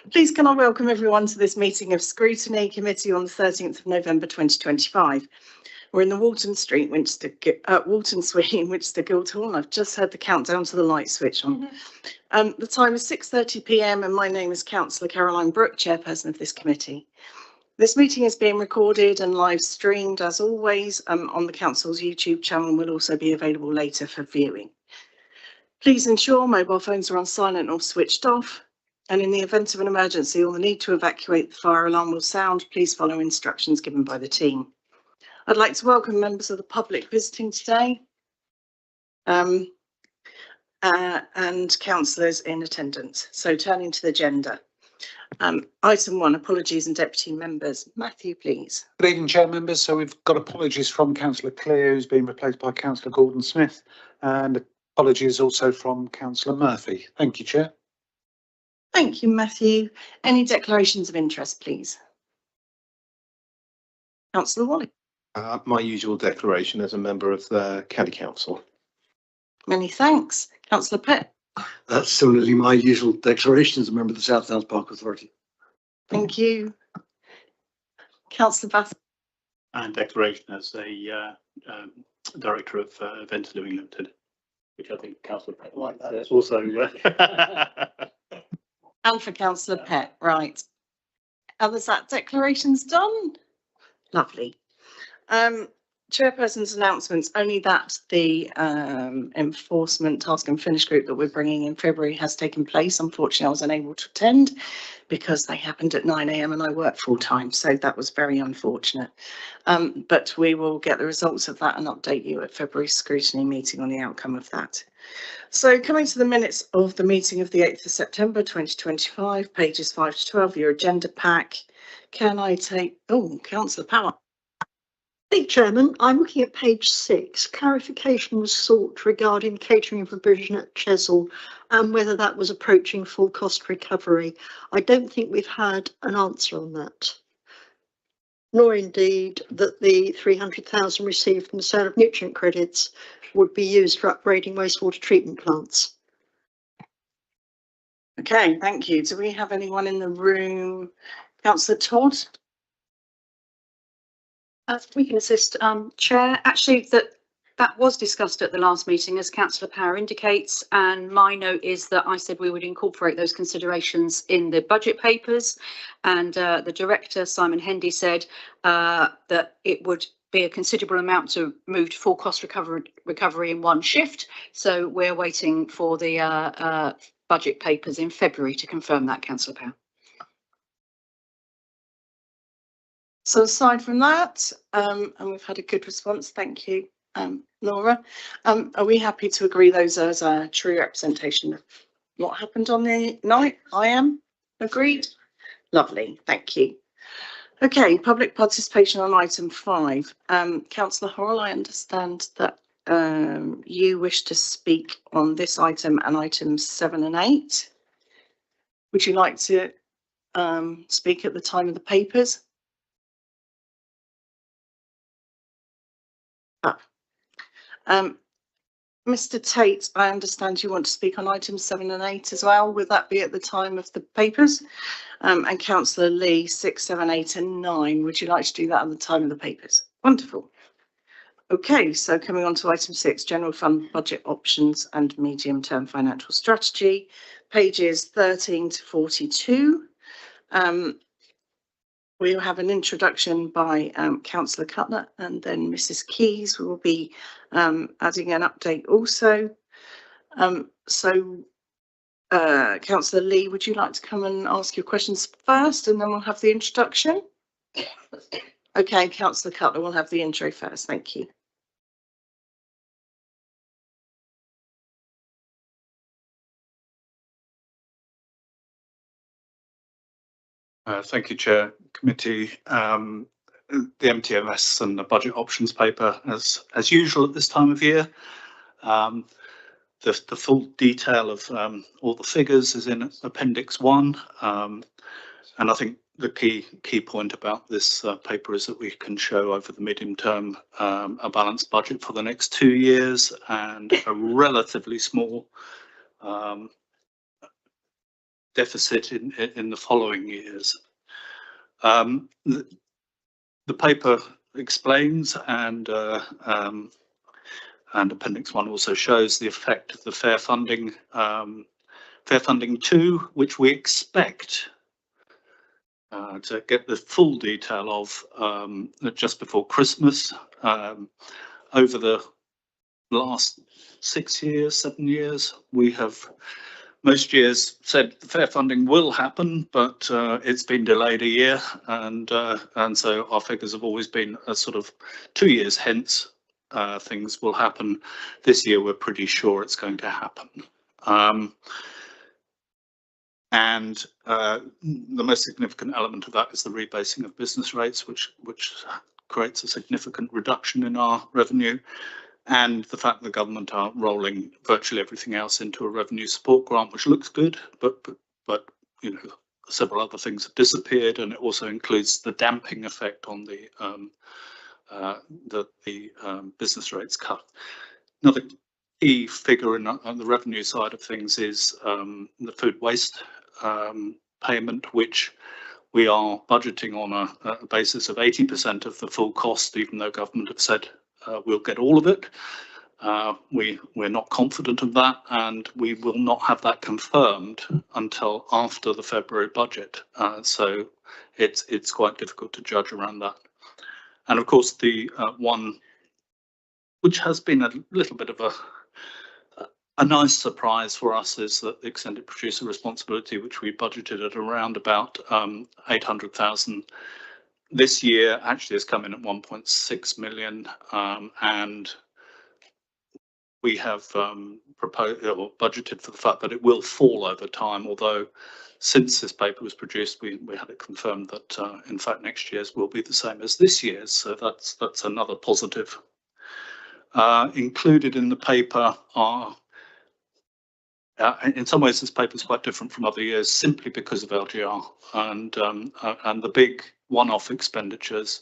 Please can I welcome everyone to this meeting of Scrutiny Committee on the 13th of November 2025. We're in the Walton Suite in Winchester Guildhall. I've just had the countdown to the light switch on. The time is 6:30 p.m. and my name is Councillor Caroline Brooke, Chairperson of this committee. This meeting is being recorded and live streamed as always on the Council's YouTube channel and will also be available later for viewing. Please ensure mobile phones are on silent or switched off. And in the event of an emergency or the need to evacuate, the fire alarm will sound. Please follow instructions given by the team. I'd like to welcome members of the public visiting today and councillors in attendance. So turning to the agenda. Item 1, apologies and deputy members. Matthew, please. Good evening, Chair members. So we've got apologies from Councillor Clear, who's been replaced by Councillor Gordon-Smith, and apologies also from Councillor Murphy. Thank you, Chair. Thank you, Matthew. Any declarations of interest, please? Councillor Wally. My usual declaration as a member of the County Council. Many thanks. Councillor Pett. That's similarly my usual declaration as a member of the South Downs Park Authority. Thank you. Councillor Bath. And declaration as a Director of Events Living Limited, which I think Councillor Pett like that. It's also And for Councillor Pett, right. Others, that declaration's done. Lovely. Chairperson's announcements, only that the enforcement task and finish group that we're bringing in February has taken place. Unfortunately, I was unable to attend because they happened at 9 a.m. and I work full time, so that was very unfortunate. But we will get the results of that and update you at February's scrutiny meeting on the outcome of that. So coming to the minutes of the meeting of the 8th of September 2025, pages 5 to 12, your agenda pack. Can I take, Councillor Power. Chairman, I'm looking at page 6. Clarification was sought regarding catering provision at Chesil and whether that was approaching full cost recovery. I don't think we've had an answer on that, nor indeed that the 300,000 received from the sale of nutrient credits would be used for upgrading wastewater treatment plants. Okay, thank you. Do we have anyone in the room? Councillor Todd? We can assist, Chair. Actually, that was discussed at the last meeting, as Councillor Power indicates, and my note is that I said we would incorporate those considerations in the budget papers, and the Director, Simon Hendy, said that it would be a considerable amount to move to full cost recovery in one shift. So we're waiting for the budget papers in February to confirm that, Councillor Power. So aside from that, and we've had a good response, thank you, Laura. Are we happy to agree those as a true representation of what happened on the night? I am. Agreed? Lovely, thank you. Okay, public participation on item 5. Councillor Horrell, I understand that you wish to speak on this item and items 7 and 8. Would you like to speak at the time of the papers? Mr. Tate, I understand you want to speak on items 7 and 8 as well. Would that be at the time of the papers? And Councillor Lee, 6, 7, 8 and 9. Would you like to do that at the time of the papers? Wonderful. Okay, so coming on to item 6, General Fund Budget Options and Medium-Term Financial Strategy, pages 13 to 42. We'll have an introduction by Councillor Cutler and then Mrs. Keys will be adding an update also. Councillor Lee, would you like to come and ask your questions first and then we'll have the introduction? Okay, Councillor Cutler will have the intro first. Thank you. thank you, Chair. Committee, the MTMS and the budget options paper as usual at this time of year. The full detail of all the figures is in Appendix 1, and I think the key point about this paper is that we can show over the medium term a balanced budget for the next 2 years and a relatively small deficit in the following years. The paper explains, and Appendix 1 also shows the effect of the Fair Funding 2, which we expect to get the full detail of just before Christmas. Over the last 6 years, 7 years, we have most years said the fair funding will happen, but it's been delayed a year, and so our figures have always been a sort of 2 years hence things will happen. This year we're pretty sure it's going to happen. And the most significant element of that is the rebasing of business rates, which creates a significant reduction in our revenue, and the fact that the government are rolling virtually everything else into a revenue support grant, which looks good, but you know, several other things have disappeared, and it also includes the damping effect on the business rates cut. Another key figure on the revenue side of things is the food waste payment, which we are budgeting on a basis of 80% of the full cost, even though government have said we'll get all of it. We're not confident of that, and we will not have that confirmed until after the February budget. So it's quite difficult to judge around that. And of course, the one which has been a little bit of a nice surprise for us is that the extended producer responsibility, which we budgeted at around about 800,000 this year, actually has come in at 1.6 million, and we have proposed or budgeted for the fact that it will fall over time, although since this paper was produced, we had it confirmed that in fact next year's will be the same as this year's, so that's another positive. Included in the paper are, in some ways this paper is quite different from other years simply because of LGR, and the big one-off expenditures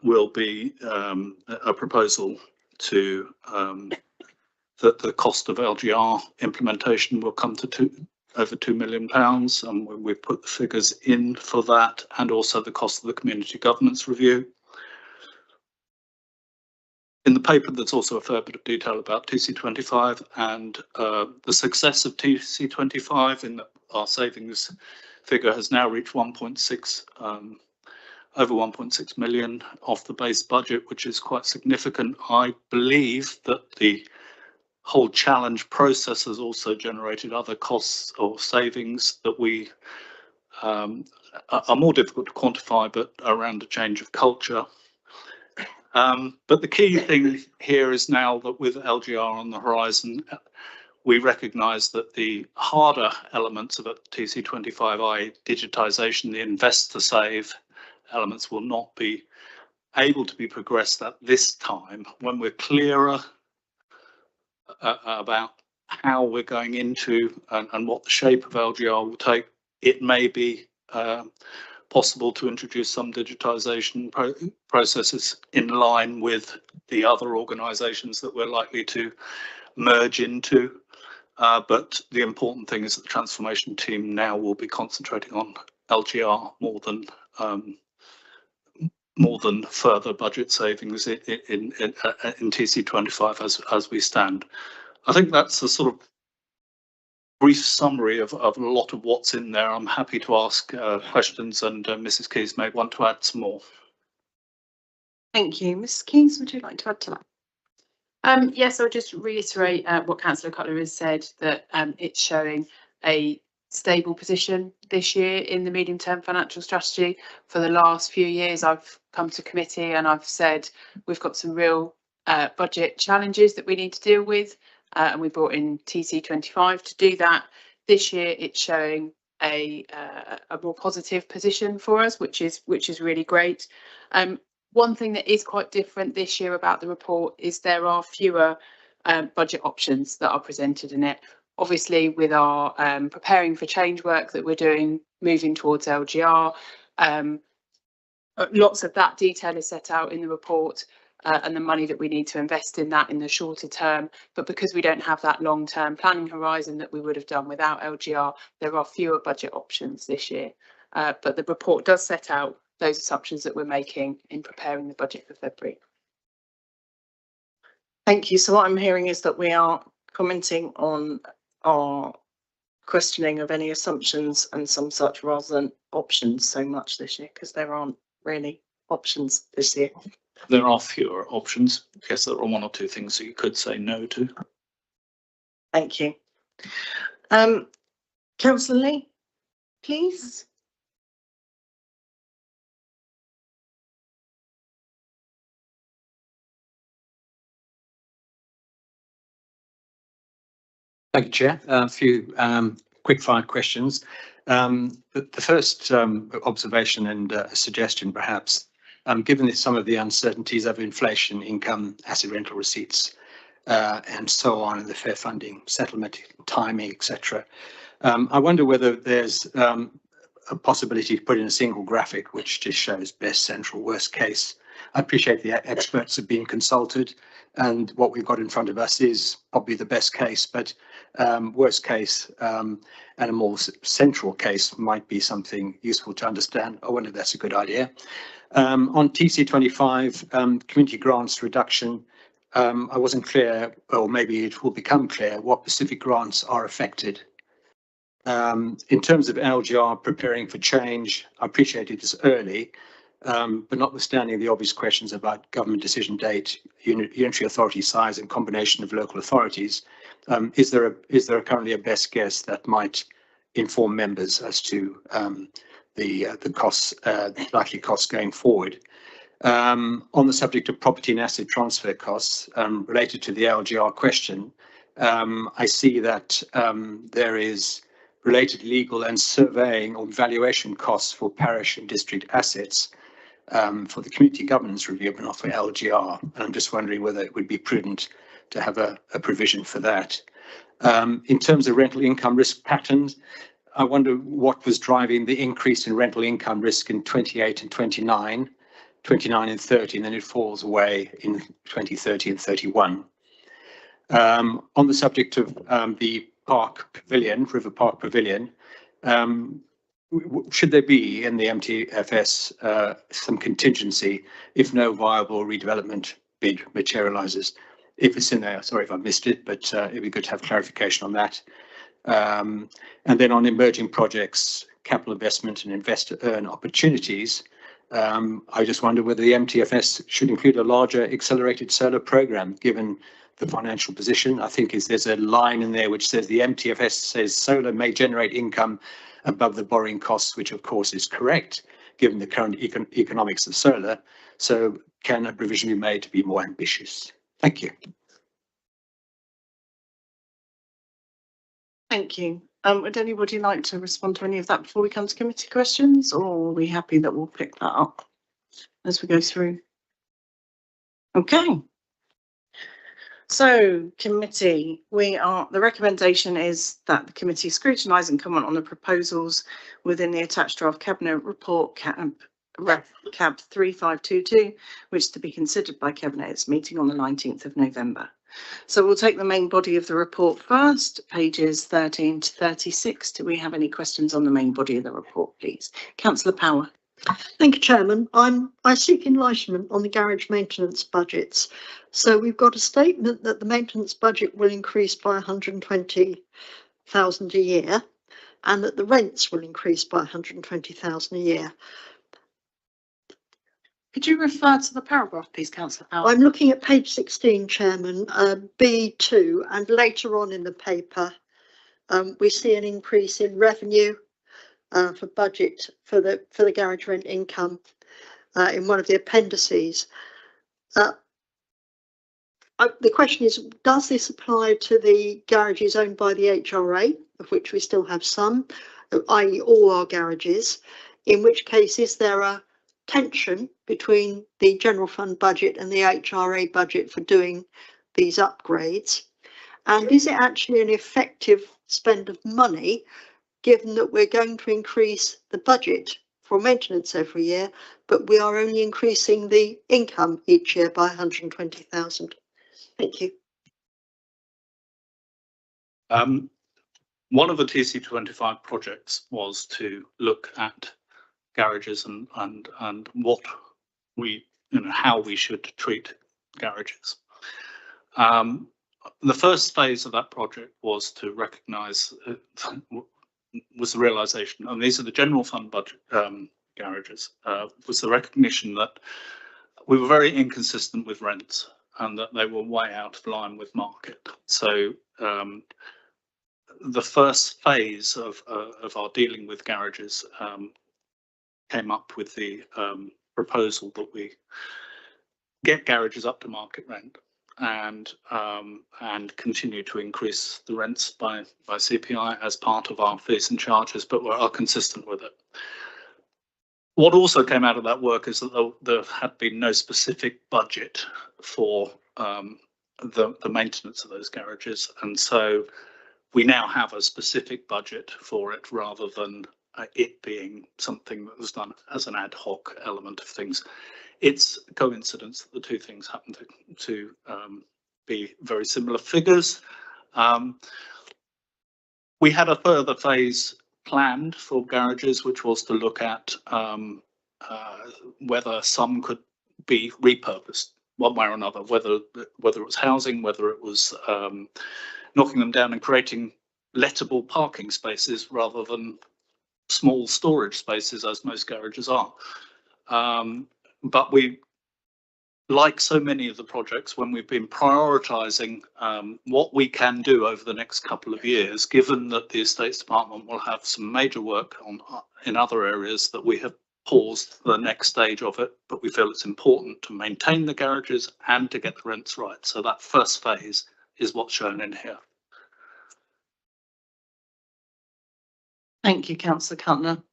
will be a proposal to that the cost of LGR implementation will come to over £2 million, and we've put the figures in for that, and also the cost of the community governance review. In the paper, there's also a fair bit of detail about TC25 and the success of TC25 in that our savings figure has now reached over 1.6 million off the base budget, which is quite significant. I believe that the whole challenge process has also generated other costs or savings that we are more difficult to quantify, but around a change of culture. But the key thing here is now that with LGR on the horizon, we recognise that the harder elements of a TC25, i.e. digitisation, the invest to save elements, will not be able to be progressed at this time. When we're clearer about how we're going into and what the shape of LGR will take, it may be possible to introduce some digitisation processes in line with the other organisations that we're likely to merge into. But the important thing is that the transformation team now will be concentrating on LGR more than further budget savings in TC25 as we stand. I think that's a sort of brief summary of a lot of what's in there. I'm happy to ask questions, and Mrs. Keyes may want to add some more. Thank you. Mrs. Keyes, would you like to add to that? Yes, I'll just reiterate what Councillor Cutler has said, that it's showing a stable position this year in the medium-term financial strategy. For the last few years, I've come to committee and I've said we've got some real budget challenges that we need to deal with, and we brought in TC25 to do that. This year, it's showing a more positive position for us, which is really great. One thing that is quite different this year about the report is there are fewer budget options that are presented in it. Obviously, with our preparing for change work that we're doing, moving towards LGR, lots of that detail is set out in the report. and the money that we need to invest in that in the shorter term. But because we don't have that long-term planning horizon that we would have done without LGR, there are fewer budget options this year. But the report does set out those assumptions that we're making in preparing the budget for February. Thank you. So what I'm hearing is that we are commenting on our questioning of any assumptions and some such rather than options so much this year, because there aren't really options this year. There are fewer options. I guess there are one or two things that you could say no to. Thank you. Councillor Lee, please. Thank you, Chair. A few quick fire questions. The first observation and suggestion, perhaps, given some of the uncertainties of inflation, income, asset rental receipts, and so on, and the fair funding, settlement, timing, etc. I wonder whether there's a possibility to put in a single graphic which just shows best, central, worst case. I appreciate the experts have been consulted, and what we've got in front of us is probably the best case, but worst case and a more central case might be something useful to understand. I wonder if that's a good idea. On TC25, community grants reduction, I wasn't clear, or maybe it will become clear, what specific grants are affected. In terms of LGR preparing for change, I appreciate it is early, but notwithstanding the obvious questions about government decision date, unitary authority size and combination of local authorities, is there currently a best guess that might inform members as to the costs, likely costs going forward? On the subject of property and asset transfer costs related to the LGR question, I see that there is related legal and surveying or valuation costs for parish and district assets for the community governance review, but not for LGR. And I'm just wondering whether it would be prudent to have a provision for that. In terms of rental income risk patterns, I wonder what was driving the increase in rental income risk in 28 and 29 and 30, and then it falls away in 2030 and 31. On the subject of the park pavilion, River Park Pavilion, should there be in the MTFS some contingency if no viable redevelopment bid materialises? If it's in there, sorry if I missed it, but it'd be good to have clarification on that. And then on emerging projects, capital investment and investor earn opportunities, I just wonder whether the MTFS should include a larger accelerated solar programme, given the financial position. I think there's a line in there which says the MTFS says solar may generate income above the borrowing costs, which of course is correct, given the current economics of solar. So can a provision be made to be more ambitious? Thank you. Thank you. Would anybody like to respond to any of that before we come to committee questions, or are we happy that we'll pick that up as we go through? Okay. So committee, the recommendation is that the committee scrutinise and comment on the proposals within the attached draft cabinet report cab 3522, which is to be considered by cabinet at its meeting on the 19th of November. So we'll take the main body of the report first, pages 13 to 36. Do we have any questions on the main body of the report, please? Councillor Power. Thank you, Chairman. I seek enlightenment on the garage maintenance budgets. So we've got a statement that the maintenance budget will increase by 120,000 a year, and that the rents will increase by 120,000 a year. Could you refer to the paragraph, please, Councillor Power? I'm looking at page 16, Chairman, B2, and later on in the paper, we see an increase in revenue for budget for the garage rent income in one of the appendices. The question is, does this apply to the garages owned by the HRA, of which we still have some, i.e. all our garages, in which case is there a tension between the general fund budget and the HRA budget for doing these upgrades? And is it actually an effective spend of money, given that we're going to increase the budget for maintenance every year, but we are only increasing the income each year by 120,000. Thank you. One of the TC25 projects was to look at garages and what we, how we should treat garages. The first phase of that project was to recognise, was the realisation, and these are the general fund budget garages, was the recognition that we were very inconsistent with rents and that they were way out of line with market. So the first phase of our dealing with garages came up with the proposal that we get garages up to market rent and continue to increase the rents by CPI as part of our fees and charges, but we are consistent with it. What also came out of that work is that there had been no specific budget for the maintenance of those garages, and so we now have a specific budget for it rather than it being something that was done as an ad hoc element of things. It's a coincidence that the two things happen to be very similar figures. We had a further phase planned for garages, which was to look at whether some could be repurposed one way or another, whether it was housing, whether it was knocking them down and creating lettable parking spaces rather than small storage spaces, as most garages are. But we, like so many of the projects, when we've been prioritising what we can do over the next couple of years, given that the Estates Department will have some major work on in other areas, that we have paused the next stage of it, but we feel it's important to maintain the garages and to get the rents right. So that first phase is what's shown in here. Thank you, Councillor Cutler.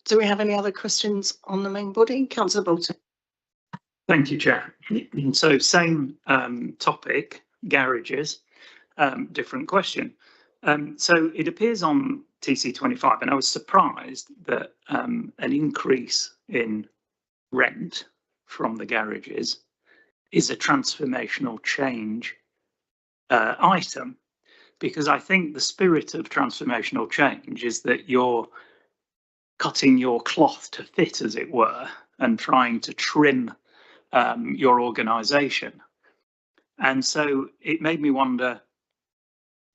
Do we have any other questions on the main body? Councillor Bolton. Thank you, Chair. So same topic, garages, different question. So it appears on TC25, and I was surprised that an increase in rent from the garages is a transformational change item, because I think the spirit of transformational change is that you're cutting your cloth to fit, as it were, and trying to trim your organisation. And so it made me wonder,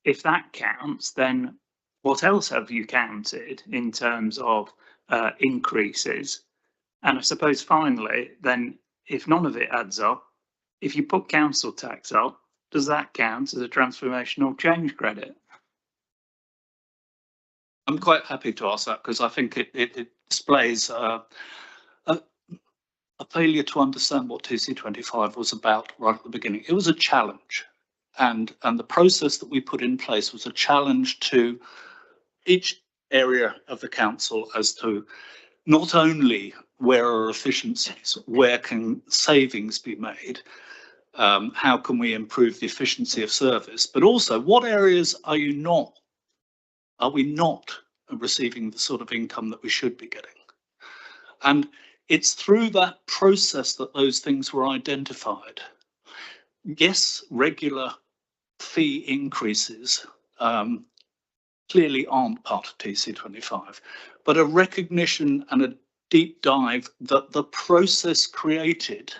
if that counts, then what else have you counted in terms of increases? And I suppose finally, then, if none of it adds up, if you put council tax up, does that count as a transformational change credit? I'm quite happy to ask that, because I think it displays a failure to understand what TC25 was about right at the beginning. It was a challenge, and the process that we put in place was a challenge to each area of the council as to not only where are efficiencies, where can savings be made, how can we improve the efficiency of service, but also what areas are we not receiving the sort of income that we should be getting. And it's through that process that those things were identified. Yes, regular fee increases clearly aren't part of TC25, but a recognition and a deep dive that the process created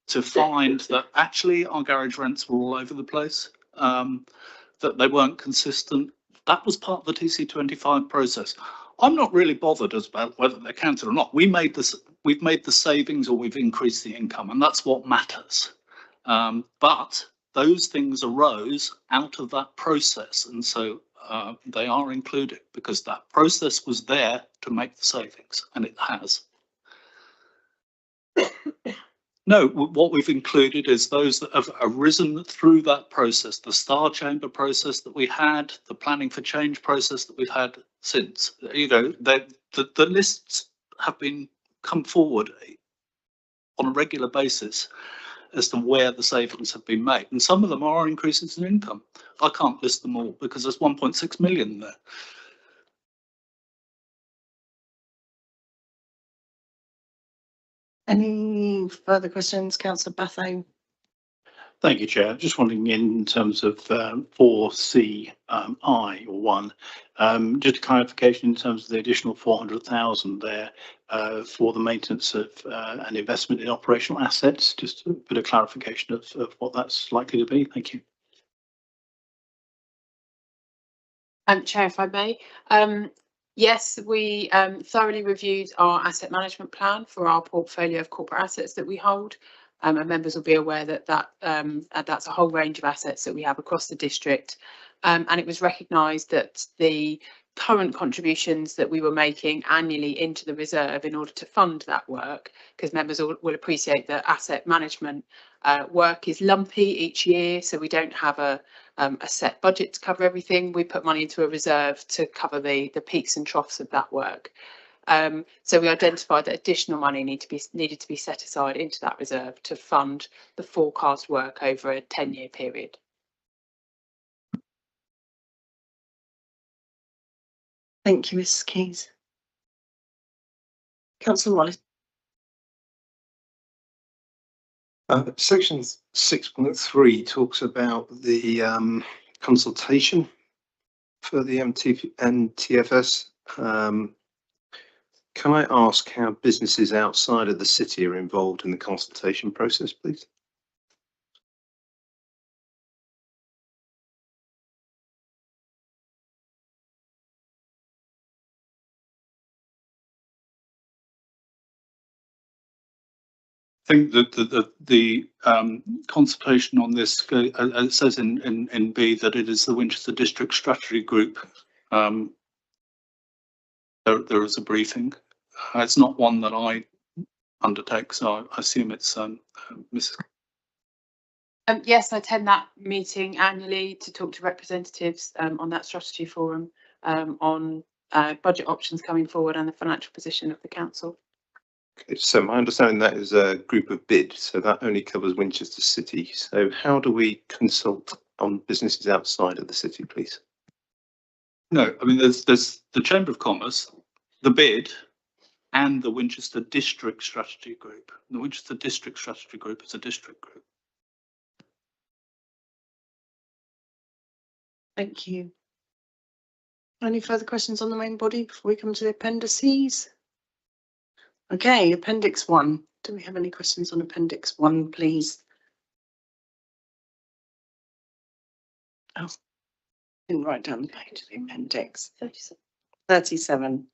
to find that actually our garage rents were all over the place, that they weren't consistent. That was part of the TC25 process. I'm not really bothered about whether they're counted or not. We've made the savings, or we've increased the income, and that's what matters. But those things arose out of that process, and so they are included because that process was there to make the savings, and it has. No, what we've included is those that have arisen through that process, the Star Chamber process that we had, the Planning for Change process that we've had since. You know, the lists have been come forward on a regular basis as to where the savings have been made. And some of them are increases in income. I can't list them all because there's 1.6 million there. Any further questions, councillor Batho? Thank you, Chair. Just wondering in terms of 4C I or 1, just a clarification in terms of the additional 400,000 there for the maintenance of and investment in operational assets. Just a bit of clarification of what that's likely to be. Thank you. Chair, if I may. Yes, we thoroughly reviewed our asset management plan for our portfolio of corporate assets that we hold. And members will be aware that that's a whole range of assets that we have across the district. And it was recognised that the current contributions that we were making annually into the reserve in order to fund that work, because members will appreciate that asset management work is lumpy each year, so we don't have a set budget to cover everything. We put money into a reserve to cover the peaks and troughs of that work. So we identified that additional money needed to be set aside into that reserve to fund the forecast work over a 10-year period. Thank you, Mrs. Keys. Councillor Wallace. Section 6.3 talks about the consultation for the NTFS. Can I ask how businesses outside of the city are involved in the consultation process, please? I think that the consultation on this, it says in B that it is the Winchester District Strategy Group. There is a briefing. It's not one that I undertake, so I assume it's Mrs. Yes, I attend that meeting annually to talk to representatives on that strategy forum on budget options coming forward and the financial position of the council. Okay, so my understanding that is a group of bid, so that only covers Winchester City. So how do we consult on businesses outside of the city, please? No, I mean there's the Chamber of Commerce, the bid, and the Winchester District Strategy Group. The Winchester District Strategy Group is a district group. Thank you. Any further questions on the main body before we come to the appendices? Okay, Appendix 1. Do we have any questions on Appendix 1, please? Oh, didn't write down the page of the appendix. 37.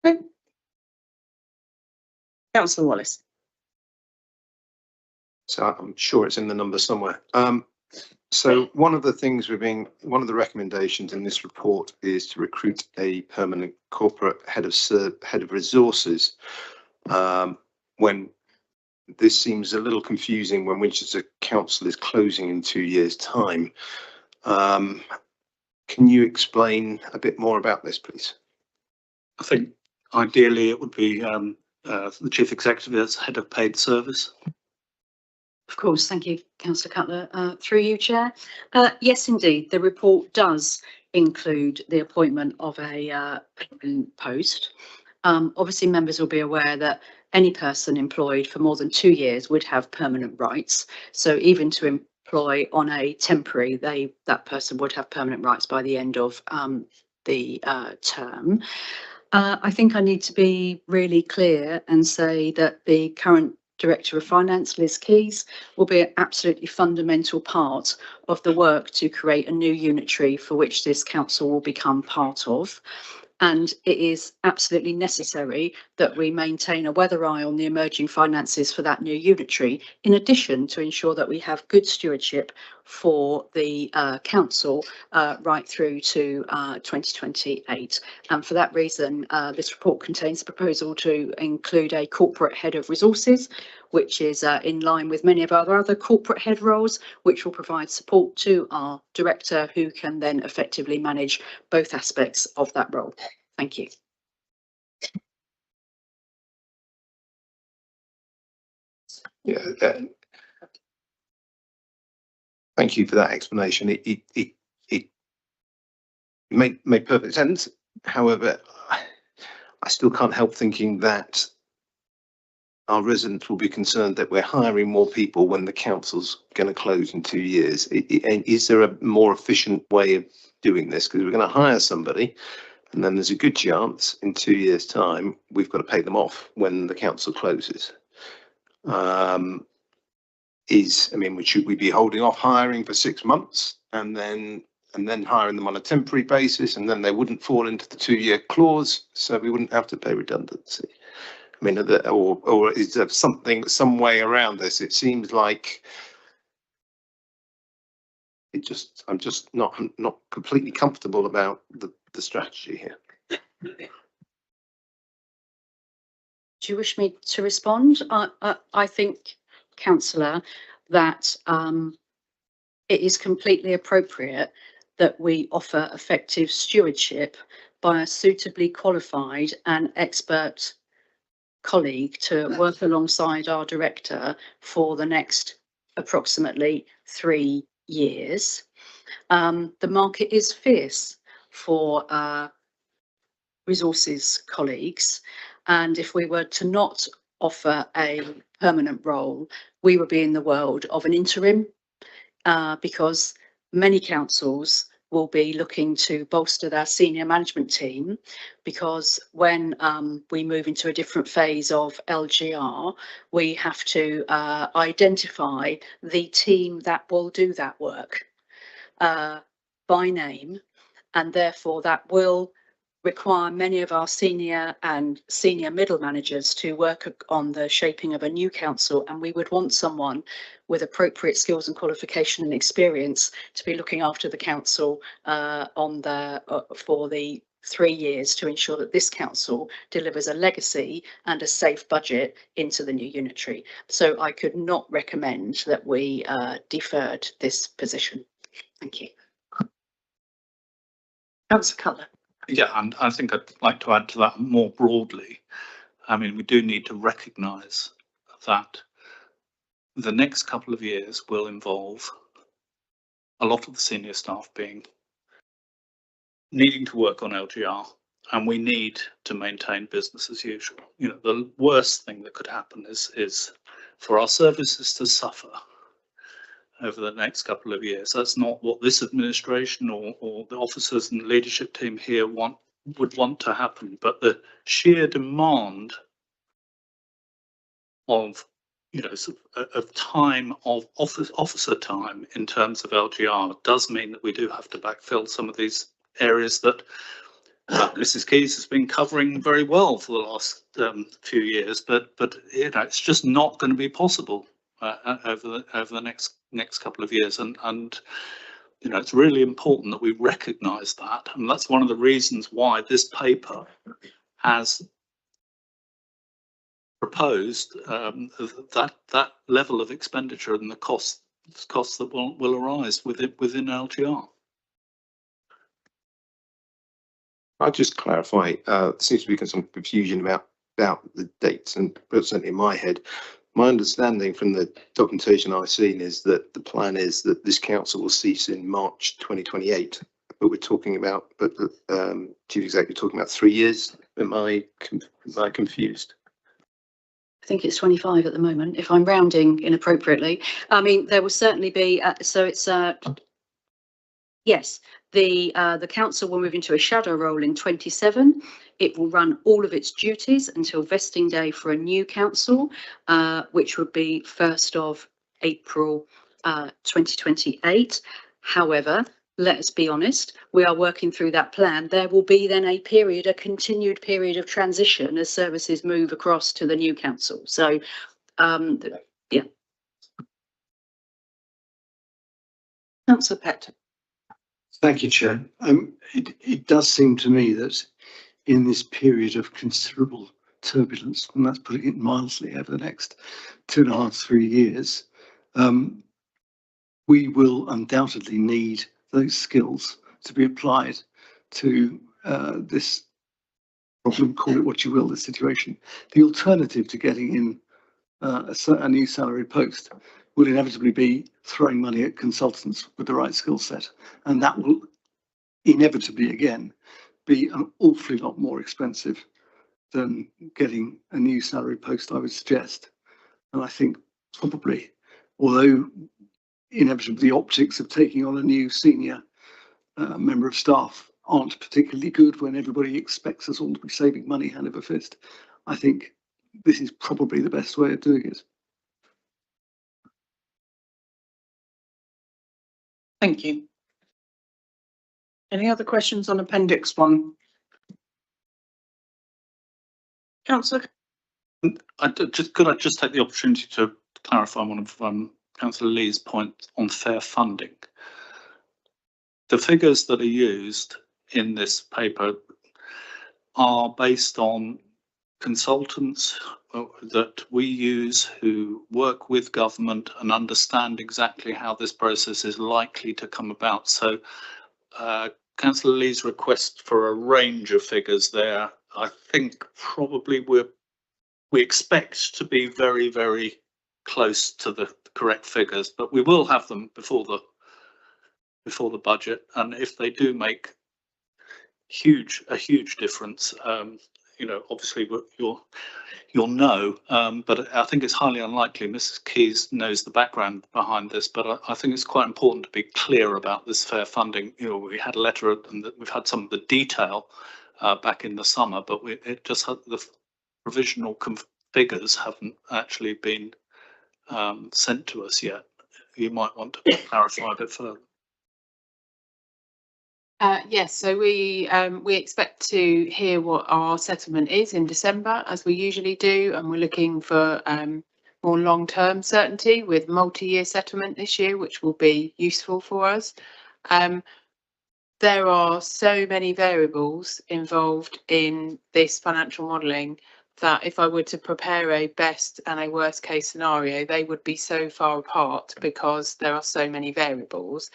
Okay. Councillor Wallace. So I'm sure it's in the number somewhere. So one of the recommendations in this report is to recruit a permanent corporate head of resources. When this seems a little confusing when Winchester Council is closing in 2 years' time. Can you explain a bit more about this, please? I think ideally it would be the Chief Executive as head of paid service. Of course, thank you, Councillor Cutler. Through you, Chair. Yes, indeed, the report does include the appointment of a permanent post. Obviously, members will be aware that any person employed for more than 2 years would have permanent rights. So even to employ on a temporary, that person would have permanent rights by the end of the term. I think I need to be really clear and say that the current Director of Finance, Liz Keys, will be an absolutely fundamental part of the work to create a new unitary for which this council will become part of. And it is absolutely necessary that we maintain a weather eye on the emerging finances for that new unitary, in addition to ensure that we have good stewardship for the council right through to 2028. And for that reason, this report contains a proposal to include a corporate head of resources, which is in line with many of our other corporate head roles, which will provide support to our director, who can then effectively manage both aspects of that role. Thank you. Yeah, thank you for that explanation. It made perfect sense. However, I still can't help thinking that our residents will be concerned that we're hiring more people when the council's going to close in 2 years. Is there a more efficient way of doing this? Because we're going to hire somebody and then there's a good chance in 2 years' time we've got to pay them off when the council closes. Should we be holding off hiring for 6 months and then hiring them on a temporary basis, and then they wouldn't fall into the 2-year clause, so we wouldn't have to pay redundancy? I mean, or is there some way around this? It seems like I'm just not completely comfortable about the strategy here. Do you wish me to respond? I think, councillor, that it is completely appropriate that we offer effective stewardship by a suitably qualified and expert colleague to work alongside our director for the next approximately 3 years. The market is fierce for resources colleagues, and if we were to not offer a permanent role, we would be in the world of an interim, because many councils will be looking to bolster their senior management team, because when we move into a different phase of LGR, we have to identify the team that will do that work by name, and therefore that will require many of our senior and senior middle managers to work on the shaping of a new council, and we would want someone with appropriate skills and qualification and experience to be looking after the council for the 3 years, to ensure that this council delivers a legacy and a safe budget into the new unitary. So I could not recommend that we deferred this position. Thank you. Councillor Cutler. Yeah, and I think I'd like to add to that more broadly. I mean, we do need to recognise that the next couple of years will involve a lot of the senior staff needing to work on LGR, and we need to maintain business as usual. You know, the worst thing that could happen is for our services to suffer over the next couple of years. That's not what this administration or the officers and leadership team here would want to happen, but the sheer demand of, you know, of time, of officer time in terms of LGR does mean that we do have to backfill some of these areas that Mrs. Keys has been covering very well for the last few years, but you know, it's just not going to be possible over the next couple of years, and you know, it's really important that we recognise that, and that's one of the reasons why this paper has proposed that level of expenditure and the costs that will arise within LGR. I'll just clarify. There seems to be some confusion about the dates, and certainly in my head, my understanding from the documentation I've seen is that the plan is that this council will cease in March 2028. But we're talking about, Chief Executive, talking about 3 years. Am I confused? I think it's 25 at the moment, if I'm rounding inappropriately. I mean, there will certainly be, so it's, yes, the council will move into a shadow role in 27. It will run all of its duties until vesting day for a new council, which would be 1st of April 2028. However, let us be honest, we are working through that plan. There will be then a continued period of transition as services move across to the new council. So, yeah. Councillor Pett. Thank you, Chair. It does seem to me that in this period of considerable turbulence, and that's putting it mildly, over the next 2.5 to 3 years, we will undoubtedly need those skills to be applied to this problem, call it what you will, this situation. The alternative to getting in a new salary post will inevitably be throwing money at consultants with the right skill set, and that will inevitably again be an awfully lot more expensive than getting a new salary post, I would suggest. And I think probably, although inevitably the optics of taking on a new senior member of staff aren't particularly good when everybody expects us all to be saving money hand over fist, I think this is probably the best way of doing it. Thank you. Any other questions on Appendix 1? Councillor? Could I just take the opportunity to clarify one of Councillor Lee's points on fair funding? The figures that are used in this paper are based on consultants that we use who work with government and understand exactly how this process is likely to come about. So Councillor Lee's request for a range of figures there, I think probably we expect to be very, very close to the correct figures, but we will have them before the budget. And if they do make a huge difference, obviously you'll know, but I think it's highly unlikely. Mrs. Keyes knows the background behind this, but I think it's quite important to be clear about this fair funding. We had a letter and we've had some of the detail back in the summer, but it just had the provisional figures haven't actually been sent to us yet. You might want to clarify a bit further. Yes, so we expect to hear what our settlement is in December, as we usually do, and we're looking for more long-term certainty with multi-year settlement this year, which will be useful for us. There are so many variables involved in this financial modelling that if I were to prepare a best and a worst case scenario, they would be so far apart because there are so many variables.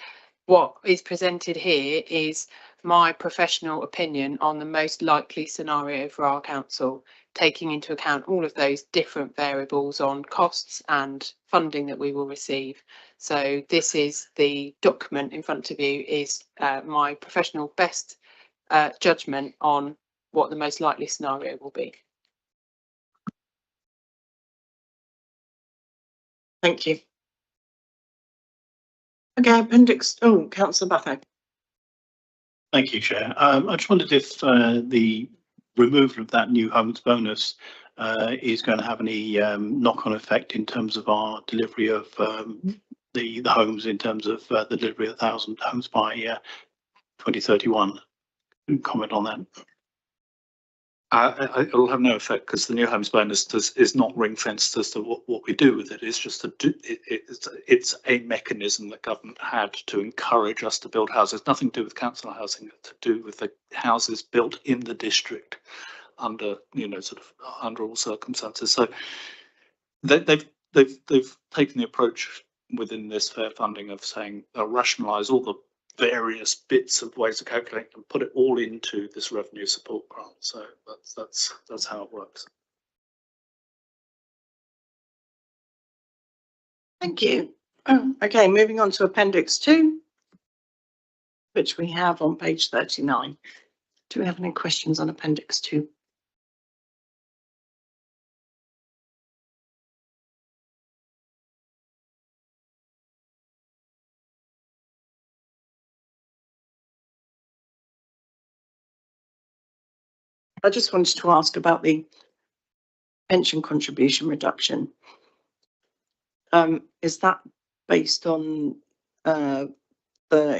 What is presented here is my professional opinion on the most likely scenario for our council, taking into account all of those different variables on costs and funding that we will receive. So this is the document in front of you, is my professional best judgment on what the most likely scenario will be. Thank you. Okay, Appendix, Councillor Batho. Thank you, Chair. I just wondered if the removal of that new homes bonus is going to have any knock-on effect in terms of our delivery of the homes, in terms of the delivery of 1,000 homes by 2031. Comment on that. It will have no effect because the new homes bonus is not ring fenced as to what we do with it. It's just it's a mechanism that government had to encourage us to build houses. Nothing to do with council housing, to do with the houses built in the district under under all circumstances. So they've taken the approach within this fair funding of saying they'll rationalise all the various bits of ways of calculating and put it all into this revenue support grant. So that's how it works. Thank you. Okay, moving on to Appendix 2, which we have on page 39. Do we have any questions on Appendix 2? I just wanted to ask about the pension contribution reduction. Is that based on the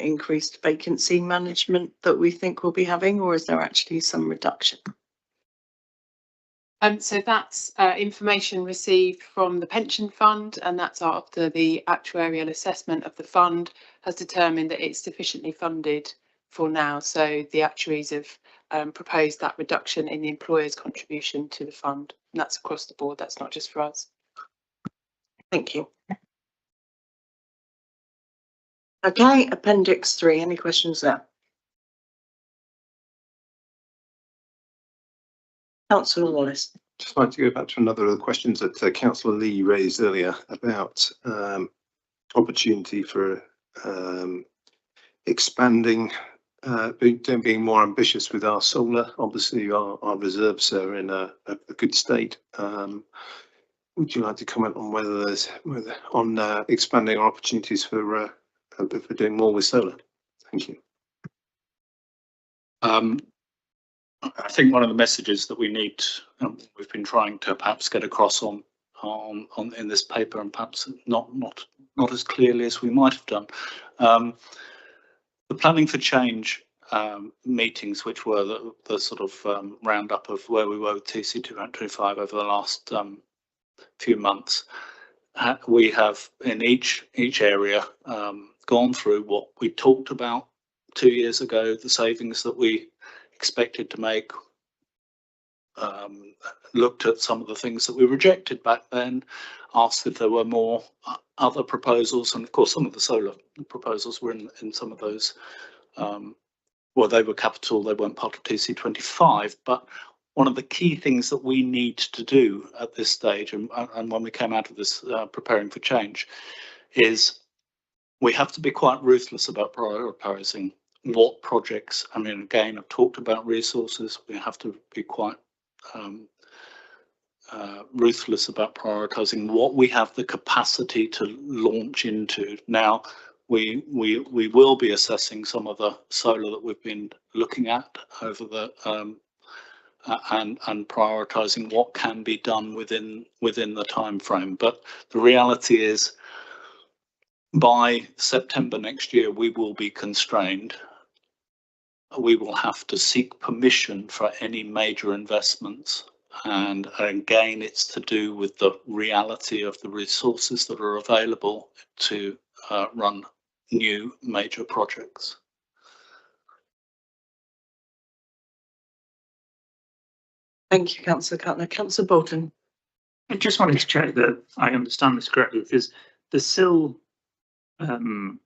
increased vacancy management that we think we'll be having, or is there actually some reduction? So that's information received from the pension fund, and that's after the actuarial assessment of the fund has determined that it's sufficiently funded for now. So the actuaries have proposed that reduction in the employer's contribution to the fund, and that's across the board. That's not just for us. Thank you. Okay, Appendix 3. Any questions there? Councillor Wallace. Just like to go back to another of the questions that Councillor Lee raised earlier about opportunity for expanding being more ambitious with our solar. Obviously, our reserves are in a good state. Would you like to comment on whether expanding our opportunities for doing more with solar? Thank you. I think one of the messages that we need, we've been trying to perhaps get across on in this paper, and perhaps not as clearly as we might have done. The planning for change meetings, which were the sort of roundup of where we were with TC 225 over the last few months, we have in each area gone through what we talked about 2 years ago, the savings that we expected to make, looked at some of the things that we rejected back then, asked if there were more other proposals, and of course some of the solar proposals were in some of those. Well, they were capital, they weren't part of TC 25, but one of the key things that we need to do at this stage, and when we came out of this preparing for change, is we have to be quite ruthless about prioritising what projects. I mean, again, I've talked about resources. We have to be quite ruthless about prioritising what we have the capacity to launch into. Now, we will be assessing some of the solar that we've been looking at over the and prioritising what can be done within the time frame. But the reality is, by September next year, we will be constrained. We will have to seek permission for any major investments. And again, it's to do with the reality of the resources that are available to run new major projects. Thank you, Councillor Cutler. Councillor Bolton. I just wanted to check that I understand this correctly, because the SIL amount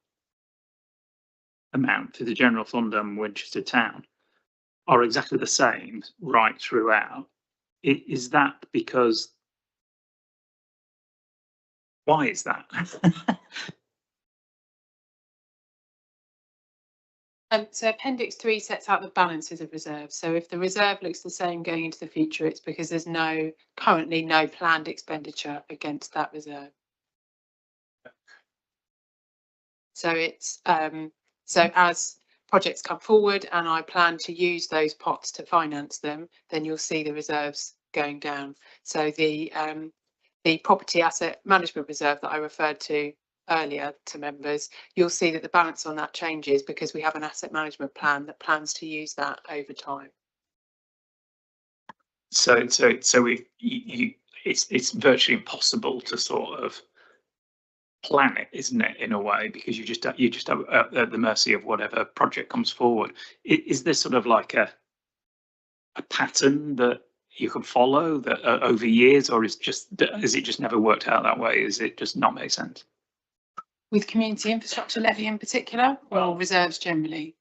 for the general fund and Winchester Town are exactly the same right throughout. Is that because? Why is that? So Appendix 3 sets out the balances of reserves. So if the reserve looks the same going into the future, it's because there's currently no planned expenditure against that reserve. So it's so as projects come forward and I plan to use those pots to finance them, then you'll see the reserves going down. So the property asset management reserve that I referred to earlier to members, you'll see that the balance on that changes because we have an asset management plan that plans to use that over time. So it's virtually impossible to sort of plan it, isn't it, in a way, because you just have at the mercy of whatever project comes forward. Is there sort of like a pattern that you can follow that over years, or is it just never worked out that way? Is it just not make sense? With community infrastructure levy in particular, or reserves generally?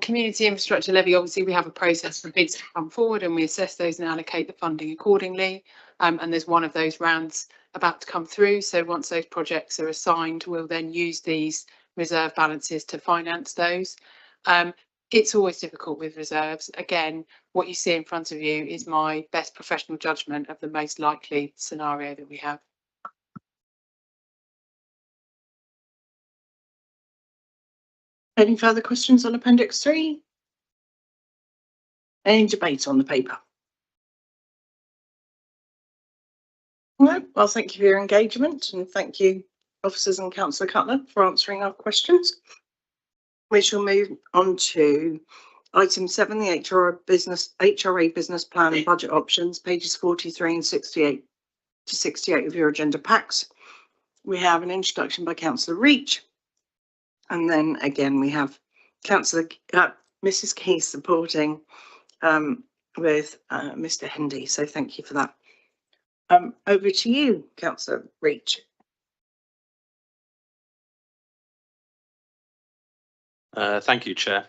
Community infrastructure levy, obviously we have a process for bids to come forward and we assess those and allocate the funding accordingly. And there's one of those rounds about to come through. So once those projects are assigned, we'll then use these reserve balances to finance those. It's always difficult with reserves. Again, what you see in front of you is my best professional judgment of the most likely scenario that we have. Any further questions on Appendix 3? Any debate on the paper? No. Well, thank you for your engagement, and thank you, officers and Councillor Cutler, for answering our questions. We shall move on to item 7, the HRA business plan and budget options, pages 43 and 68 to 68 of your agenda packs. We have an introduction by Councillor Reach, and then again we have Mrs. Key supporting with Mr. Hendy. So thank you for that. Over to you, Councillor Reach. Thank you, Chair.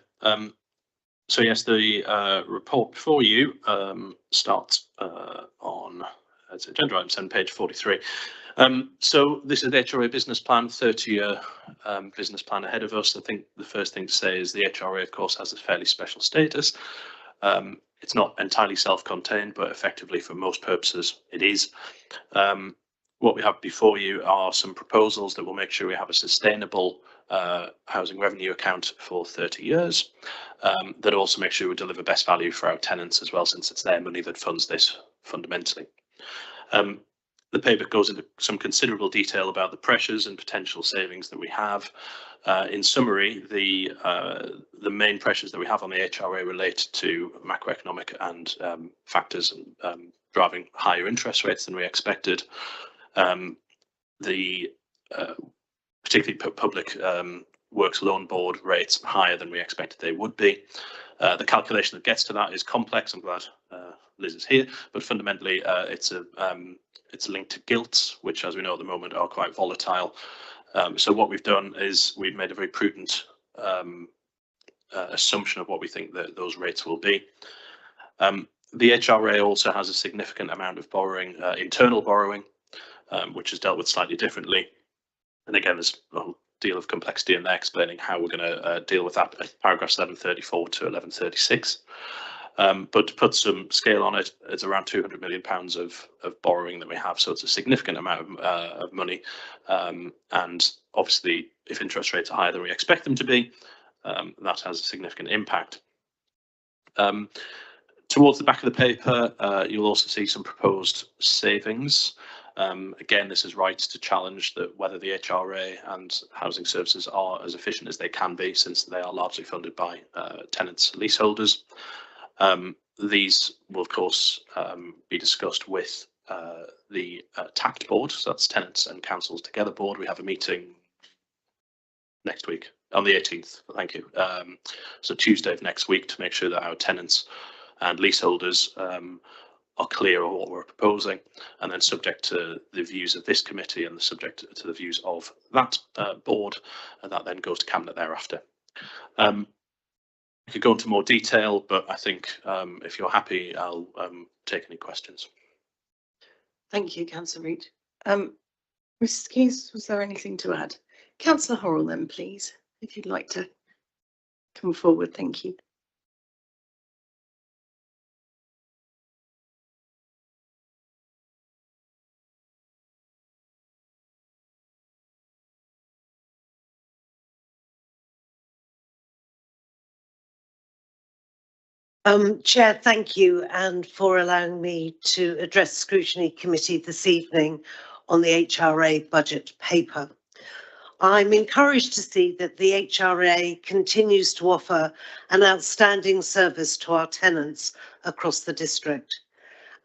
So yes, the report before you starts on agenda item 7, page 43. So this is the HRA business plan, 30-year business plan ahead of us. I think the first thing to say is the HRA, of course, has a fairly special status. It's not entirely self-contained, but effectively for most purposes it is. What we have before you are some proposals that will make sure we have a sustainable housing revenue account for 30 years. That also make sure we deliver best value for our tenants as well, since it's their money that funds this fundamentally. The paper goes into some considerable detail about the pressures and potential savings that we have. In summary, the main pressures that we have on the HRA relate to macroeconomic and factors driving higher interest rates than we expected. Particularly public works loan board rates higher than we expected they would be. The calculation that gets to that is complex. I'm glad Liz is here, but fundamentally it's linked to gilts, which, as we know at the moment, are quite volatile. So what we've done is we've made a very prudent assumption of what we think that those rates will be. The HRA also has a significant amount of borrowing, internal borrowing, which is dealt with slightly differently. And again, there's a whole deal of complexity in there explaining how we're going to deal with that, paragraphs 1134 to 1136. But to put some scale on it, it's around £200 million of borrowing that we have. So it's a significant amount of money. And obviously, if interest rates are higher than we expect them to be, that has a significant impact. Towards the back of the paper, you'll also see some proposed savings. Again, this is right to challenge whether the HRA and housing services are as efficient as they can be, since they are largely funded by tenants, leaseholders. These will, of course, be discussed with the TACT board, so that's Tenants and Councils Together board. We have a meeting next week on the 18th. Thank you. So Tuesday of next week, to make sure that our tenants and leaseholders are clear on what we're proposing, and then subject to the views of this committee and subject to the views of that board, and that then goes to Cabinet thereafter. I could go into more detail, but I think if you're happy, I'll take any questions. Thank you, Councillor Reid. Mrs. Keys, was there anything to add? Councillor Horrell then, please, if you'd like to come forward. Thank you. Chair, thank you, and for allowing me to address the Scrutiny Committee this evening on the HRA budget paper. I'm encouraged to see that the HRA continues to offer an outstanding service to our tenants across the district,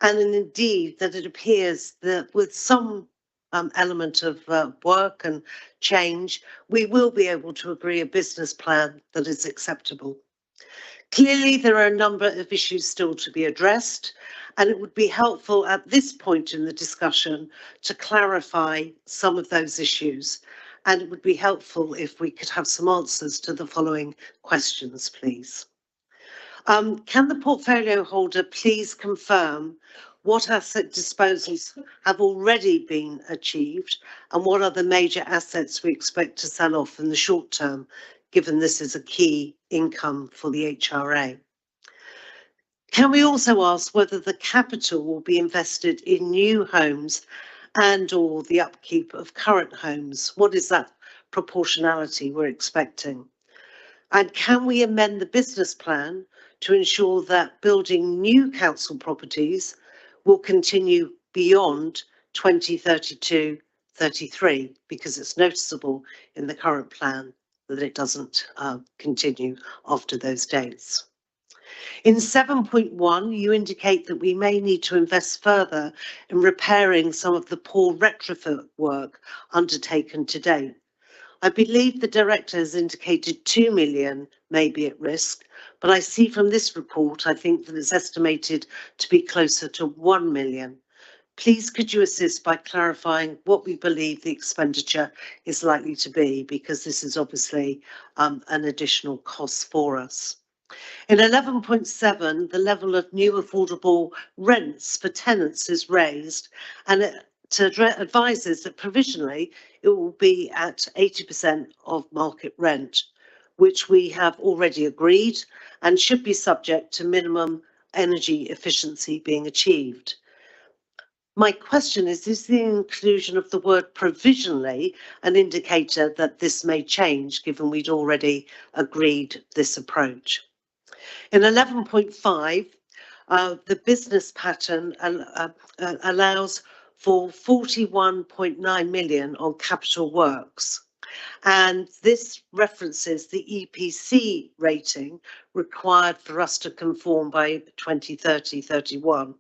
and indeed that it appears that with some element of work and change, we will be able to agree a business plan that is acceptable. Clearly, there are a number of issues still to be addressed, and it would be helpful at this point in the discussion to clarify some of those issues. And it would be helpful if we could have some answers to the following questions, please. Can the portfolio holder please confirm what asset disposals have already been achieved, and what are the major assets we expect to sell off in the short term, given this is a key income for the HRA? Can we also ask whether the capital will be invested in new homes and or the upkeep of current homes? What is that proportionality we're expecting? And can we amend the business plan to ensure that building new council properties will continue beyond 2032-33, because it's noticeable in the current plan that it doesn't continue after those dates. In 7.1, you indicate that we may need to invest further in repairing some of the poor retrofit work undertaken to date. I believe the director has indicated 2 million may be at risk, but I see from this report, I think that it's estimated to be closer to 1 million. Please could you assist by clarifying what we believe the expenditure is likely to be, because this is obviously an additional cost for us. In 11.7, the level of new affordable rents for tenants is raised, and advises that provisionally it will be at 80% of market rent, which we have already agreed and should be subject to minimum energy efficiency being achieved. My question is the inclusion of the word provisionally an indicator that this may change, given we'd already agreed this approach? In 11.5, the business pattern allows for 41.9 million on capital works. And this references the EPC rating required for us to conform by 2030-31.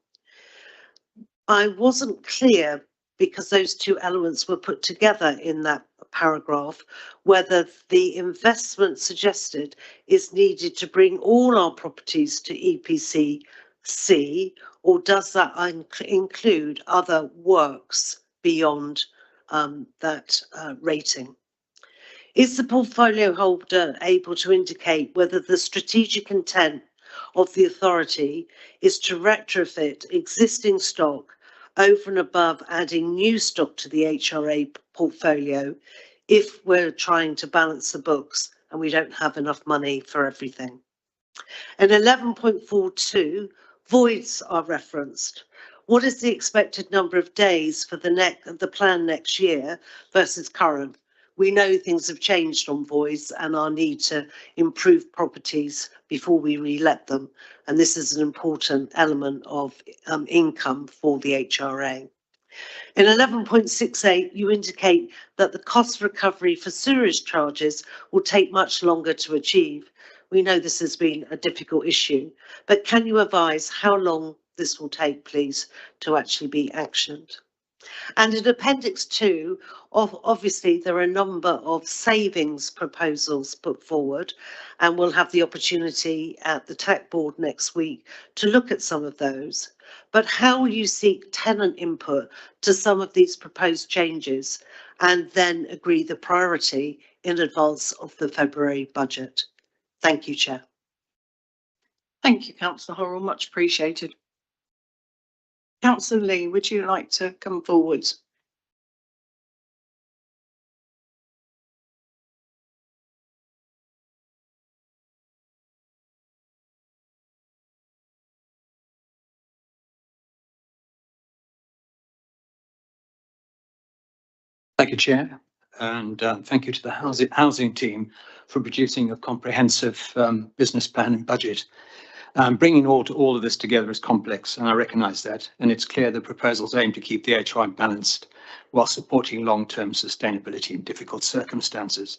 I wasn't clear, because those two elements were put together in that paragraph, whether the investment suggested is needed to bring all our properties to EPC C, or does that include other works beyond that rating? Is the portfolio holder able to indicate whether the strategic intent of the authority is to retrofit existing stock over and above adding new stock to the HRA portfolio if we're trying to balance the books and we don't have enough money for everything? In 11.42, voids are referenced. What is the expected number of days for the plan next year versus current? We know things have changed on voids and our need to improve properties before we re-let them. And this is an important element of income for the HRA. In 11.68, you indicate that the cost recovery for sewerage charges will take much longer to achieve. We know this has been a difficult issue, but can you advise how long this will take, please, to actually be actioned? And in Appendix 2, obviously there are a number of savings proposals put forward, and we'll have the opportunity at the TAC board next week to look at some of those. But how will you seek tenant input to some of these proposed changes and then agree the priority in advance of the February budget? Thank you, Chair. Thank you, Councillor Horrell, much appreciated. Councillor Lee, would you like to come forward? Thank you, Chair, and thank you to the housing team for producing a comprehensive business plan and budget. Bringing all of this together is complex, and I recognise that, and it's clear the proposals aim to keep the HI balanced while supporting long-term sustainability in difficult circumstances.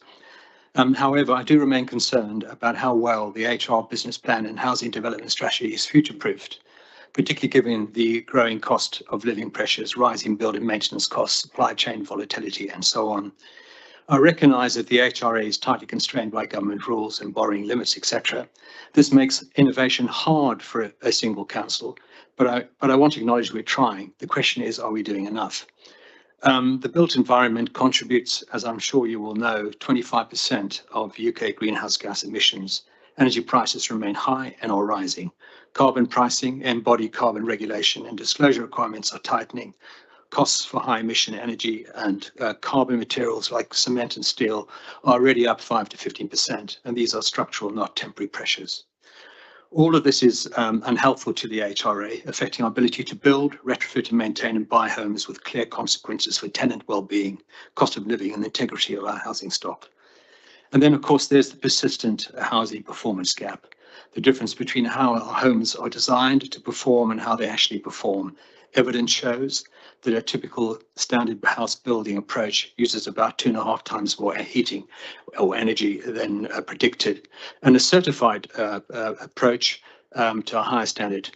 However, I do remain concerned about how well the HR business plan and housing development strategy is future-proofed, particularly given the growing cost of living pressures, rising building maintenance costs, supply chain volatility, and so on. I recognise that the HRA is tightly constrained by government rules and borrowing limits, etc. This makes innovation hard for a single council, but I want to acknowledge we're trying. The question is, are we doing enough? The built environment contributes, as I'm sure you will know, 25% of UK greenhouse gas emissions. Energy prices remain high and are rising. Carbon pricing, embodied carbon regulation and disclosure requirements are tightening. Costs for high emission energy and carbon materials like cement and steel are already up 5 to 15%, and these are structural, not temporary pressures. All of this is unhelpful to the HRA, affecting our ability to build, retrofit and maintain and buy homes with clear consequences for tenant well-being, cost of living and integrity of our housing stock. And then, of course, there's the persistent housing performance gap, the difference between how our homes are designed to perform and how they actually perform. Evidence shows that a typical standard house building approach uses about 2.5 times more heating or energy than predicted. And a certified approach to a higher standard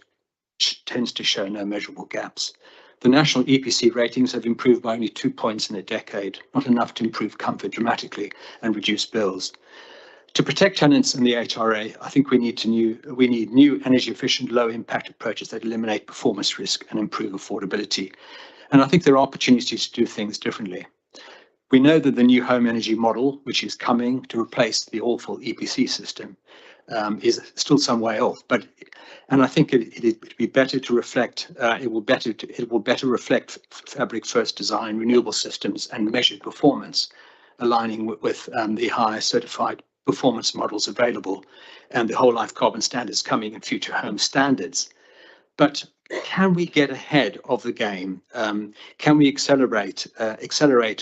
tends to show no measurable gaps. The national EPC ratings have improved by only 2 points in a decade, not enough to improve comfort dramatically and reduce bills. To protect tenants in the HRA, I think we need new energy efficient, low impact approaches that eliminate performance risk and improve affordability. And I think there are opportunities to do things differently. We know that the new home energy model, which is coming to replace the awful EPC system, is still some way off. And I think it'd be better to reflect. It will better reflect Fabric First design, renewable systems, and measured performance, aligning with the higher certified performance models available, and the whole life carbon standards coming in future home standards. But can we get ahead of the game? Can we accelerate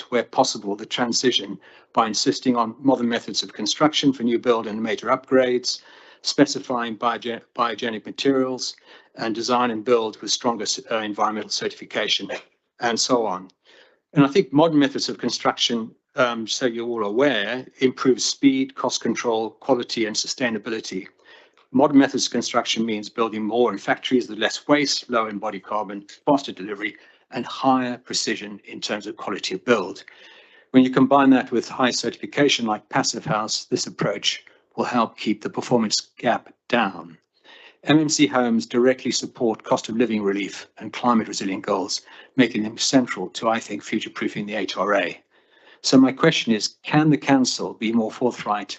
where possible the transition by insisting on modern methods of construction for new build and major upgrades, specifying biogenic materials, and design and build with stronger environmental certification, and so on? And I think modern methods of construction, so you're all aware, improve speed, cost control, quality, and sustainability. Modern methods of construction means building more in factories with less waste, low embodied carbon, faster delivery, and higher precision in terms of quality of build. When you combine that with high certification like Passive House, this approach will help keep the performance gap down. MMC homes directly support cost of living relief and climate resilient goals, making them central to, I think, future-proofing the HRA. So my question is, can the council be more forthright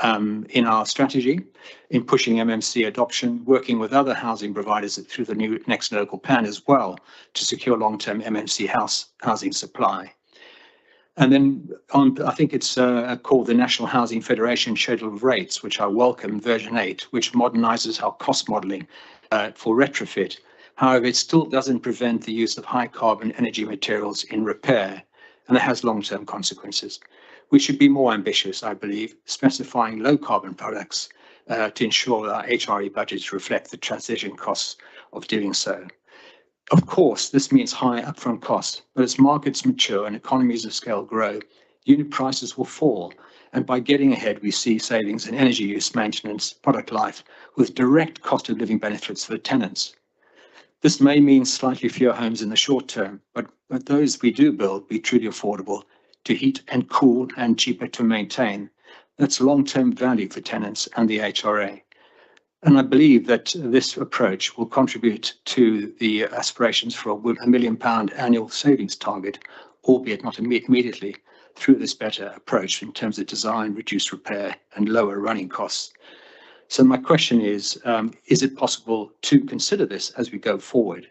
in our strategy, in pushing MMC adoption, working with other housing providers through the new next local plan as well to secure long-term MMC housing supply? And then I think it's called the National Housing Federation Schedule of Rates, which I welcome, version 8, which modernizes our cost modeling for retrofit. However, it still doesn't prevent the use of high carbon energy materials in repair, and it has long-term consequences. We should be more ambitious, I believe, specifying low carbon products to ensure that our HRE budgets reflect the transition costs of doing so. Of course, this means high upfront costs, but as markets mature and economies of scale grow, unit prices will fall. And by getting ahead, we see savings in energy use, maintenance, product life, with direct cost of living benefits for the tenants. This may mean slightly fewer homes in the short term, but those we do build be truly affordable to heat and cool and cheaper to maintain. That's long-term value for tenants and the HRA. And I believe that this approach will contribute to the aspirations for a £1 million annual savings target, albeit not immediately, through this better approach in terms of design, reduced repair, and lower running costs. So my question is it possible to consider this as we go forward?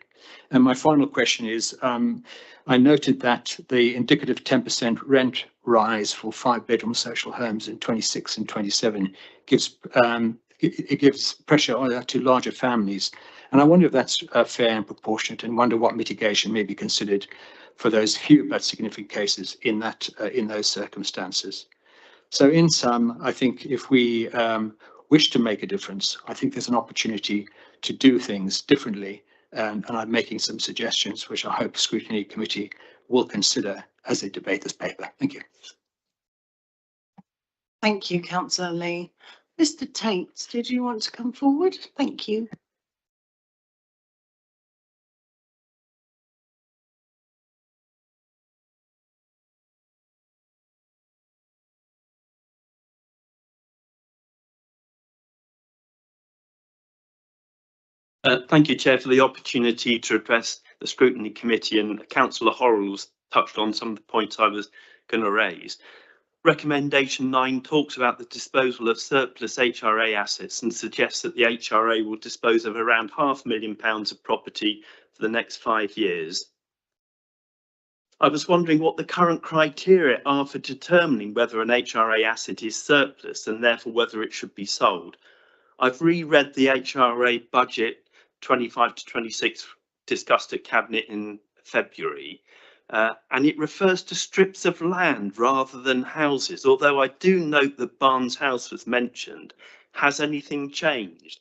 And my final question is, I noted that the indicative 10% rent rise for 5-bedroom social homes in 26 and 27 gives pressure to larger families. And I wonder if that's fair and proportionate, and wonder what mitigation may be considered for those few but significant cases in those circumstances. So in sum, I think if we wish to make a difference, I think there's an opportunity to do things differently. And I'm making some suggestions, which I hope Scrutiny Committee will consider as they debate this paper. Thank you. Thank you, Councillor Lee. Mr. Tate, did you want to come forward? Thank you. Thank you, Chair, for the opportunity to address the Scrutiny Committee, and Councillor Horrell's touched on some of the points I was going to raise. Recommendation 9 talks about the disposal of surplus HRA assets and suggests that the HRA will dispose of around £500,000 of property for the next 5 years. I was wondering what the current criteria are for determining whether an HRA asset is surplus and therefore whether it should be sold. I've reread the HRA budget 25 to 26 discussed at Cabinet in February, and it refers to strips of land rather than houses, although I do note that Barnes House was mentioned. Has anything changed?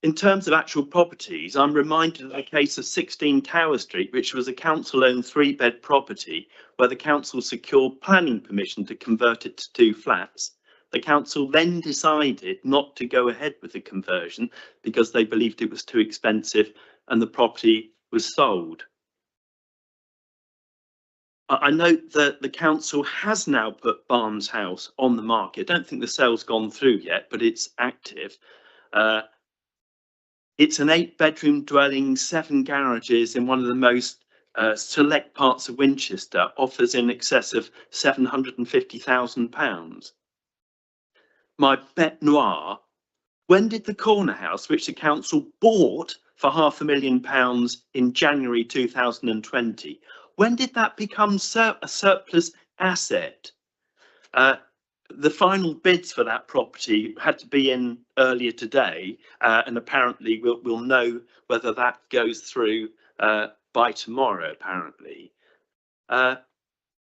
In terms of actual properties, I'm reminded of the case of 16 Tower Street, which was a council-owned 3-bed property where the council secured planning permission to convert it to 2 flats. The council then decided not to go ahead with the conversion because they believed it was too expensive and the property was sold. I note that the council has now put Barnes House on the market. I don't think the sale's gone through yet, but it's active. It's an 8-bedroom dwelling, 7 garages in one of the most select parts of Winchester, offers in excess of £750,000. my bête noire, when did the corner house, which the council bought for £500,000 in January 2020, when did that become a surplus asset? The final bids for that property had to be in earlier today, and apparently we'll know whether that goes through by tomorrow. Apparently,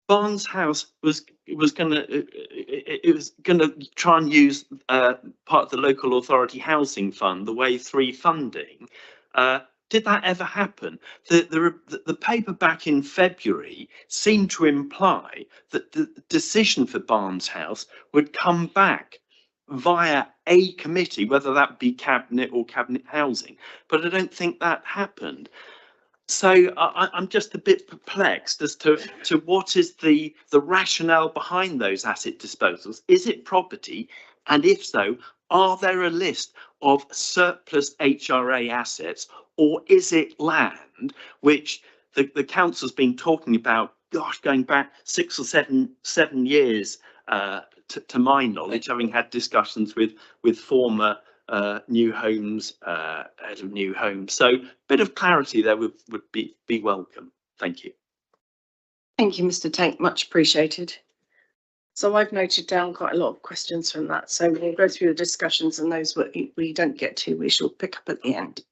Barnes House was going to try and use part of the local authority housing fund, the Wave 3 funding. Did that ever happen? The paper back in February seemed to imply that the decision for Barnes House would come back via a committee, whether that be Cabinet or Cabinet Housing, but I don't think that happened. So I'm just a bit perplexed as to what is the rationale behind those asset disposals. Is it property? And if so, are there a list of surplus HRA assets, or is it land, which the council's been talking about, gosh, going back 6 or 7 years to my knowledge, having had discussions with former New Homes, head of New Homes. So a bit of clarity there would be welcome. Thank you. Thank you, Mr. Tate, much appreciated. So I've noted down quite a lot of questions from that. So we'll go through the discussions, and those we don't get to, we shall pick up at the end.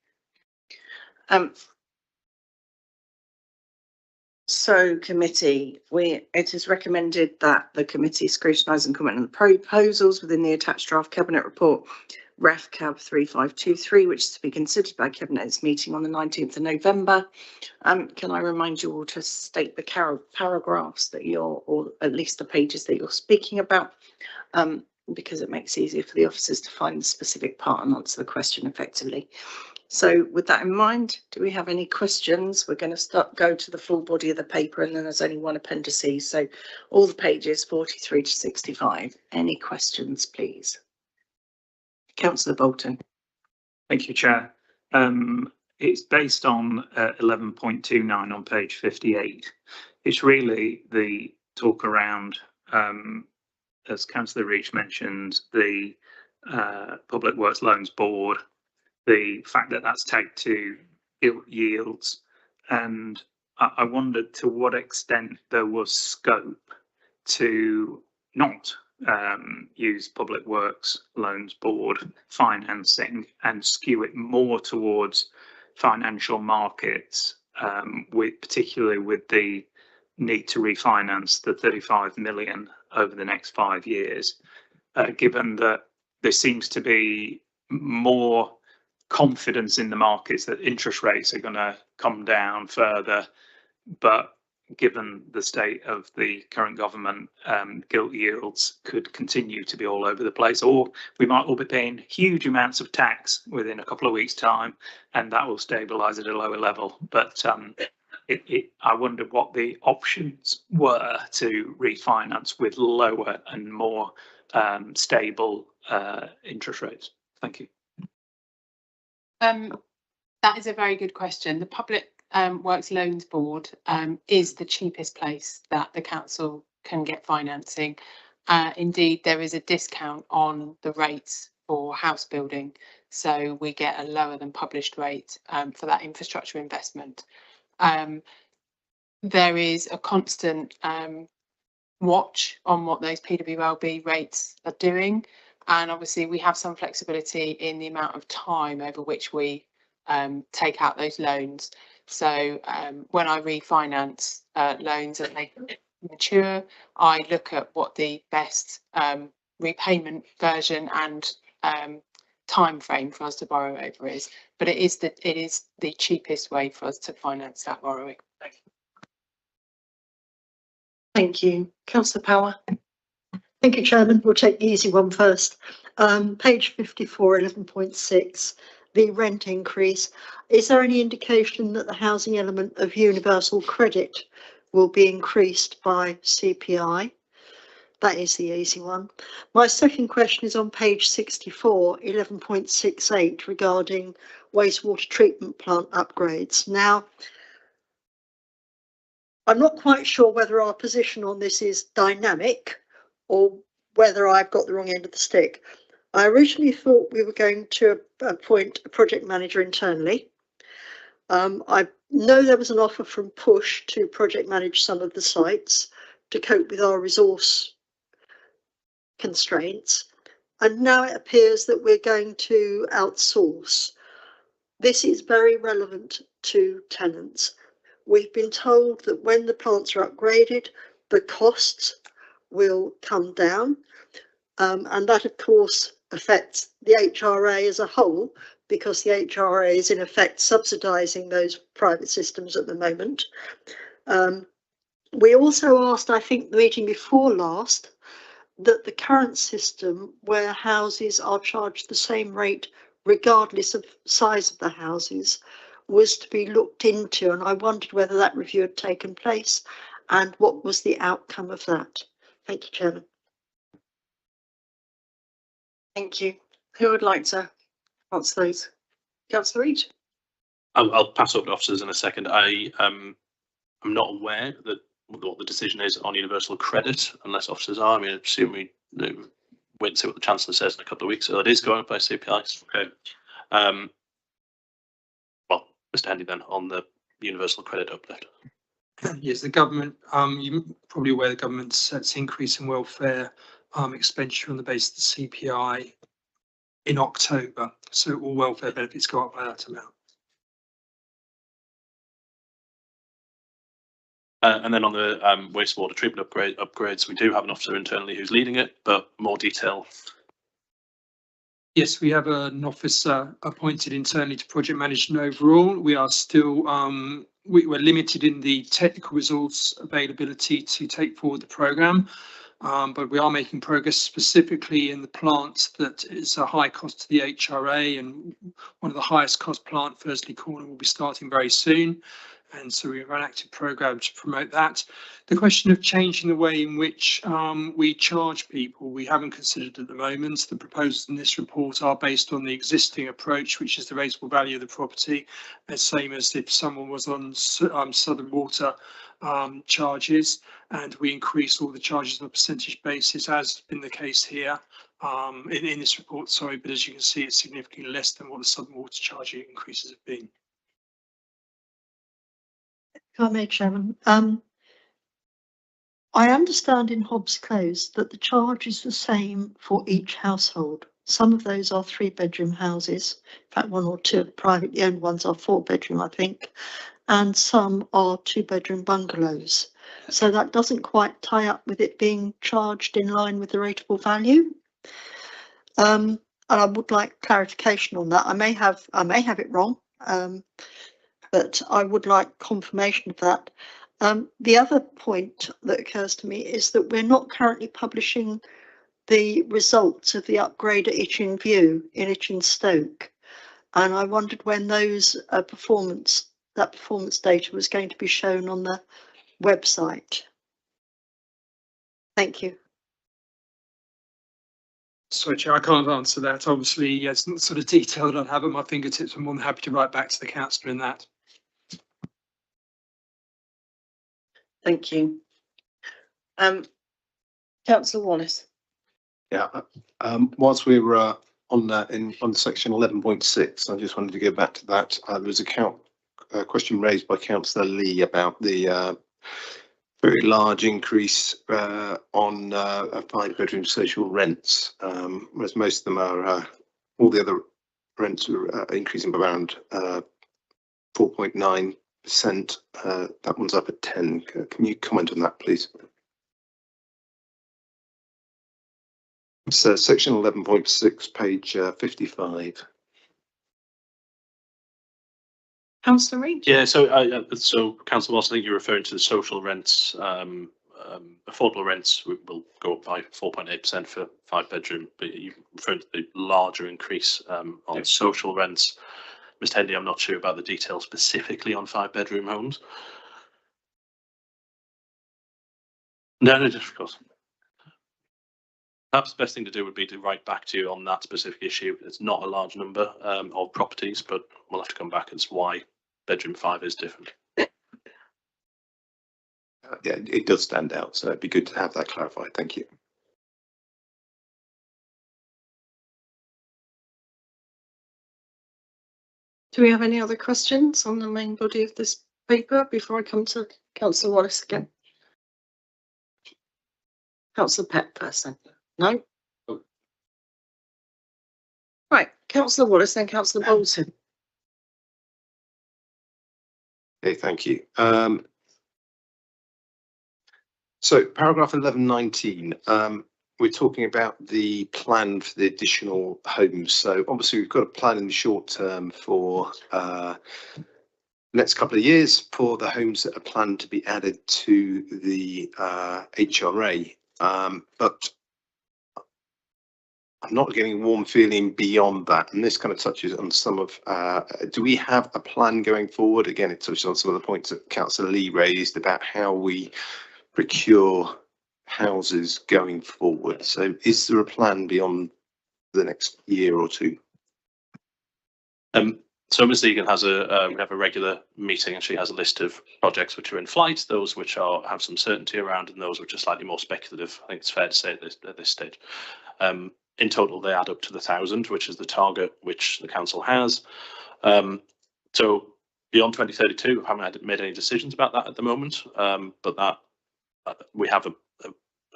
So committee, it is recommended that the committee scrutinise and comment on the proposals within the attached draft cabinet report, Ref Cab 3523, which is to be considered by Cabinet's meeting on the 19th of November. Can I remind you all to state the paragraphs that you're, or at least the pages that you're speaking about, because it makes it easier for the officers to find the specific part and answer the question effectively. So with that in mind, do we have any questions? We're going to go to the full body of the paper, and then there's only one appendices. So all the pages 43 to 65. Any questions, please? Councillor Bolton. Thank you, Chair. It's based on 11.29 on page 58. It's really the talk around, as Councillor Reach mentioned, the Public Works Loans Board, the fact that that's tagged to yields, and I wondered to what extent there was scope to not use Public Works Loans Board financing and skew it more towards financial markets, particularly with the need to refinance the 35 million over the next 5 years, given that there seems to be more confidence in the markets that interest rates are going to come down further, but given the state of the current government, gilt yields could continue to be all over the place, or we might all be paying huge amounts of tax within a couple of weeks' time, and that will stabilise at a lower level. But I wondered what the options were to refinance with lower and more stable interest rates. Thank you. That is a very good question. The Public Works Loans Board is the cheapest place that the council can get financing. Indeed, there is a discount on the rates for house building, so we get a lower than published rate for that infrastructure investment. There is a constant watch on what those PWLB rates are doing, and obviously we have some flexibility in the amount of time over which we take out those loans. So when I refinance loans and they mature, I look at what the best repayment version and time frame for us to borrow over is. But it is the cheapest way for us to finance that borrowing. Thank you. Councillor Power. Thank you, Chairman. We'll take the easy one first. Page 54, 11.6, the rent increase. Is there any indication that the housing element of universal credit will be increased by CPI? That is the easy one. My second question is on page 64, 11.68, regarding wastewater treatment plant upgrades. Now, I'm not quite sure whether our position on this is dynamic or whether I've got the wrong end of the stick. I originally thought we were going to appoint a project manager internally. I know there was an offer from Push to project manage some of the sites to cope with our resource constraints. And now it appears that we're going to outsource. This is very relevant to tenants. We've been told that when the plants are upgraded, the costs will come down. And that, of course, affects the HRA as a whole, because the HRA is in effect subsidising those private systems at the moment. We also asked, I think the meeting before last, that the current system where houses are charged the same rate regardless of size of the houses was to be looked into, and I wondered whether that review had taken place and what was the outcome of that. Thank you, Chairman. Thank you. Who would like to answer those? Councillor Reid? I'll pass over to officers in a second. I'm not aware that what the decision is on universal credit, unless officers are. I mean, I assume we wait and see what the Chancellor says in a couple of weeks. So it is going up by CPI. Okay. Well, Mr. Hendy then on the universal credit uplift. Yes, the government, you're probably aware the government sets increase in welfare expenditure on the basis of the CPI in October. So all welfare benefits go up by that amount. And then on the wastewater treatment upgrades, we do have an officer internally who's leading it, but more detail. Yes, we have an officer appointed internally to project manage, and overall we are still we're limited in the technical resource availability to take forward the programme, but we are making progress specifically in the plant that is a high cost to the HRA, and one of the highest cost plant, Firstly Corner, will be starting very soon. And so we have an active programme to promote that. The question of changing the way in which we charge people, we haven't considered at the moment. The proposals in this report are based on the existing approach, which is the rateable value of the property, the same as if someone was on Southern Water charges, and we increase all the charges on a percentage basis, as been the case here in this report. Sorry, but as you can see, it's significantly less than what the Southern Water charge increases have been. If I may, Chairman, I understand in Hobbs Close that the charge is the same for each household. Some of those are 3-bedroom houses. In fact, 1 or 2 of the privately owned ones are 4-bedroom, I think, and some are 2-bedroom bungalows. So that doesn't quite tie up with it being charged in line with the rateable value. And I would like clarification on that. I may have it wrong. But I would like confirmation of that. The other point that occurs to me is that we're not currently publishing the results of the upgrade at Itchen View in Itchen Stoke, and I wondered when those performance data was going to be shown on the website. Thank you. Sorry, Chair, I can't answer that. Obviously, it's not sort of detailed I'd have at my fingertips. I'm more than happy to write back to the councillor in that. Thank you. Councillor Wallace. Yeah, whilst we were on that on section 11.6, I just wanted to go back to that. There was a question raised by Councillor Lee about the very large increase on 5-bedroom social rents, whereas most of them are all the other rents are increasing by around 4.9%. That one's up at 10. Can you comment on that, please? So section 11.6, page 55. Councillor Reid? Yeah, so Councillor Watson, I think you're referring to the social rents. Affordable rents will go up by 4.8% for 5-bedroom, but you're referring to the larger increase on social rents. Mr. Hendy, I'm not sure about the details specifically on 5-bedroom homes. No, just of course. Perhaps the best thing to do would be to write back to you on that specific issue. It's not a large number of properties, but we'll have to come back as to why bedroom 5 is different. Yeah, it does stand out, so it'd be good to have that clarified. Thank you. Do we have any other questions on the main body of this paper before I come to Councillor Wallace again? Councillor Pett first then. No? Right, Councillor Wallace, then Councillor Bolton. Okay, thank you. So paragraph 1119, we're talking about the plan for the additional homes. So obviously we've got a plan in the short term for next couple of years for the homes that are planned to be added to the HRA. But I'm not getting a warm feeling beyond that. And this kind of touches on some of, do we have a plan going forward? Again, it touches on some of the points that Councillor Lee raised about how we procure houses going forward. So is there a plan beyond the next year or two? So Ms. Egan has we have a regular meeting, and she has a list of projects which are in flight, those which have some certainty around, and those which are slightly more speculative. I think it's fair to say at this stage. In total, they add up to the 1,000, which is the target which the council has. So beyond 2032, I haven't made any decisions about that at the moment, but that we have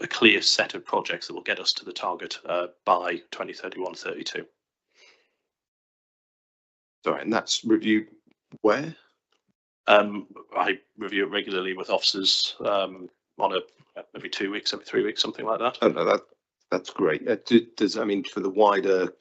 a clear set of projects that will get us to the target by 2031-32. Sorry, and that's reviewed where? I review it regularly with officers on every 2 weeks, every 3 weeks, something like that. Oh no, that's great. Does I mean for the wider?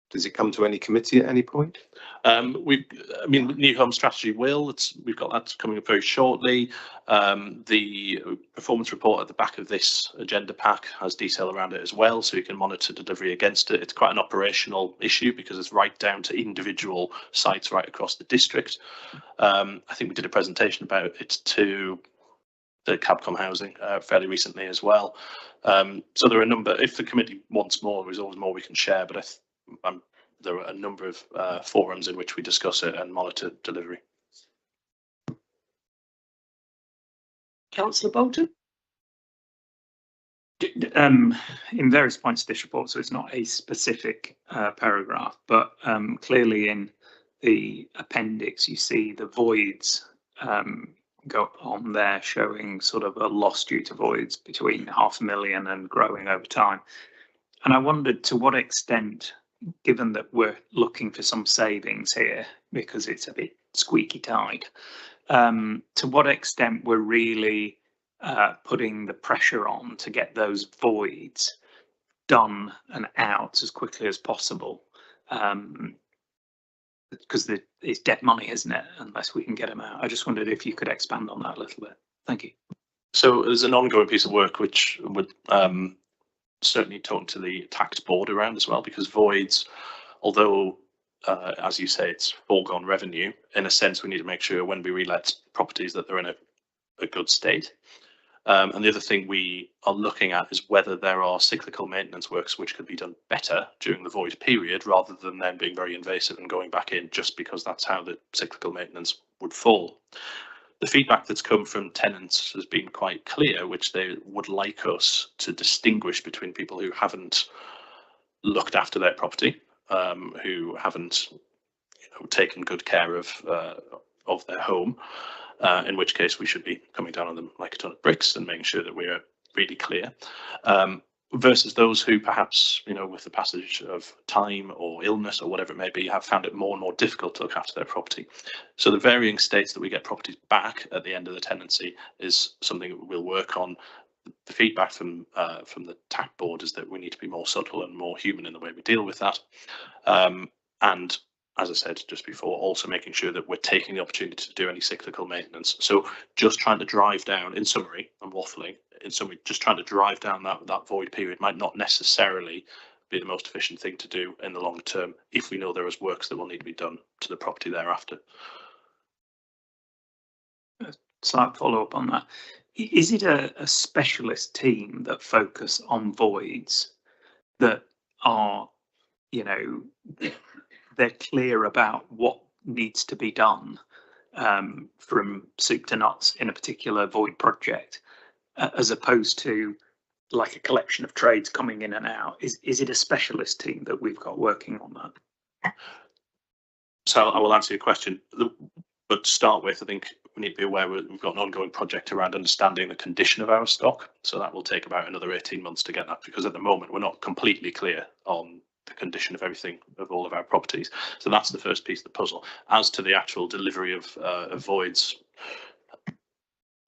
Does it come to any committee at any point? New home strategy we've got that coming up very shortly. The performance report at the back of this agenda pack has detail around it as well, so you can monitor delivery against it. It's quite an operational issue because it's right down to individual sites right across the district. I think we did a presentation about it to the Cabcom housing fairly recently as well. So there are a number, if the committee wants more, there's always more we can share, but there are a number of forums in which we discuss it and monitor delivery. Councillor Bolton. In various points of this report, so it's not a specific paragraph, but clearly in the appendix you see the voids go on there showing sort of a loss due to voids between 500,000 and growing over time. And I wondered to what extent, given that we're looking for some savings here because it's a bit squeaky tight, to what extent we're really putting the pressure on to get those voids done and out as quickly as possible, because it's dead money, isn't it, unless we can get them out. I just wondered if you could expand on that a little bit. Thank you. So there's an ongoing piece of work which would certainly talk to the tax board around as well, because voids, although as you say, it's foregone revenue, in a sense we need to make sure when we relet properties that they're in a good state. And the other thing we are looking at is whether there are cyclical maintenance works which could be done better during the void period, rather than them being very invasive and going back in just because that's how the cyclical maintenance would fall. The feedback that's come from tenants has been quite clear, which they would like us to distinguish between people who haven't looked after their property, who haven't taken good care of their home, in which case we should be coming down on them like a ton of bricks and making sure that we are really clear, versus those who perhaps, with the passage of time or illness or whatever it may be, have found it more and more difficult to look after their property. So the varying states that we get properties back at the end of the tenancy is something that we'll work on. The feedback from the TAC board is that we need to be more subtle and more human in the way we deal with that. And as I said just before, also making sure that we're taking the opportunity to do any cyclical maintenance. So just trying to drive down, in summary, I'm waffling, in summary, just trying to drive down that void period might not necessarily be the most efficient thing to do in the long term if we know there is works that will need to be done to the property thereafter. A slight follow-up on that. Is it a specialist team that focus on voids that are, they're clear about what needs to be done from soup to nuts in a particular void project, as opposed to like a collection of trades coming in and out? Is it a specialist team that we've got working on that? So I will answer your question. But to start with, I think we need to be aware we've got an ongoing project around understanding the condition of our stock. So that will take about another 18 months to get that, because at the moment we're not completely clear on the condition of everything, of all of our properties. So that's the first piece of the puzzle. As to the actual delivery of voids,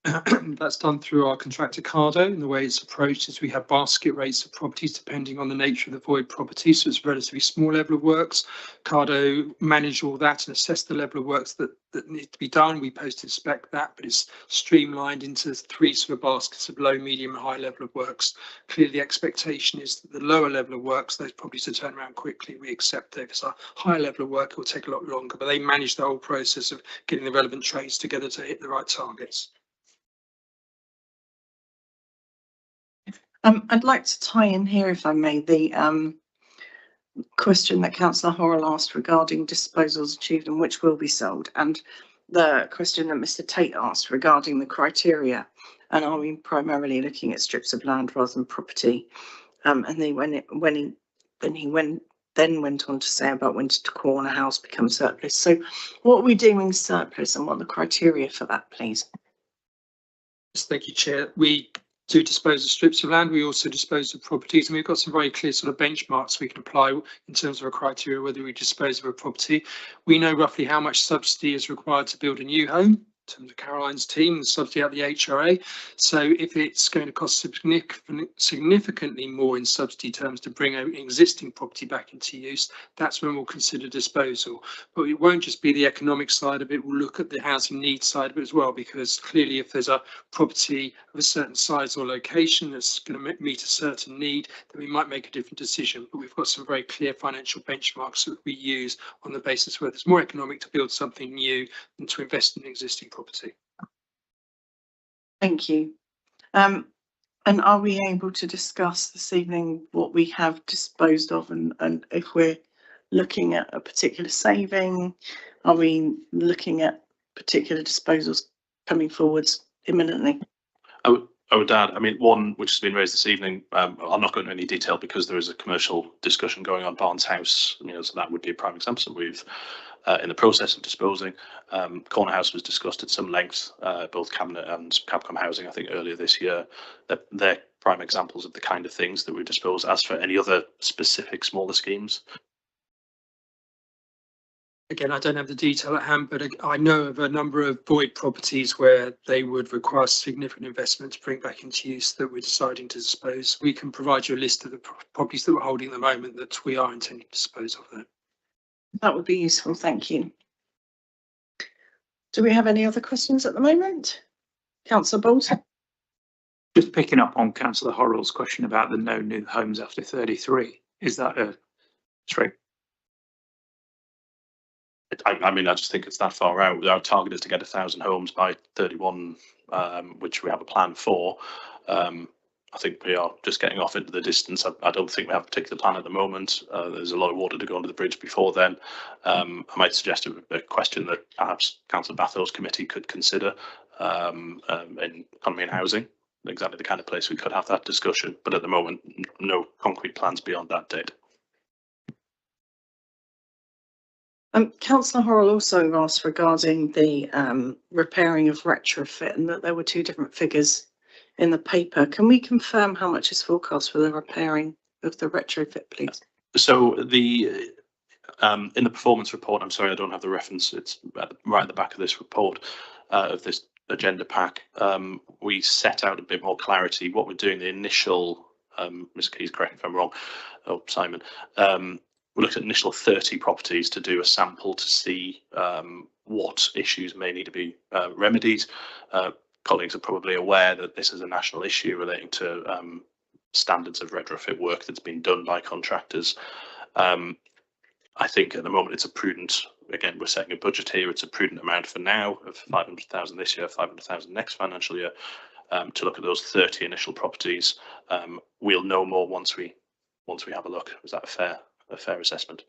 That's done through our contractor Cardo, and the way it's approached is we have basket rates of properties depending on the nature of the void property. So it's a relatively small level of works. Cardo manage all that and assess the level of works that need to be done. We post inspect that, but it's streamlined into 3 sort of baskets of low, medium, and high level of works. Clearly, the expectation is that the lower level of works, those properties to turn around quickly. We accept that if it's a higher level of work, it will take a lot longer, but they manage the whole process of getting the relevant trades together to hit the right targets. I'd like to tie in here, if I may, the question that Councillor Horrell asked regarding disposals achieved and which will be sold, and the question that Mr. Tate asked regarding the criteria, and are we primarily looking at strips of land rather than property? And then then went on to say about when to corner house becomes surplus. So what are we doing surplus, and what are the criteria for that, please? Thank you, Chair. We do dispose of strips of land. We also dispose of properties, and we've got some very clear sort of benchmarks we can apply in terms of a criteria whether we dispose of a property. We know roughly how much subsidy is required to build a new home. In terms of Caroline's team, the subsidy at the HRA. So if it's going to cost significantly more in subsidy terms to bring an existing property back into use, that's when we'll consider disposal. But it won't just be the economic side of it, we'll look at the housing needs side of it as well, because clearly if there's a property of a certain size or location that's going to meet a certain need, then we might make a different decision. But we've got some very clear financial benchmarks that we use on the basis whether it's more economic to build something new than to invest in existing property. Thank you. And are we able to discuss this evening what we have disposed of, and if we're looking at a particular saving, are we looking at particular disposals coming forwards imminently? I would add, I mean, one which has been raised this evening, I'll not go into any detail because there is a commercial discussion going on Barnes House, so that would be a prime example. So we've in the process of disposing. Corner House was discussed at some length, both Cabinet and Capcom Housing, I think, earlier this year. They're prime examples of the kind of things that we dispose. As for any other specific smaller schemes, again, I don't have the detail at hand, but I know of a number of void properties where they would require significant investment to bring back into use that we're deciding to dispose. We can provide you a list of the properties that we're holding at the moment that we are intending to dispose of then. That would be useful, thank you. Do we have any other questions at the moment? Councillor Bolton? Just picking up on Councillor Horrell's question about the no new homes after 33, is that a straight? I mean, I just think it's that far out. Our target is to get 1,000 homes by 31, which we have a plan for. I think we are just getting off into the distance. I don't think we have a particular plan at the moment. There's a lot of water to go under the bridge before then. I might suggest a question that perhaps Councillor Batho's committee could consider in economy and housing, exactly the kind of place we could have that discussion. But at the moment, no concrete plans beyond that date. Councillor Horrell also asked regarding the repairing of retrofit, and that there were 2 different figures in the paper. Can we confirm how much is forecast for the repairing of the retrofit, please? So the in the performance report, I'm sorry, I don't have the reference. It's right at the back of this report, of this agenda pack. We set out a bit more clarity. What we're doing, the initial, Ms. Keys, correct me if I'm wrong, oh, Simon, we looked at initial 30 properties to do a sample to see what issues may need to be remedied. Colleagues are probably aware that this is a national issue relating to standards of retrofit work that's been done by contractors. I think at the moment it's a prudent, again, we're setting a budget here, it's a prudent amount for now of 500,000 this year, 500,000 next financial year, to look at those 30 initial properties. We'll know more once we have a look. Is that a fair assessment?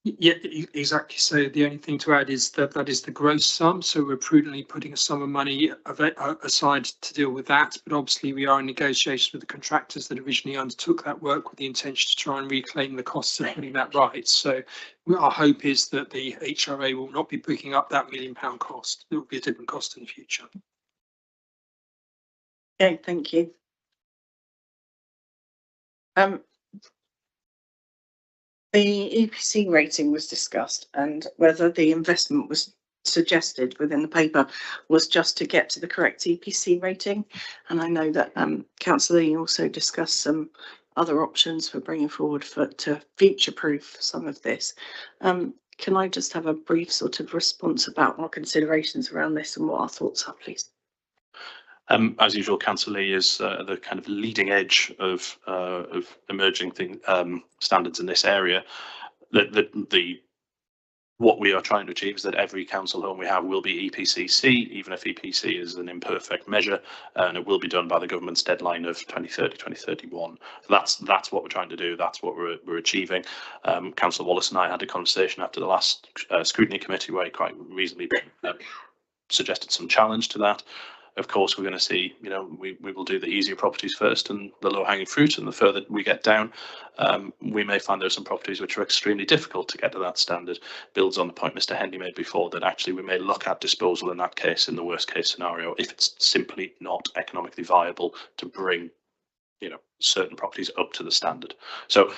Yeah, exactly. So the only thing to add is that that is the gross sum. So we're prudently putting a sum of money aside to deal with that. But obviously we are in negotiations with the contractors that originally undertook that work with the intention to try and reclaim the costs of putting that right. So our hope is that the HRA will not be picking up that £1 million cost. There will be a different cost in the future. Okay, thank you. The EPC rating was discussed, and whether the investment was suggested within the paper was just to get to the correct EPC rating. And I know that Councillor Lee also discussed some other options for bringing forward to future-proof some of this. Can I just have a brief sort of response about our considerations around this and what our thoughts are, please? As usual, Councillor Lee is the kind of leading edge of emerging standards in this area. What we are trying to achieve is that every council home we have will be EPC-C, even if EPC is an imperfect measure, and it will be done by the government's deadline of 2030, 2031. So that's what we're trying to do. That's what we're achieving. Councillor Wallace and I had a conversation after the last Scrutiny Committee where he quite reasonably suggested some challenge to that. Of course, we're going to see, we will do the easier properties first and the low hanging fruit, and the further we get down, we may find there are some properties which are extremely difficult to get to that standard. Builds on the point Mr. Hendy made before, that actually we may look at disposal in that case, in the worst case scenario, if it's simply not economically viable to bring, certain properties up to the standard. So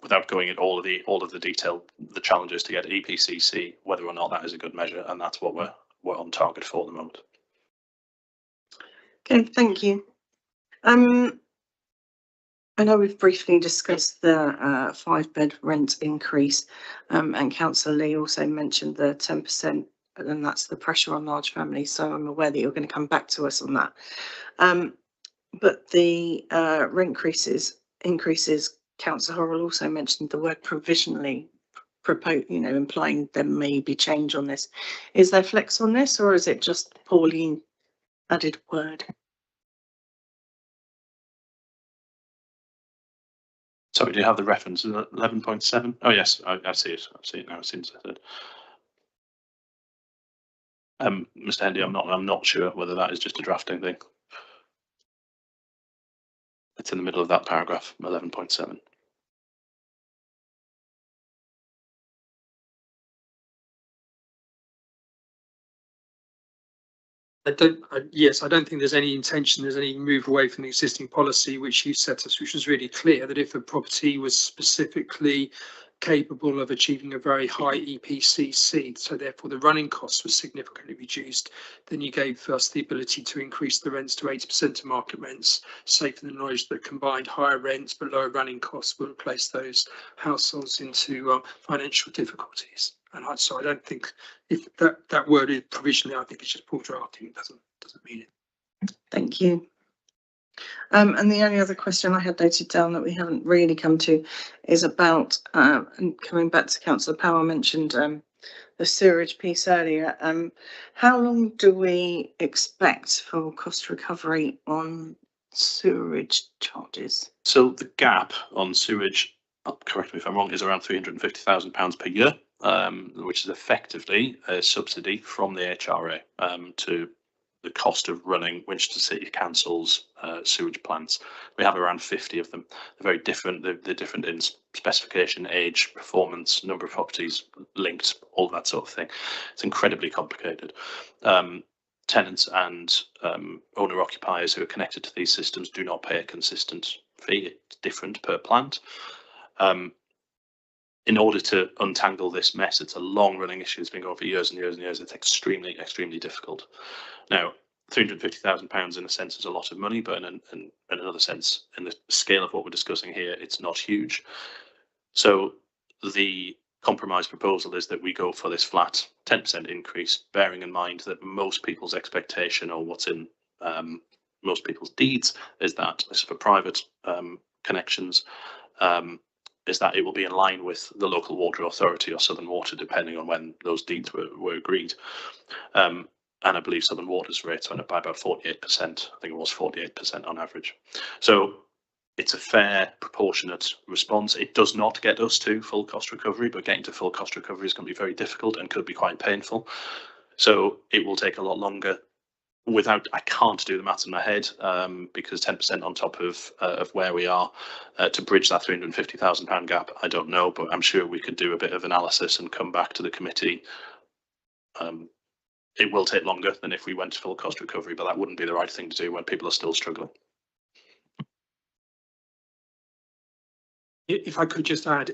without going into all of the detail, the challenge is to get EPC-C, whether or not that is a good measure, and that's what we're on target for at the moment. Okay, thank you. I know we've briefly discussed the 5-bed rent increase, and Councillor Lee also mentioned the 10%, and that's the pressure on large families. So I'm aware that you're going to come back to us on that. But the rent increases, Councillor Horrell also mentioned the word provisionally, implying there may be change on this. Is there flex on this, or is it just poorly added word? Sorry, do you have the reference? 11.7? Oh yes, I see it. I see it now. As soon as I said. Mr. Hendy, I'm not sure whether that is just a drafting thing. It's in the middle of that paragraph, 11.7. I don't think there's any intention, there's any move away from the existing policy which you set us, which was really clear that if a property was specifically capable of achieving a very high EPC-C, so therefore the running costs were significantly reduced, then you gave us the ability to increase the rents to 80% of market rents, safe in the knowledge that combined higher rents but lower running costs will place those households into financial difficulties. And so I don't think if that word is provisionally, I think it's just poor drafting. It doesn't mean it. Thank you. And the only other question I had noted down that we haven't really come to is about, and coming back to Councillor Power mentioned the sewerage piece earlier. How long do we expect for cost recovery on sewerage charges? So the gap on sewage, correct me if I'm wrong, is around £350,000 per year, which is effectively a subsidy from the HRA to the cost of running Winchester City Council's sewage plants. We have around 50 of them. They're very different. They're different in specification, age, performance, number of properties linked, all that sort of thing. It's incredibly complicated. Tenants and owner occupiers who are connected to these systems do not pay a consistent fee. It's different per plant. In order to untangle this mess, it's a long running issue. It's been going on for years and years and years. It's extremely, extremely difficult. Now, £350,000 in a sense is a lot of money, but in another sense, in the scale of what we're discussing here, it's not huge. So the compromise proposal is that we go for this flat 10% increase, bearing in mind that most people's expectation, or what's in most people's deeds, is that this is for private connections, is that it will be in line with the local water authority or Southern Water, depending on when those deeds were agreed. And I believe Southern Water's rates went up by about 48%. I think it was 48% on average. So it's a fair, proportionate response. It does not get us to full cost recovery, but getting to full cost recovery is going to be very difficult and could be quite painful. So it will take a lot longer. I can't do the maths in my head, because 10% on top of where we are to bridge that £350,000 gap, I don't know, but I'm sure we could do a bit of analysis and come back to the committee. It will take longer than if we went to full cost recovery, but that wouldn't be the right thing to do when people are still struggling. If I could just add,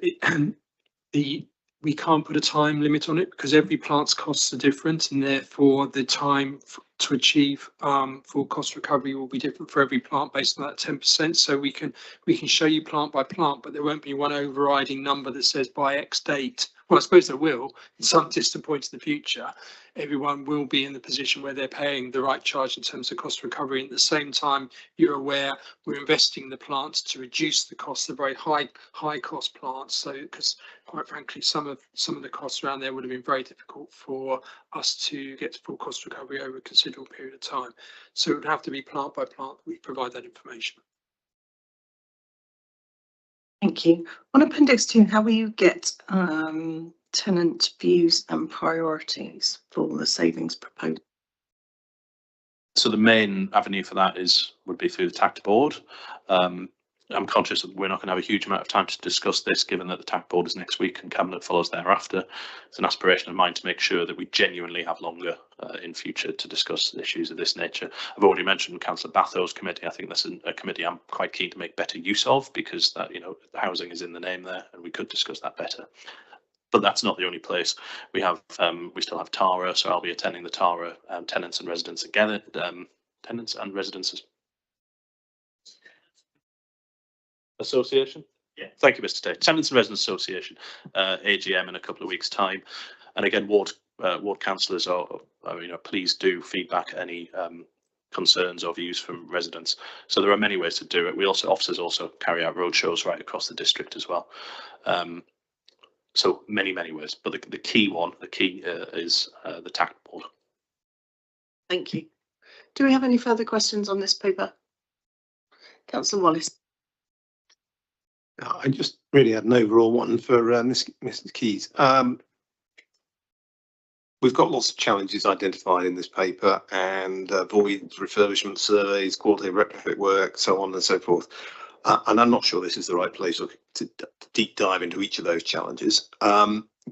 we can't put a time limit on it because every plant's costs are different, and therefore the time to achieve full cost recovery will be different for every plant based on that 10%. So we can show you plant by plant, but there won't be one overriding number that says by X date. Well, I suppose there will in some distant point in the future. Everyone will be in the position where they're paying the right charge in terms of cost recovery. At the same time, you're aware we're investing in the plants to reduce the costs of very high cost plants. So, because quite frankly, some of the costs around there would have been very difficult for us to get to full cost recovery over a considerable period of time. So it would have to be plant by plant that we provide that information. Thank you. On Appendix 2, how will you get tenant views and priorities for the savings proposal? So the main avenue for that would be through the TACT board. I'm conscious that we're not going to have a huge amount of time to discuss this, given that the TACT board is next week and Cabinet follows thereafter. It's an aspiration of mine to make sure that we genuinely have longer in future to discuss issues of this nature. I've already mentioned Councillor Batho's committee. I think that's a committee I'm quite keen to make better use of, because that, housing is in the name there, and we could discuss that better. But that's not the only place. We still have TARA, so I'll be attending the TARA tenants and residents together. Tenants and residences Association. Yeah. Thank you, Mr. Tate. Tenants and Residents Association AGM in a couple of weeks' time. And again, ward councillors please do feedback any concerns or views from residents. So there are many ways to do it. Officers also carry out roadshows right across the district as well. So many ways, but the key is the TACT board. Thank you. Do we have any further questions on this paper? Councillor Wallace. I just really had an overall one for Mr. Keys. We've got lots of challenges identified in this paper, and voids, refurbishment surveys, quality of retrofit work, so on and so forth. And I'm not sure this is the right place to deep dive into each of those challenges.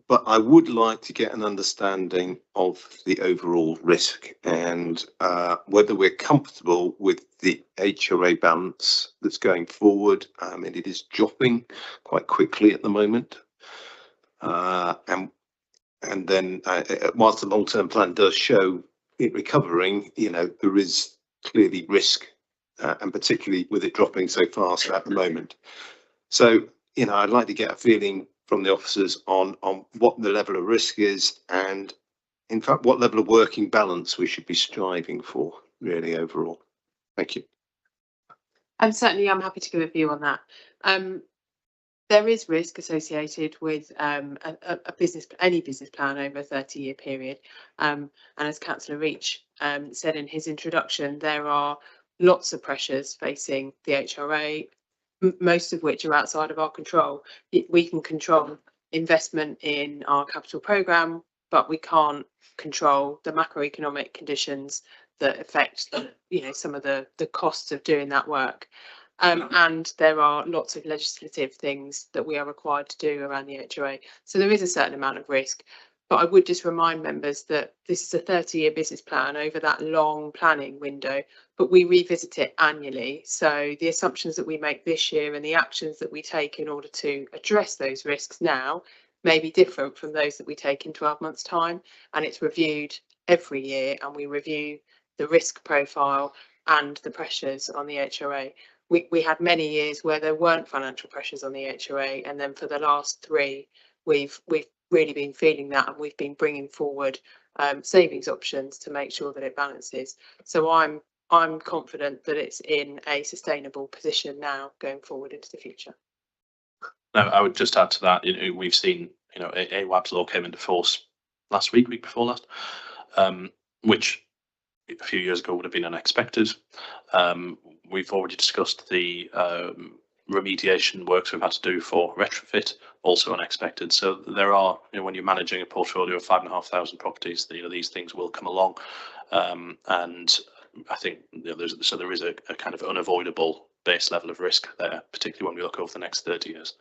But I would like to get an understanding of the overall risk and whether we're comfortable with the HRA balance that's going forward. And it is dropping quite quickly at the moment. And then whilst the long-term plan does show it recovering, there is clearly risk, and particularly with it dropping so fast at the moment. So, I'd like to get a feeling from the officers on what the level of risk is, and in fact what level of working balance we should be striving for really overall. Thank you. Certainly I'm happy to give a view on that. There is risk associated with any business plan over a 30-year period, and as Councillor Reach said in his introduction, there are lots of pressures facing the HRA, most of which are outside of our control. We can control investment in our capital programme, but we can't control the macroeconomic conditions that affect some of the costs of doing that work. And there are lots of legislative things that we are required to do around the HRA. So there is a certain amount of risk. But I would just remind members that this is a 30-year business plan over that long planning window, but we revisit it annually. So the assumptions that we make this year and the actions that we take in order to address those risks now may be different from those that we take in 12 months' time. And it's reviewed every year, and we review the risk profile and the pressures on the HRA. We had many years where there weren't financial pressures on the HRA, and then for the last 3, we've really been feeling that, and we've been bringing forward savings options to make sure that it balances. So I'm confident that it's in a sustainable position now going forward into the future. No, I would just add to that. We've seen AWAB's law came into force last week before last, which a few years ago would have been unexpected. we've already discussed the remediation works we've had to do for retrofit, also unexpected. So there are, when you're managing a portfolio of 5,500 properties, these things will come along, and I think there is a kind of unavoidable base level of risk there, particularly when we look over the next 30 years.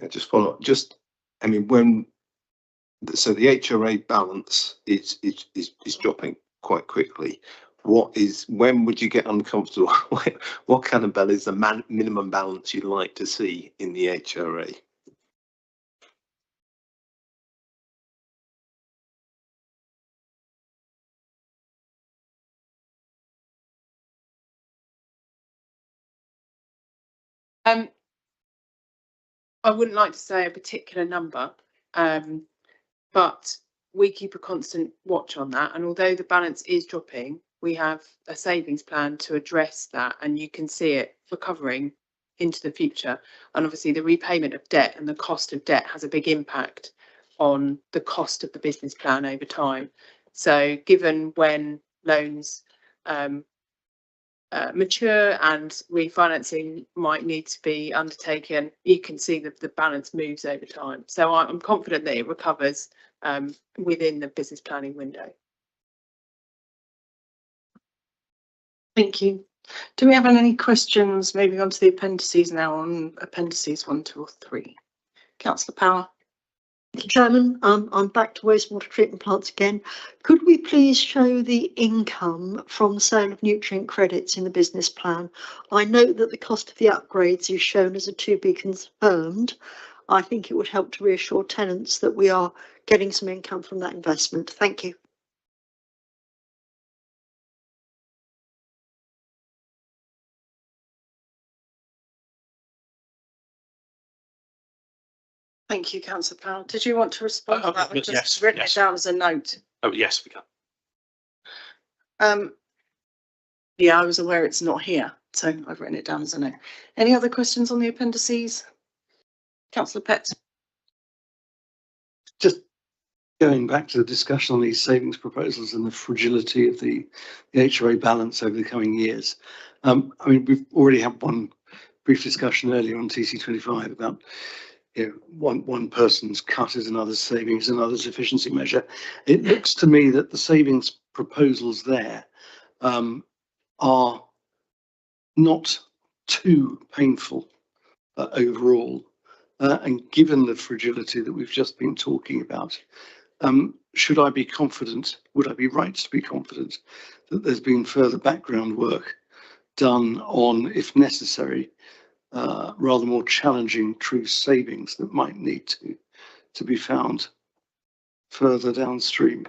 Just follow up. I mean, so the HRA balance is dropping quite quickly. When would you get uncomfortable? What kind of balance is the minimum balance you'd like to see in the HRA? I wouldn't like to say a particular number, but we keep a constant watch on that. And although the balance is dropping, we have a savings plan to address that, and you can see it recovering into the future. And obviously the repayment of debt and the cost of debt has a big impact on the cost of the business plan over time. So given when loans mature and refinancing might need to be undertaken, you can see that the balance moves over time. So I'm confident that it recovers within the business planning window. Thank you. Do we have any questions moving on to the appendices now on appendices 1, 2 or 3? Councillor Power. Mr. Chairman, I'm back to wastewater treatment plants again. Could we please show the income from the sale of nutrient credits in the business plan? I note that the cost of the upgrades is shown as a to be confirmed. I think it would help to reassure tenants that we are getting some income from that investment. Thank you. Thank you, Councillor Powell. Did you want to respond to that? I've yes, just written it down as a note. Oh, yes, we can. Yeah, I was aware it's not here, so I've written it down as a note. Any other questions on the appendices? Councillor Pett. Just going back to the discussion on these savings proposals and the fragility of the HRA balance over the coming years. I mean, we've already had one brief discussion earlier on TC25 about one person's cut is another's savings, another's efficiency measure. It looks to me that the savings proposals there are not too painful overall. And given the fragility that we've just been talking about, should I be confident, would I be right to be confident that there's been further background work done on, if necessary, rather more challenging true savings that might need to be found further downstream?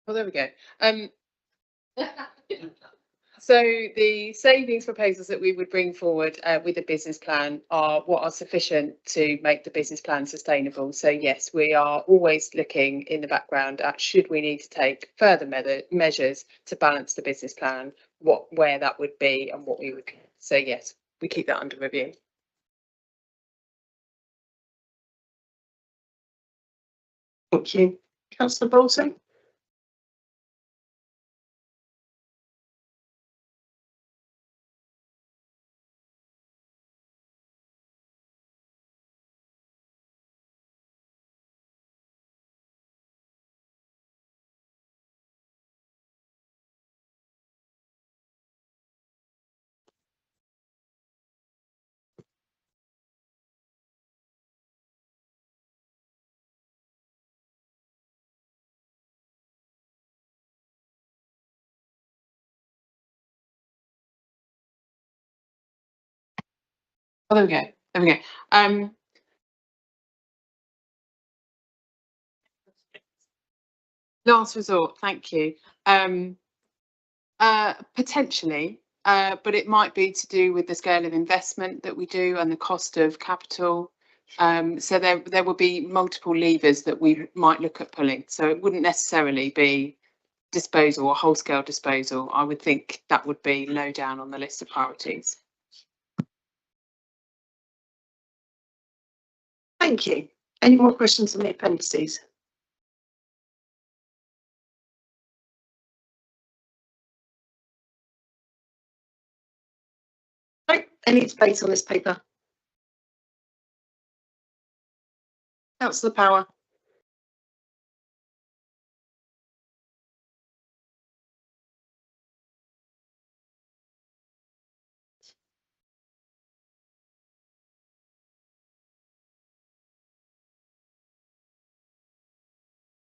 Well, there we go. So the savings proposals that we would bring forward with the business plan are what are sufficient to make the business plan sustainable. So yes, we are always looking in the background at should we need to take further measures to balance the business plan, where that would be and what we would. So yes, we keep that under review. Thank you. Councillor Bolton. Oh, there we go. There we go. Last resort, thank you. Potentially, but it might be to do with the scale of investment that we do and the cost of capital. So there will be multiple levers that we might look at pulling. So it wouldn't necessarily be disposal or whole scale disposal. I would think that would be low down on the list of priorities. Thank you. Any more questions on the appendices? No, any debate on this paper? Councillor Power.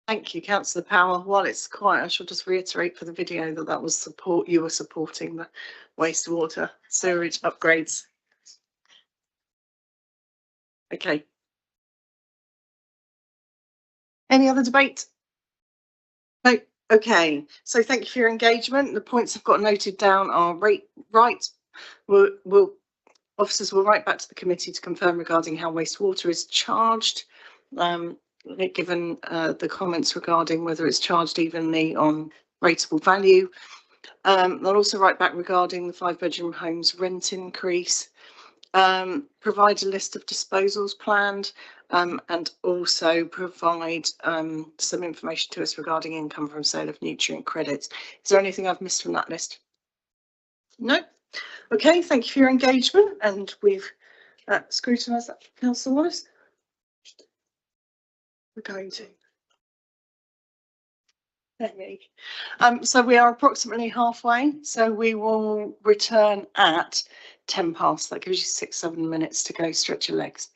Thank you, Councillor Power. While it's quiet, I shall just reiterate for the video that that was support. You were supporting the wastewater sewerage upgrades. Okay. Any other debate? No. Okay. So thank you for your engagement. The points I've got noted down are right. Officers will write back to the committee to confirm regarding how wastewater is charged. Given the comments regarding whether it's charged evenly on rateable value. They'll also write back regarding the 5-bedroom homes rent increase, provide a list of disposals planned, and also provide some information to us regarding income from sale of nutrient credits. Is there anything I've missed from that list? No. Okay, thank you for your engagement, and we've scrutinised that, Councillor Wallace. We're going to. So we are approximately halfway, so we will return at 10 past. That gives you 6-7 minutes to go stretch your legs.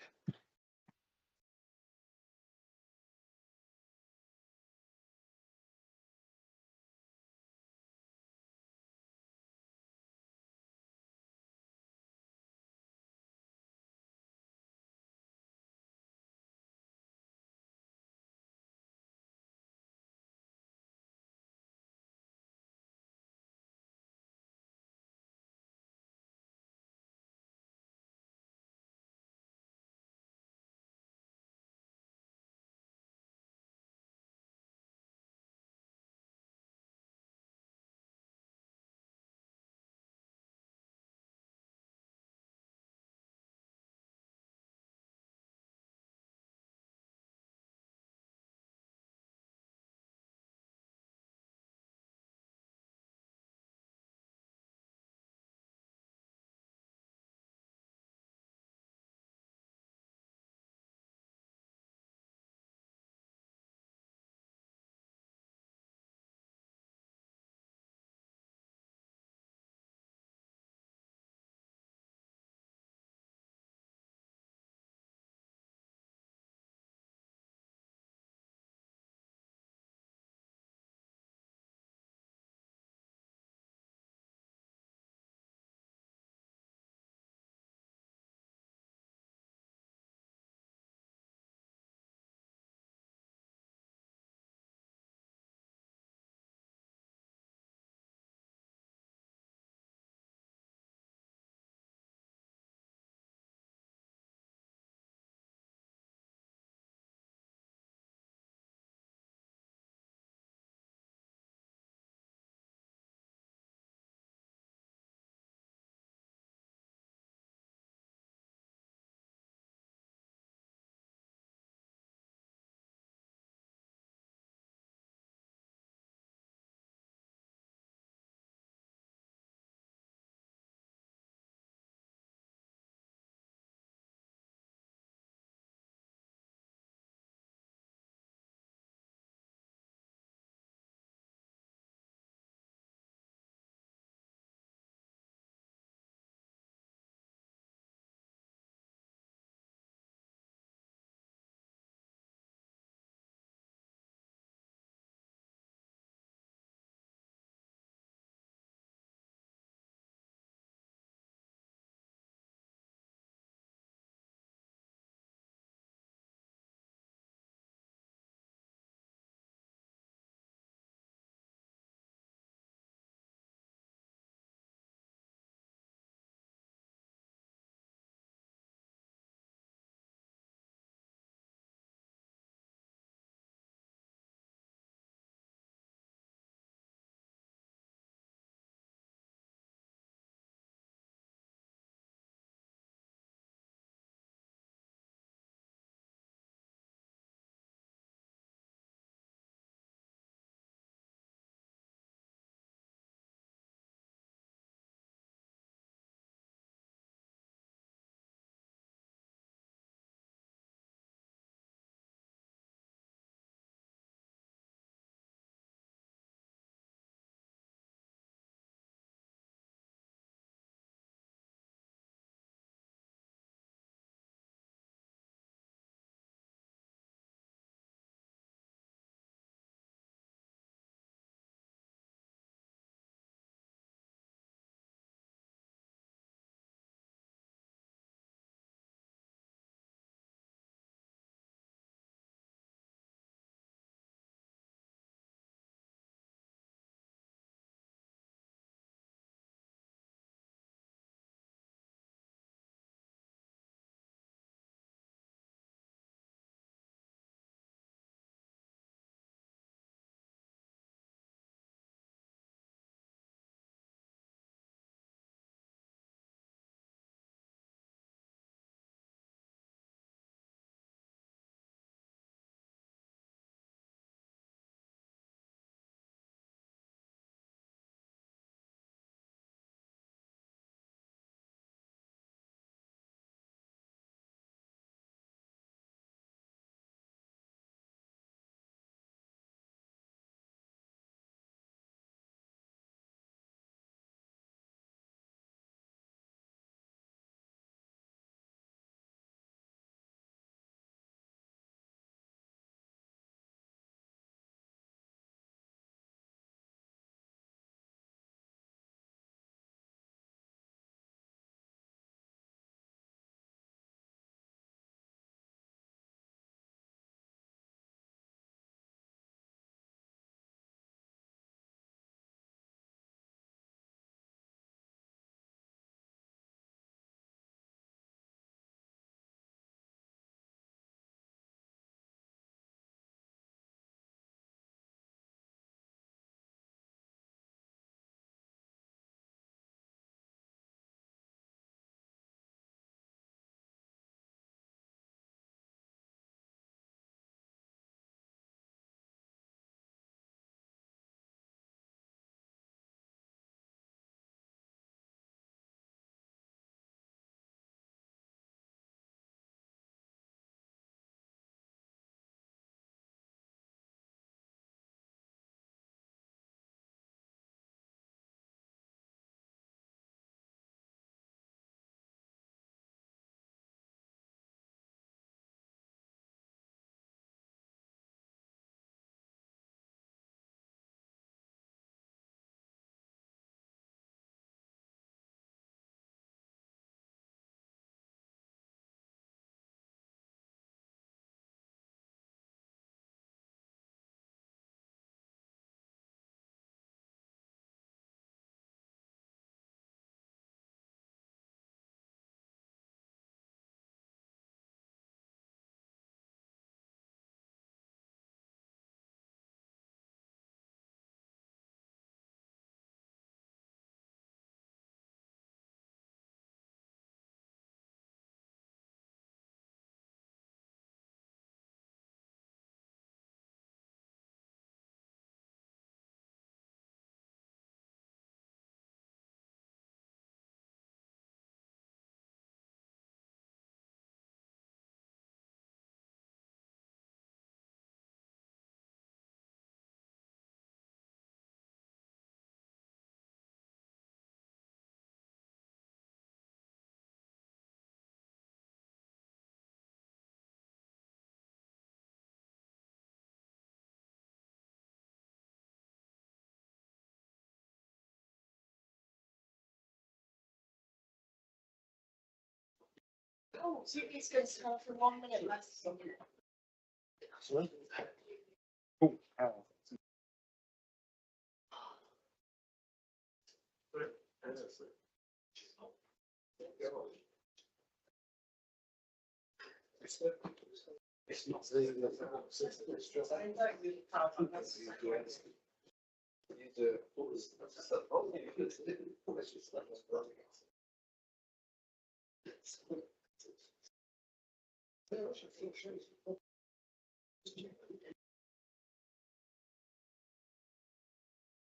Oh, so it's going to start for 1 minute less. It's not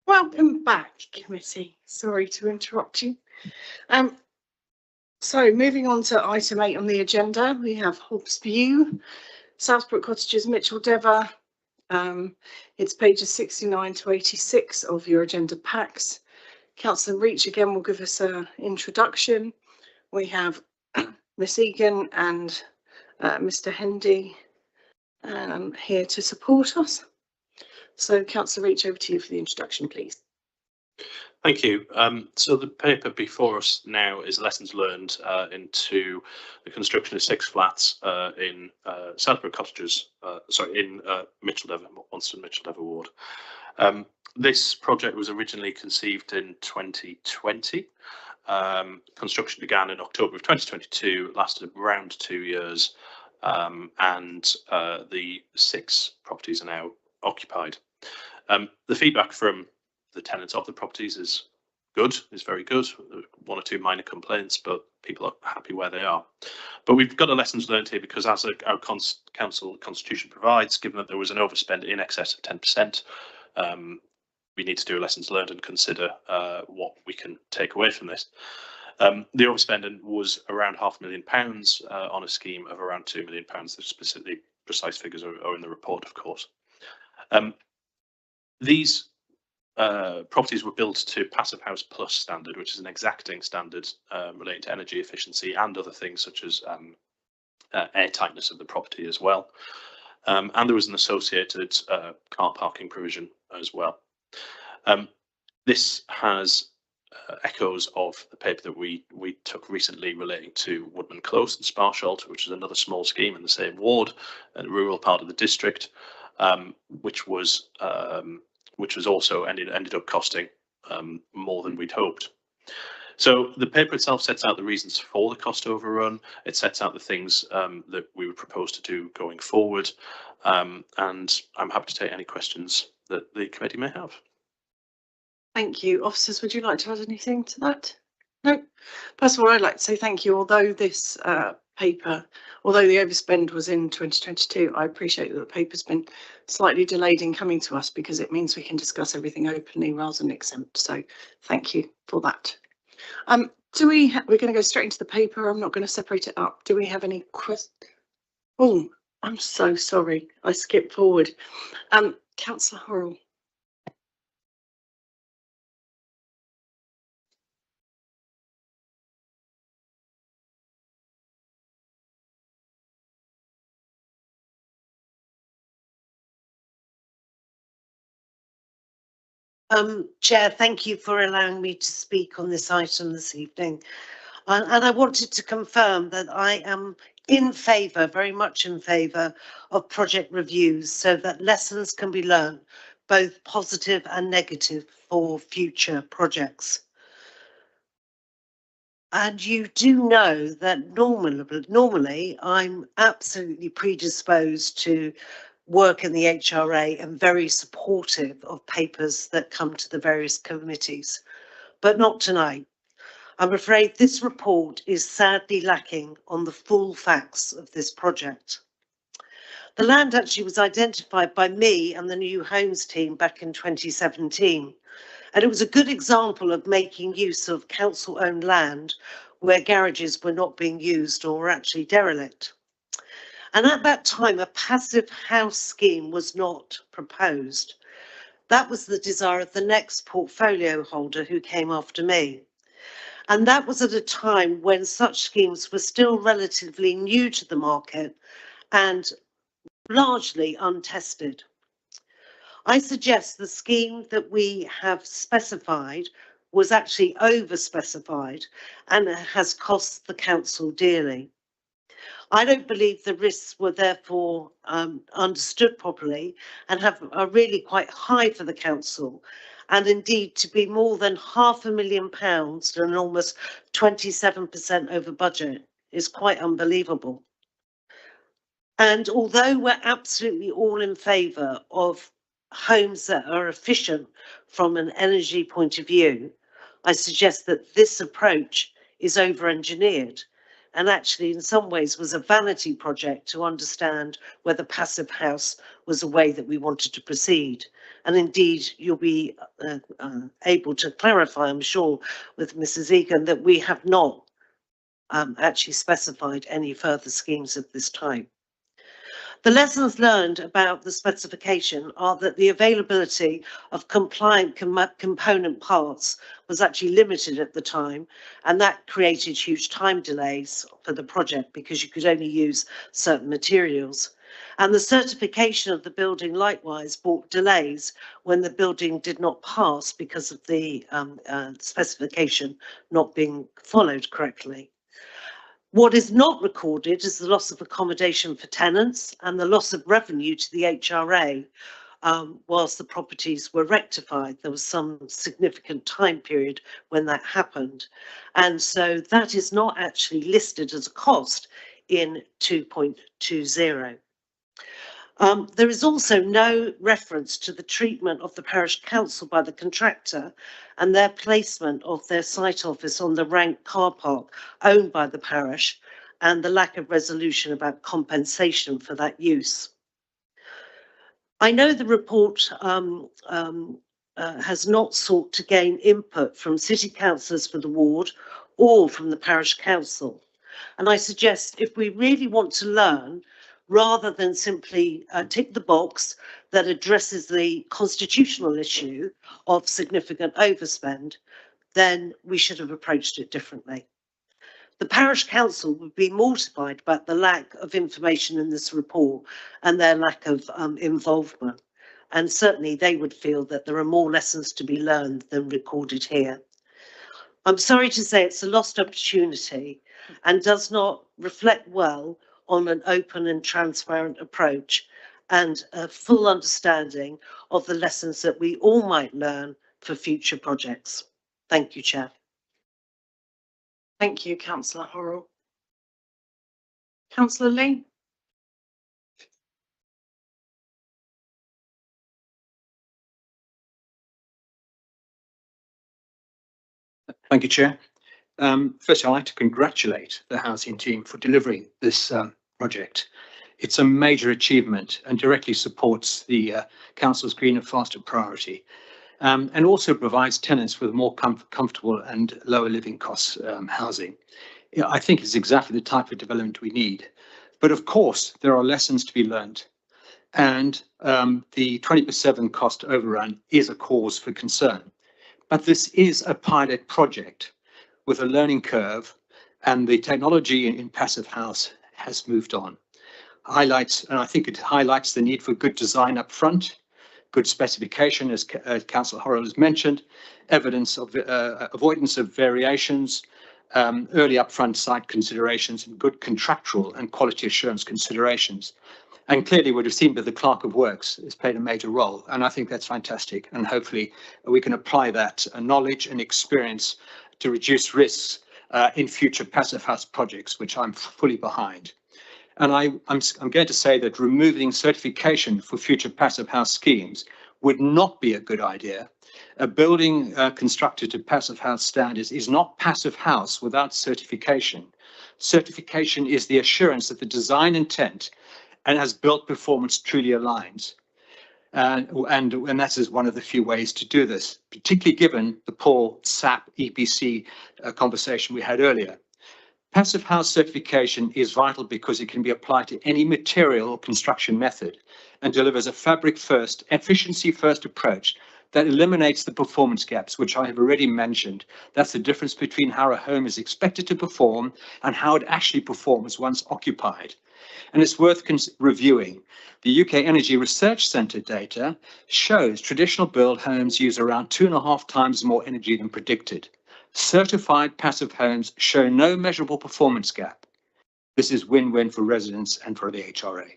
Welcome back, committee. Sorry to interrupt you. So moving on to item 8 on the agenda, we have Hobbs View, Southbrook Cottages, Mitchell Dever. It's pages 69 to 86 of your agenda packs. Councillor Reach again will give us an introduction. We have Miss Egan and Mr. Hendy here to support us. So Councillor Reach, over to you for the introduction, please. Thank you. So the paper before us now is lessons learned into the construction of 6 flats in Southbrook Cottages, in Mitchell Dever, Onston Mitchell Dever ward. This project was originally conceived in 2020. Construction began in October of 2022, lasted around 2 years, and the 6 properties are now occupied. The feedback from the tenants of the properties is good, is very good. 1 or 2 minor complaints, but people are happy where they are. But we've got a lessons learned here because, as our council constitution provides, given that there was an overspend in excess of 10%, we need to do a lessons learned and consider what we can take away from this. The overspending was around £500,000 on a scheme of around £2 million. The specifically precise figures are in the report, of course. These properties were built to Passive House Plus standard, which is an exacting standard relating to energy efficiency and other things such as air tightness of the property as well. And there was an associated car parking provision as well. This has echoes of the paper that we took recently relating to Woodman Close and Sparsholt, which is another small scheme in the same ward and rural part of the district, which was also ended up costing more than we'd hoped. So the paper itself sets out the reasons for the cost overrun. It sets out the things that we would propose to do going forward, and I'm happy to take any questions that the committee may have. Thank you. Officers, would you like to add anything to that? No. First of all, I'd like to say thank you. Although this paper, although the overspend was in 2022, I appreciate that the paper's been slightly delayed in coming to us because it means we can discuss everything openly rather than exempt. So thank you for that. We're going to go straight into the paper. I'm not going to separate it up. Do we have any questions? Oh, I'm so sorry. I skipped forward. Councillor Horrell. Chair, thank you for allowing me to speak on this item this evening. And I wanted to confirm that I am in favour, very much in favour of project reviews so that lessons can be learned, both positive and negative, for future projects. And you do know that normally I'm absolutely predisposed to work in the HRA and very supportive of papers that come to the various committees, but not tonight. I'm afraid this report is sadly lacking on the full facts of this project. The land actually was identified by me and the New Homes team back in 2017, and it was a good example of making use of council-owned land where garages were not being used or were actually derelict. And at that time, a passive house scheme was not proposed. That was the desire of the next portfolio holder who came after me. And that was at a time when such schemes were still relatively new to the market and largely untested. I suggest the scheme that we have specified was actually over-specified and has cost the council dearly. I don't believe the risks were therefore understood properly and are really quite high for the council. And indeed, to be more than £500,000 and almost 27% over budget is quite unbelievable. And although we're absolutely all in favour of homes that are efficient from an energy point of view, I suggest that this approach is over-engineered and actually in some ways was a vanity project to understand whether passive house was a way that we wanted to proceed. And indeed, you'll be able to clarify, I'm sure, with Mrs. Egan, that we have not actually specified any further schemes of this type. The lessons learned about the specification are that the availability of compliant component parts was actually limited at the time, and that created huge time delays for the project because you could only use certain materials. And the certification of the building likewise brought delays when the building did not pass because of the specification not being followed correctly. What is not recorded is the loss of accommodation for tenants and the loss of revenue to the HRA whilst the properties were rectified. There was some significant time period when that happened. And so that is not actually listed as a cost in 2.20. There is also no reference to the treatment of the parish council by the contractor and their placement of their site office on the rank car park owned by the parish and the lack of resolution about compensation for that use. I know the report has not sought to gain input from city councillors for the ward or from the parish council. And I suggest if we really want to learn, rather than simply tick the box that addresses the constitutional issue of significant overspend, then we should have approached it differently. The parish council would be mortified about the lack of information in this report and their lack of involvement. And certainly they would feel that there are more lessons to be learned than recorded here. I'm sorry to say it's a lost opportunity and does not reflect well on an open and transparent approach and a full understanding of the lessons that we all might learn for future projects. Thank you, Chair. Thank you, Councillor Horrell. Councillor Lee? Thank you, Chair. First, I'd like to congratulate the housing team for delivering this project. It's a major achievement and directly supports the Council's green and faster priority, and also provides tenants with more comfortable and lower living costs housing. I think it's exactly the type of development we need. But of course, there are lessons to be learned. And the 20% cost overrun is a cause for concern. But this is a pilot project with a learning curve, and the technology in passive house has moved on. And I think it highlights the need for good design up front, good specification, as Councillor Horrell has mentioned, evidence of avoidance of variations, early upfront site considerations, and good contractual and quality assurance considerations. And clearly would have seen that the Clerk of Works has played a major role, and I think that's fantastic. And hopefully we can apply that knowledge and experience to reduce risks in future passive house projects, which I'm fully behind. And I'm going to say that removing certification for future passive house schemes would not be a good idea. A building constructed to passive house standards is not passive house without certification. Certification is the assurance that the design intent and as built performance truly aligns. And that is one of the few ways to do this, particularly given the poor SAP EPC conversation we had earlier. Passive house certification is vital because it can be applied to any material or construction method and delivers a fabric first, efficiency first approach that eliminates the performance gaps, which I have already mentioned. That's the difference between how a home is expected to perform and how it actually performs once occupied. And it's worth reviewing. The UK Energy Research Centre data shows traditional build homes use around 2.5 times more energy than predicted. Certified passive homes show no measurable performance gap. This is win-win for residents and for the HRA.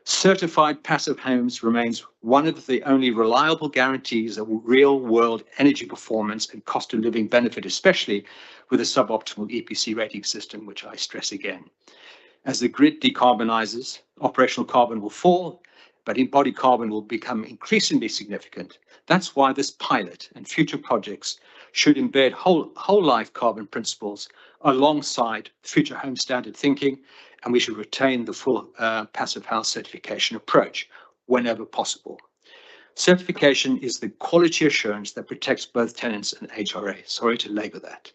Certified passive homes remains one of the only reliable guarantees of real-world energy performance and cost of living benefit, especially with a suboptimal EPC rating system, which I stress again. As the grid decarbonizes, operational carbon will fall, but embodied carbon will become increasingly significant. That's why this pilot and future projects should embed whole life carbon principles alongside future home standard thinking, and we should retain the full passive house certification approach whenever possible. Certification is the quality assurance that protects both tenants and HRA. Sorry to labor that.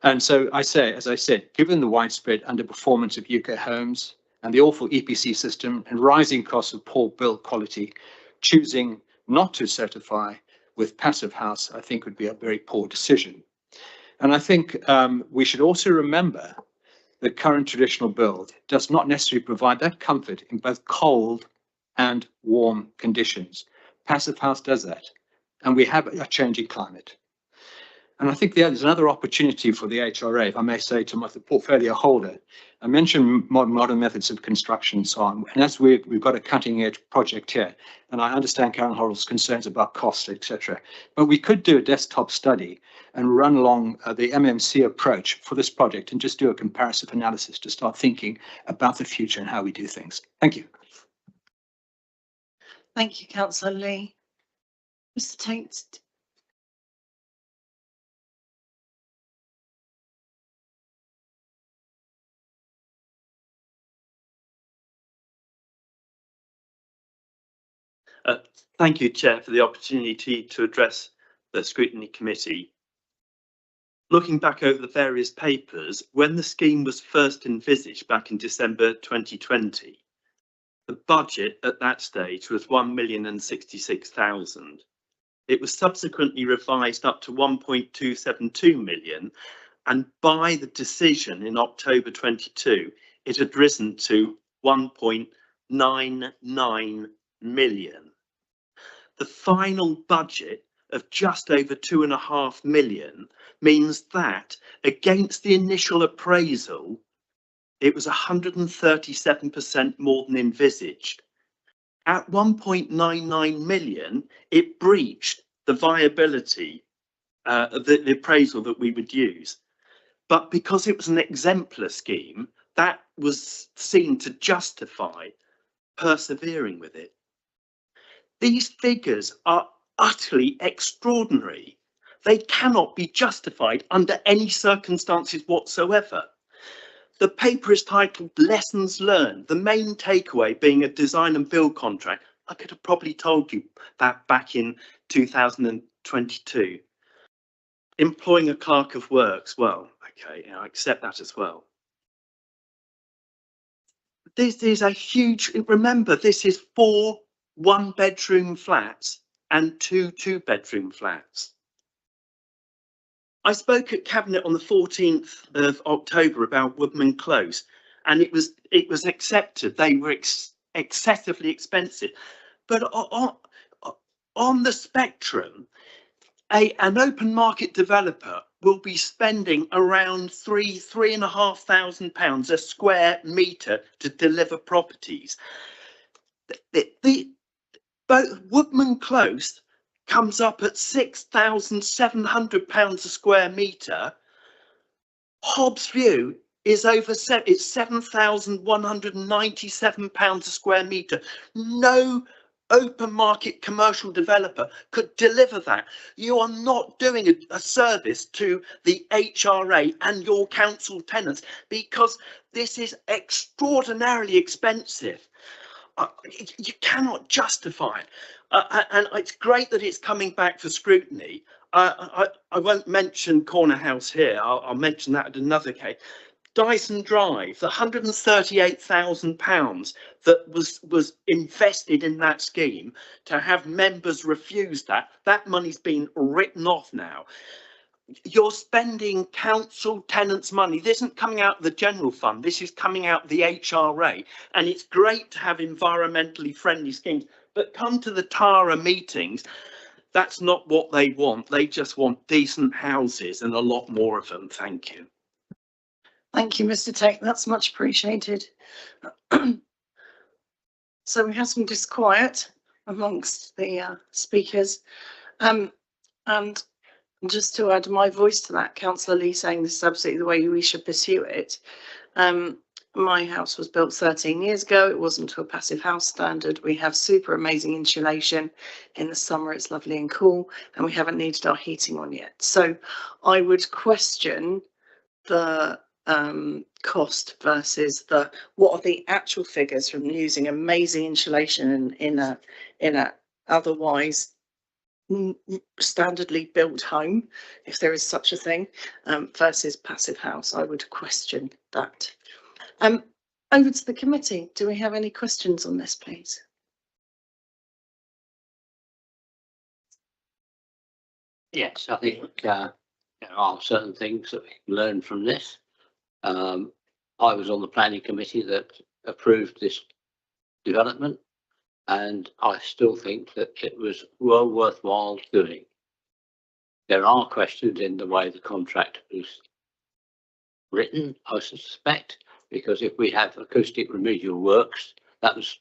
And so as I said, given the widespread underperformance of UK homes and the awful EPC system and rising costs of poor build quality, choosing not to certify with passive house, I think would be a very poor decision. And I think we should also remember that current traditional build does not necessarily provide that comfort in both cold and warm conditions. Passive house does that, and we have a changing climate. And I think there's another opportunity for the HRA, if I may say, to the portfolio holder. I mentioned modern methods of construction and so on, and as we've got a cutting edge project here, and I understand Karen Horrell's concerns about costs, etc. But we could do a desktop study and run along the MMC approach for this project and just do a comparative analysis to start thinking about the future and how we do things. Thank you. Thank you, Councillor Lee. Mr. Tate. Thank you, Chair, for the opportunity to address the Scrutiny Committee. Looking back over the various papers, when the scheme was first envisaged back in December 2020, the budget at that stage was 1,066,000. It was subsequently revised up to 1.272 million, and by the decision in October 22, it had risen to 1.99 million. The final budget of just over 2.5 million means that against the initial appraisal, it was 137% more than envisaged. At 1.99 million, it breached the viability of the appraisal that we would use. But because it was an exemplar scheme, that was seen to justify persevering with it. These figures are utterly extraordinary. They cannot be justified under any circumstances whatsoever. The paper is titled Lessons Learned, the main takeaway being a design and build contract. I could have probably told you that back in 2022. Employing a clerk of works, well, okay, I accept that as well. This is a huge, remember, this is 4 one-bedroom flats and 2 two-bedroom flats. I spoke at Cabinet on the 14th of October about Woodman Close, and it was accepted. They were excessively expensive. But on the spectrum, an open market developer will be spending around £3,500 a square metre to deliver properties. Both Woodman Close comes up at £6,700 a square metre. Hobbs View is it's £7,197 a square metre. No open market commercial developer could deliver that. You are not doing a service to the HRA and your council tenants, because this is extraordinarily expensive. You cannot justify it. And it's great that it's coming back for scrutiny. I won't mention Corner House here. I'll mention that at another case. Dyson Drive, the £138,000 that was invested in that scheme, to have members refuse that money's been written off now. You're spending council tenants' money. This isn't coming out of the general fund. This is coming out of the HRA. And it's great to have environmentally friendly schemes, but come to the Tara meetings, that's not what they want. They just want decent houses and a lot more of them. Thank you. Thank you, Mr. Tate. That's much appreciated. So we had some disquiet amongst the speakers. And just to add my voice to that, Councillor Lee saying this is absolutely the way we should pursue it. My house was built 13 years ago. It wasn't to a passive house standard. We have super amazing insulation. In the summer, it's lovely and cool, and we haven't needed our heating on yet. So I would question the cost versus what are the actual figures from using amazing insulation in a otherwise standardly built home, if there is such a thing, versus passive house. I would question that. Over to the committee. Do we have any questions on this, please? Yes, I think there are certain things that we can learn from this. I was on the planning committee that approved this development, and I still think that it was well worthwhile doing. There are questions in the way the contract was written, I suspect, because if we have acoustic remedial works, that was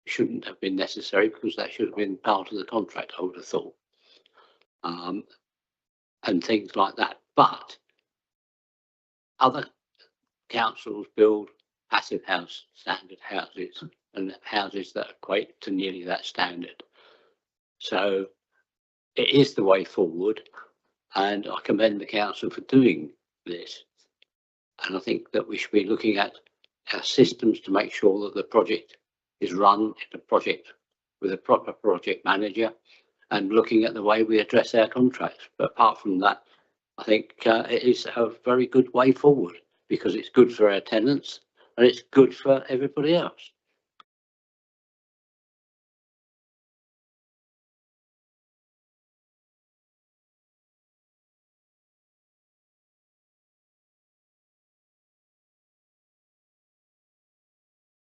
shouldn't have been necessary, because that should have been part of the contract, I would have thought, and things like that. But other councils build passive house standard houses and houses that equate to nearly that standard. So it is the way forward, and I commend the council for doing this. And I think that we should be looking at our systems to make sure that the project is run in a project with a proper project manager, and looking at the way we address our contracts. But apart from that, I think it is a very good way forward, because it's good for our tenants and it's good for everybody else.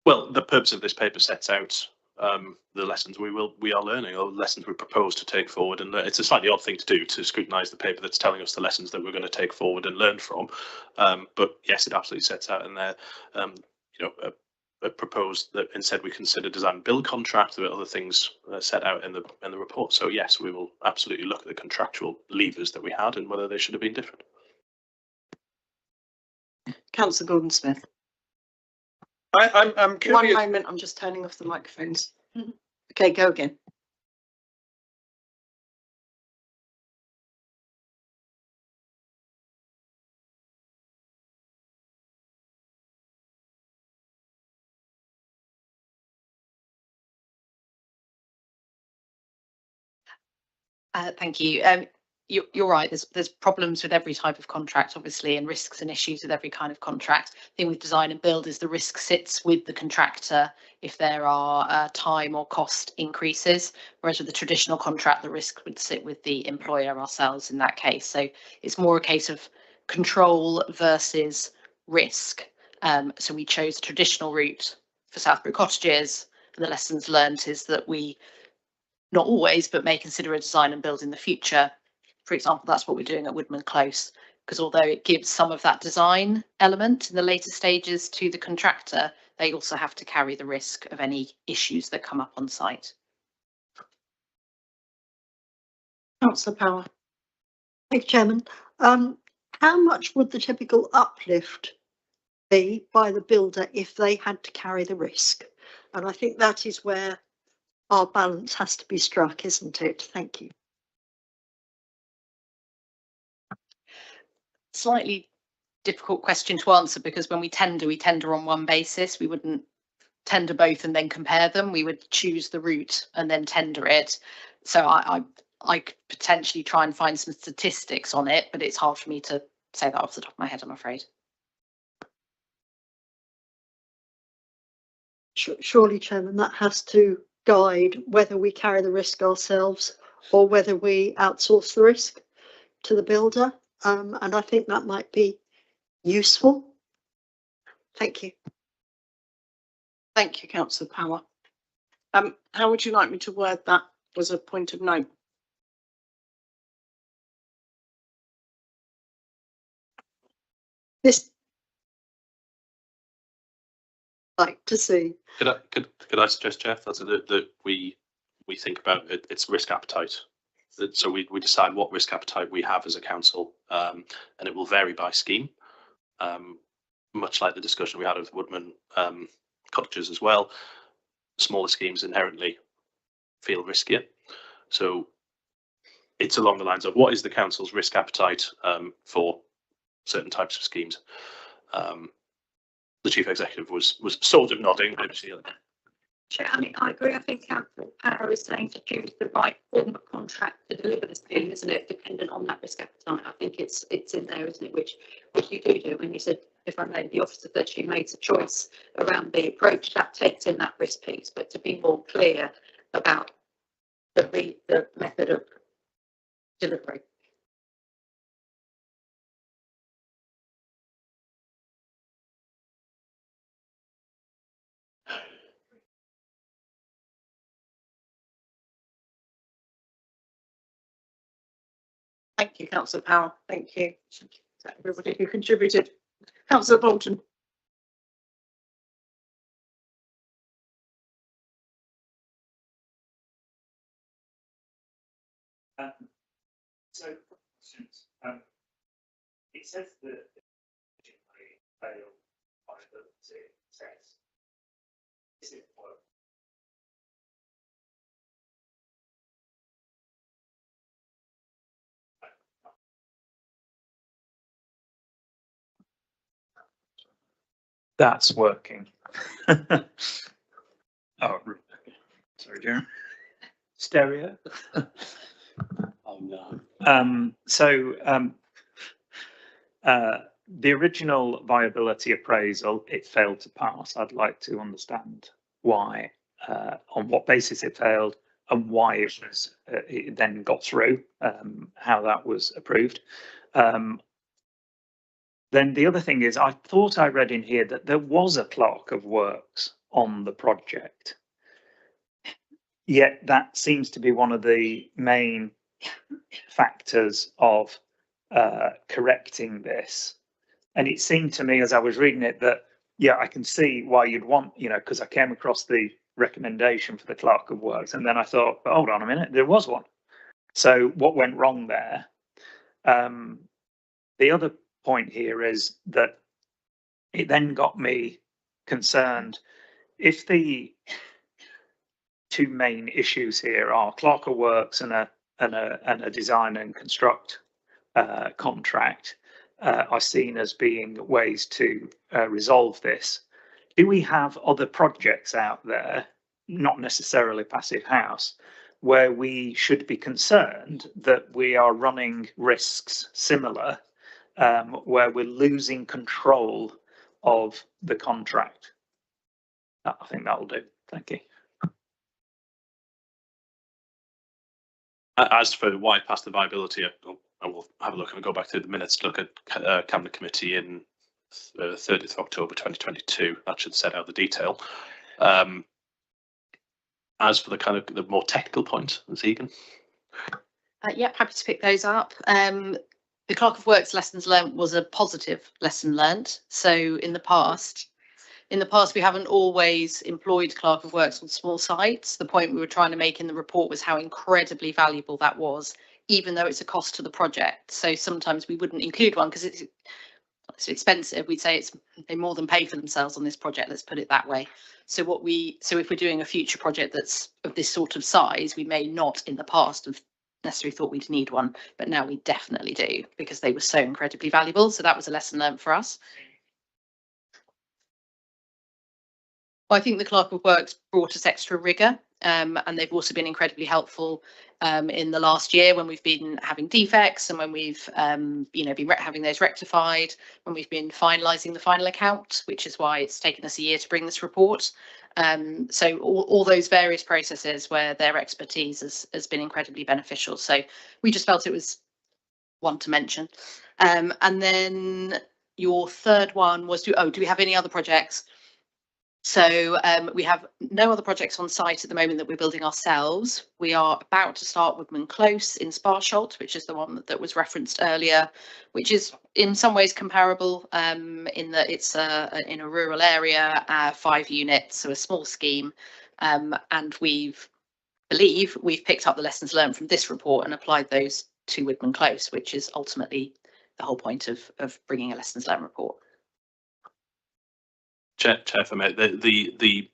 Well, the purpose of this paper sets out the lessons we are learning, or lessons we propose to take forward, and it's a slightly odd thing to do, to scrutinise the paper that's telling us the lessons that we're going to take forward and learn from. But yes, it absolutely sets out in there, proposed that instead we consider design and build contract. There are other things set out in the report. So yes, we will absolutely look at the contractual levers that we had and whether they should have been different. Councillor Gordon-Smith. I'm curious. 1 moment, I'm just turning off the microphones. Okay, go again. Thank you. You're right. There's problems with every type of contract, obviously, and risks and issues with every kind of contract. The thing with design and build is the risk sits with the contractor if there are time or cost increases, whereas with the traditional contract, the risk would sit with the employer, ourselves in that case. So it's more a case of control versus risk. So we chose a traditional route for Southbury Cottages, and the lessons learned is that we not always, but may consider a design and build in the future. For example, that's what we're doing at Woodman Close, because although it gives some of that design element in the later stages to the contractor, they also have to carry the risk of any issues that come up on site. Councillor Power. Thank you, Chairman. How much would the typical uplift be by the builder if they had to carry the risk? And I think that is where our balance has to be struck, isn't it? Thank you. Slightly difficult question to answer, because when we tender on one basis. We wouldn't tender both and then compare them. We would choose the route and then tender it. So I could potentially try and find some statistics on it, but it's hard for me to say that off the top of my head, I'm afraid. Surely, Chairman, that has to guide whether we carry the risk ourselves or whether we outsource the risk to the builder. And I think that might be useful. Thank you. Thank you, Councillor Power. How would you like me to word that as a point of note? This like to see. Could I suggest, Jeff, that we think about its risk appetite. So we decide what risk appetite we have as a council, and it will vary by scheme, much like the discussion we had with Woodman cottages as well. Smaller schemes inherently feel riskier. So it's along the lines of what is the council's risk appetite for certain types of schemes. The chief executive was sort of nodding. Chair, I mean, I agree. I think Council Power is saying to choose the right form of contract to deliver the scheme, isn't it? Dependent on that risk appetite. I think it's in there, isn't it? Which you do. When you said, if I may, the officer that you made a choice around the approach, that takes in that risk piece. But to be more clear about the method of delivery. Thank you, Councillor Powell. Thank you. Everybody who contributed. Councillor Bolton. So, it says that fail viability test. Is it work? That's working. Oh, sorry, Jeremy. Stereo. Oh no. The original viability appraisal, it failed to pass. I'd like to understand why, on what basis it failed, and why it then got through, how that was approved. Then the other thing is, I thought I read in here that there was a clerk of works on the project. Yet that seems to be one of the main factors of correcting this. And it seemed to me as I was reading it that, yeah, I can see why you'd want, because I came across the recommendation for the clerk of works. And then I thought, but hold on a minute, there was one. So what went wrong there? The other point here is that it then got me concerned. If the two main issues here are clerk of works and a design and construct contract are seen as being ways to resolve this, do we have other projects out there, not necessarily Passive House, where we should be concerned that we are running risks similar, where we're losing control of the contract? I think that'll do. Thank you. As for why it passed the viability, I will have a look and go back to the minutes to look at Cabinet Committee in 30th of October 2022. That should set out the detail. As for the more technical point, Egan. Yep, happy to pick those up. The Clerk of Works lessons learned was a positive lesson learned. So in the past, we haven't always employed Clerk of Works on small sites. The point we were trying to make in the report was how incredibly valuable that was, even though it's a cost to the project. So sometimes we wouldn't include one because it's expensive. We'd say they more than pay for themselves on this project. Let's put it that way. So if we're doing a future project that's of this sort of size, we may not in the past have necessarily thought we'd need one, but now we definitely do because they were so incredibly valuable. So that was a lesson learned for us. Well, I think the Clerk of Works brought us extra rigour, and they've also been incredibly helpful in the last year when we've been having defects and when we've been having those rectified, when we've been finalising the final account, which is why it's taken us a year to bring this report. So all those various processes where their expertise has been incredibly beneficial. So we just felt it was one to mention. And then your third one was, do we have any other projects? So we have no other projects on site at the moment that we're building ourselves. We are about to start Woodman Close in Sparsholt, which is the one that was referenced earlier, which is in some ways comparable in that it's in a rural area, 5 units, so a small scheme. And believe we've picked up the lessons learned from this report and applied those to Woodman Close, which is ultimately the whole point of bringing a lessons learned report. Chair, for me, the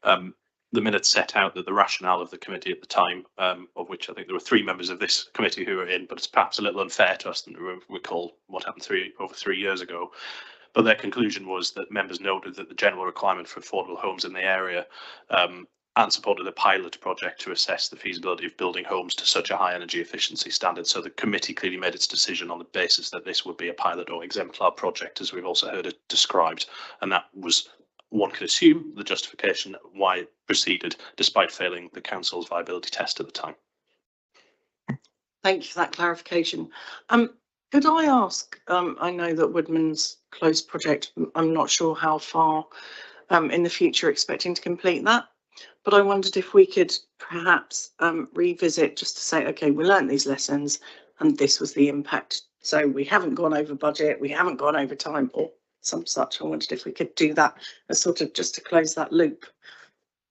minutes set out that the rationale of the committee at the time, of which I think there were 3 members of this committee who were in, but it's perhaps a little unfair to us to recall what happened over 3 years ago. But their conclusion was that members noted that the general requirement for affordable homes in the area and supported a pilot project to assess the feasibility of building homes to such a high energy efficiency standard. So the committee clearly made its decision on the basis that this would be a pilot or exemplar project, as we've also heard it described, and that was, one could assume, the justification why it proceeded, despite failing the council's viability test at the time. Thank you for that clarification. Could I ask, I know that Woodman's Close project, I'm not sure how far in the future expecting to complete that, but I wondered if we could perhaps revisit just to say, okay, we learned these lessons and this was the impact. So we haven't gone over budget, we haven't gone over time or some such. I wondered if we could do that as sort of just to close that loop.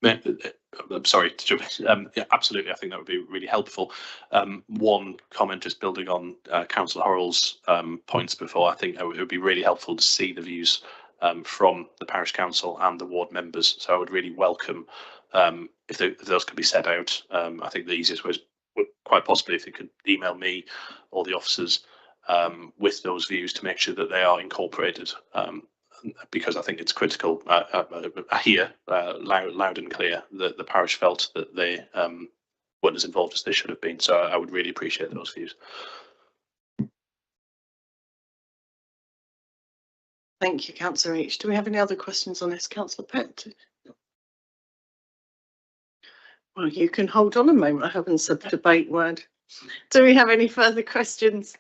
I'm sorry to jump in. Yeah, absolutely. I think that would be really helpful. One comment, just building on Councillor Horrell's points before, I think it would be really helpful to see the views from the parish council and the ward members. So I would really welcome if those could be set out. I think the easiest was quite possibly if they could email me or the officers with those views to make sure that they are incorporated. Because I think it's critical. I hear loud and clear that the parish felt that they weren't as involved as they should have been. So I would really appreciate those views. Thank you, Councillor Each. Do we have any other questions on this, Councillor Pett? Well, you can hold on a moment. I haven't said the debate word. Do we have any further questions?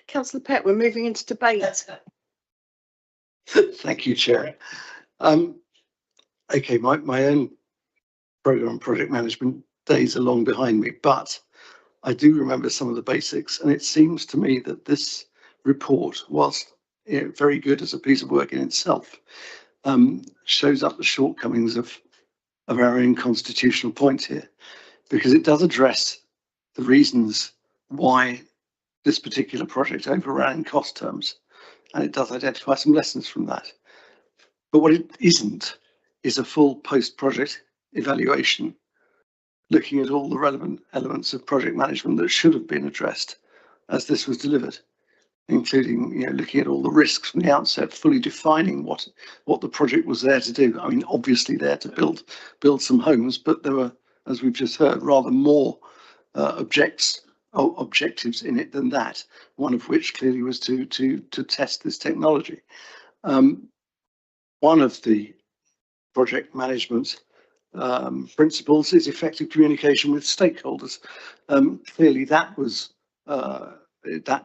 Councillor Pett, we're moving into debate. Thank you, Chair. Okay, my own programme project management days are long behind me, but I do remember some of the basics, and it seems to me that this report, whilst very good as a piece of work in itself, shows up the shortcomings of our own constitutional point here, because it does address the reasons why this particular project overran in cost terms, and it does identify some lessons from that. But what it isn't is a full post-project evaluation, looking at all the relevant elements of project management that should have been addressed as this was delivered, including looking at all the risks from the outset, fully defining what the project was there to do. I mean, obviously there to build some homes, but there were, as we've just heard, rather more objectives in it than that. One of which clearly was to test this technology. One of the project management principles is effective communication with stakeholders. Clearly, that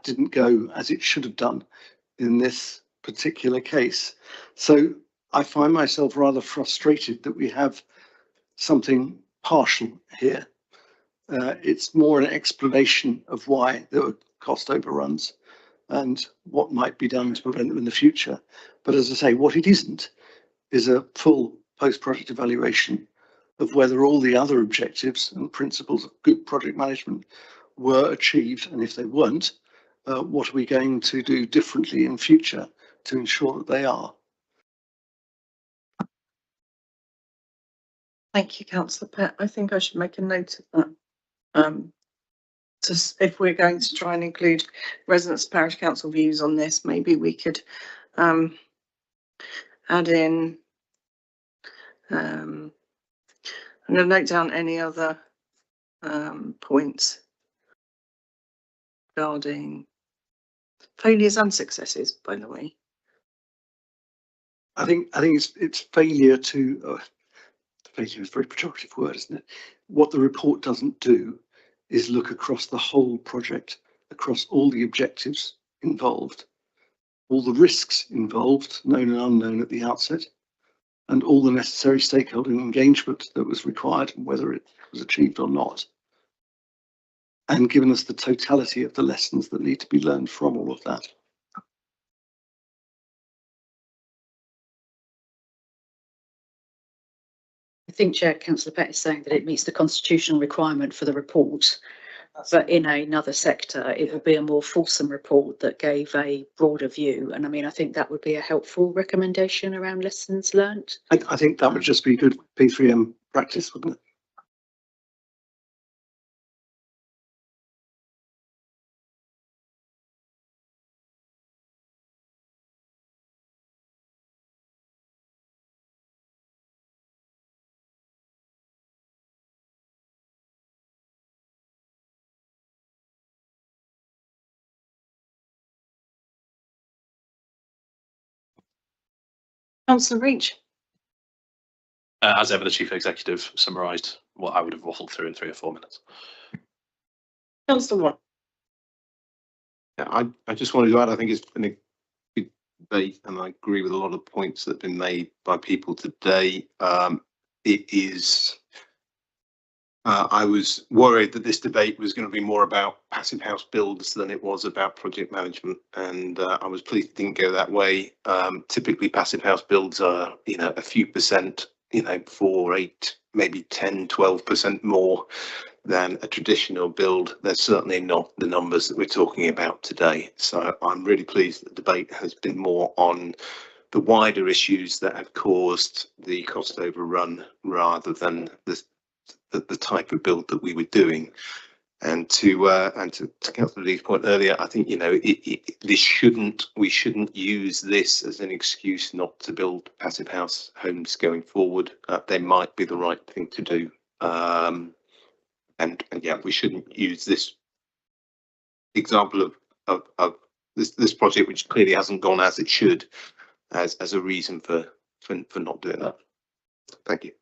didn't go as it should have done in this particular case. So I find myself rather frustrated that we have something partial here. It's more an explanation of why there were cost overruns and what might be done to prevent them in the future. But as I say, what it isn't is a full post-project evaluation of whether all the other objectives and principles of good project management were achieved, and if they weren't, what are we going to do differently in future to ensure that they are? Thank you, Councillor Pett. I think I should make a note of that. If we're going to try and include residents' parish council views on this, maybe we could add in. I'm going to note down any other points regarding failures and successes, by the way. I think it's failure to. Failure is a very pejorative word, isn't it? What the report doesn't do is look across the whole project, across all the objectives involved, all the risks involved, known and unknown at the outset, and all the necessary stakeholder engagement that was required and whether it was achieved or not. And given us the totality of the lessons that need to be learned from all of that. I think Chair Councillor Pett is saying that it meets the constitutional requirement for the report, but in another sector, it will be a more fulsome report that gave a broader view. And I mean, I think that would be a helpful recommendation around lessons learnt. I think that would just be good P3M practice, wouldn't it? Councillor Reach. As ever, the Chief Executive summarised what I would have waffled through in 3 or 4 minutes. Councillor Watt. Yeah, I just wanted to add, I think it's been a good debate, and I agree with a lot of points that have been made by people today. It is, I was worried that this debate was going to be more about passive house builds than it was about project management, and I was pleased it didn't go that way. Typically passive house builds are, you know, a few percent, you know, 4, 8, maybe 10, 12% more than a traditional build. They're certainly not the numbers that we're talking about today. So I'm really pleased that the debate has been more on the wider issues that have caused the cost overrun rather than the type of build that we were doing. And to Councillor Lee's point earlier, I think, you know, we shouldn't use this as an excuse not to build passive house homes going forward. They might be the right thing to do. And yeah, we shouldn't use this example of this project, which clearly hasn't gone as it should, as a reason for not doing that. Thank you.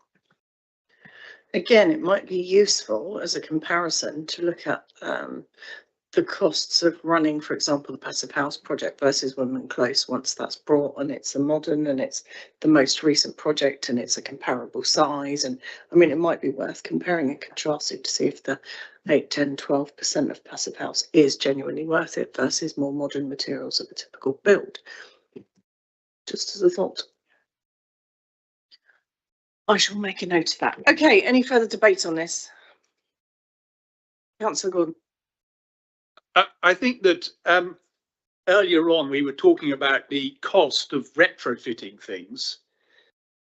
Again, it might be useful as a comparison to look at the costs of running, for example, the passive house project versus Woodman Close once that's brought, and it's a modern and it's the most recent project and it's a comparable size. And I mean, it might be worth comparing and contrasting to see if the 8, 10, 12% of passive house is genuinely worth it versus more modern materials of a typical build. Just as a thought. I shall make a note of that. Okay, any further debate on this? Councillor Gordon. I think that earlier on we were talking about the cost of retrofitting things,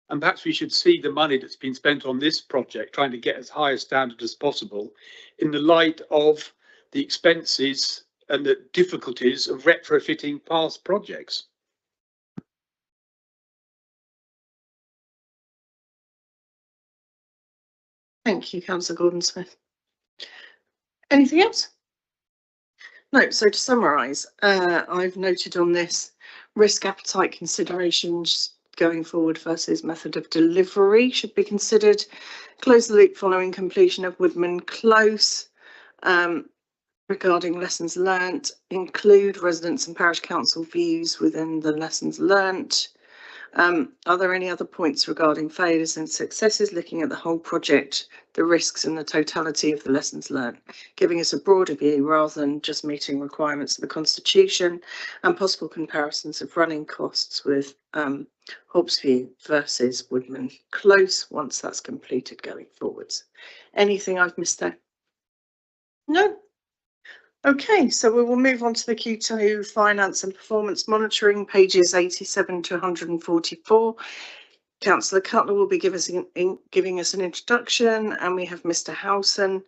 and perhaps we should see the money that's been spent on this project trying to get as high a standard as possible in the light of the expenses and the difficulties of retrofitting past projects. Thank you, Councillor Gordon-Smith. Anything else? No, so to summarise, I've noted on this risk appetite considerations going forward versus method of delivery should be considered. Close the loop following completion of Woodman Close. Regarding lessons learnt, include residents and parish council views within the lessons learnt. Are there any other points regarding failures and successes, looking at the whole project, the risks and the totality of the lessons learned, giving us a broader view rather than just meeting requirements of the Constitution, and possible comparisons of running costs with Hobbs View versus Woodman Close once that's completed going forwards. Anything I've missed there? No. Okay, so we will move on to the Q2 finance and performance monitoring, pages 87 to 144. Councillor Cutler will be giving us an introduction, and we have Mr. Howson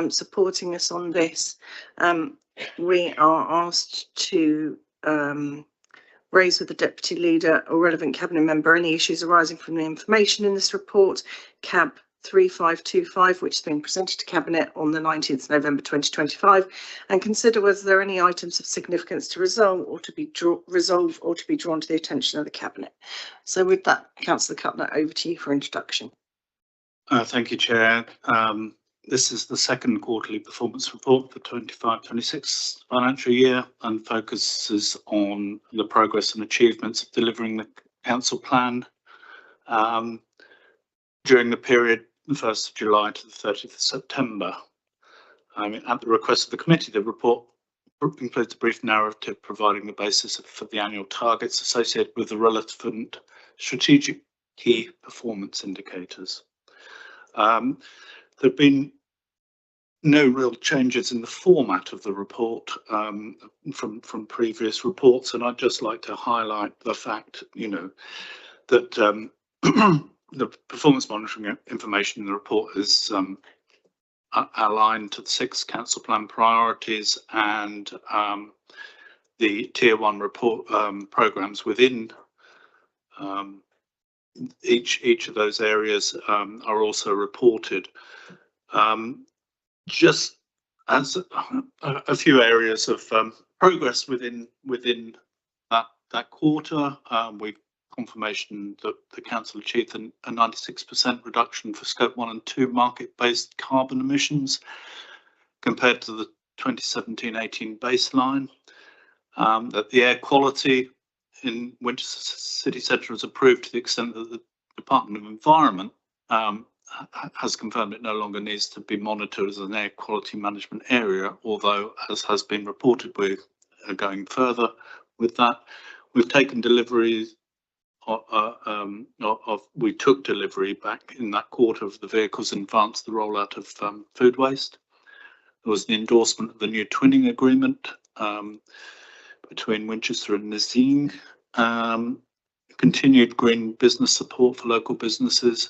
supporting us on this. We are asked to raise with the Deputy Leader or relevant Cabinet Member any issues arising from the information in this report, CAB 3525, which has been presented to Cabinet on the 19th November 2025, and consider whether there are any items of significance to resolve or to be drawn to the attention of the Cabinet. So with that, Councillor Cutler, over to you for introduction. Thank you, Chair. This is the second quarterly performance report for 25-26 financial year and focuses on the progress and achievements of delivering the council plan during the period the 1st of July to the 30th of September. At the request of the committee, the report includes a brief narrative providing the basis for the annual targets associated with the relevant strategic key performance indicators. There have been no real changes in the format of the report from previous reports, and I'd just like to highlight the fact, that the performance monitoring information in the report is aligned to the 6 council plan priorities, and the tier 1 report programs within each of those areas are also reported. Just as a few areas of progress within that quarter, we confirmation that the council achieved a 96% reduction for scope 1 and 2 market-based carbon emissions compared to the 2017-18 baseline. That the air quality in Winchester City Centre was improved to the extent that the Department of Environment has confirmed it no longer needs to be monitored as an air quality management area, although, as has been reported, we're going further with that. We've taken delivery we took delivery back in that quarter of the vehicles and advanced the rollout of food waste. There was the endorsement of the new twinning agreement between Winchester and Nazine, continued green business support for local businesses,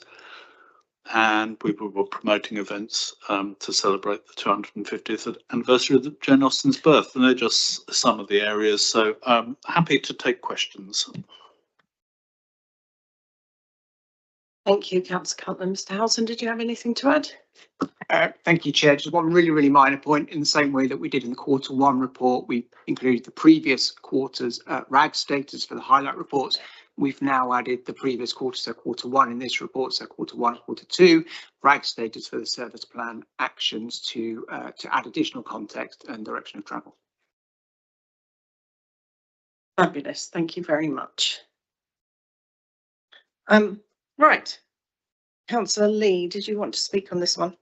and we were promoting events to celebrate the 250th anniversary of Jane Austen's birth. And they're just some of the areas, so I'm happy to take questions. Thank you, Councillor Cutler. Mr. Howson, did you have anything to add? Thank you, Chair. Just one really minor point. In the same way that we did in the Q1 report, we included the previous quarter's RAG status for the highlight reports. We've now added the previous quarter, so Q1 in this report, so Q1, Q2, RAG status for the service plan actions to add additional context and direction of travel. Fabulous. Thank you very much. Right. Councillor Lee, did you want to speak on this one?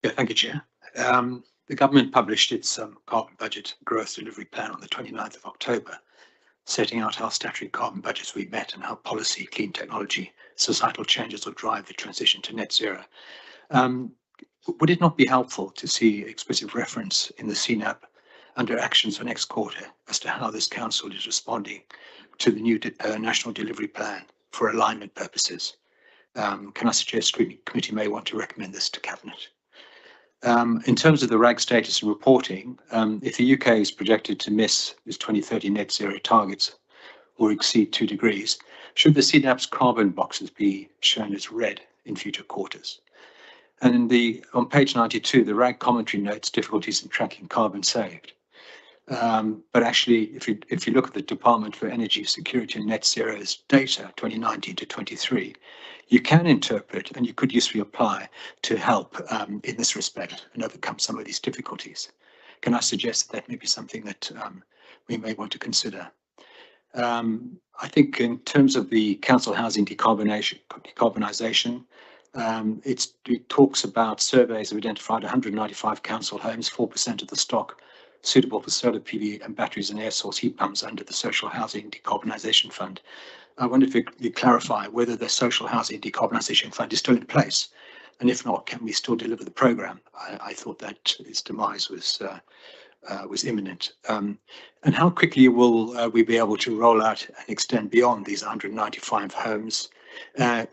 Yeah, thank you, Chair. The government published its carbon budget growth delivery plan on the 29th of October, setting out how statutory carbon budgets we met and how policy, clean technology, societal changes will drive the transition to net zero. Would it not be helpful to see explicit reference in the CNAP under actions for next quarter as to how this council is responding to the new national delivery plan for alignment purposes? Can I suggest Scrutiny Committee may want to recommend this to Cabinet? In terms of the RAG status and reporting, if the UK is projected to miss its 2030 net zero targets or exceed 2 degrees, should the CNAP's carbon boxes be shown as red in future quarters? And on page 92, the RAG commentary notes difficulties in tracking carbon saved. But actually, if you look at the Department for Energy Security and Net Zero's data, 2019 to 23, you can interpret and you could usefully apply to help in this respect and overcome some of these difficulties. Can I suggest that may be something that we may want to consider? I think in terms of the council housing decarbonisation, it talks about surveys have identified 195 council homes, 4% of the stock suitable for solar PV and batteries and air source heat pumps under the Social Housing Decarbonisation Fund. I wonder if you could clarify whether the Social Housing Decarbonisation Fund is still in place, and if not, can we still deliver the programme? I thought that its demise was imminent. And how quickly will we be able to roll out and extend beyond these 195 homes? And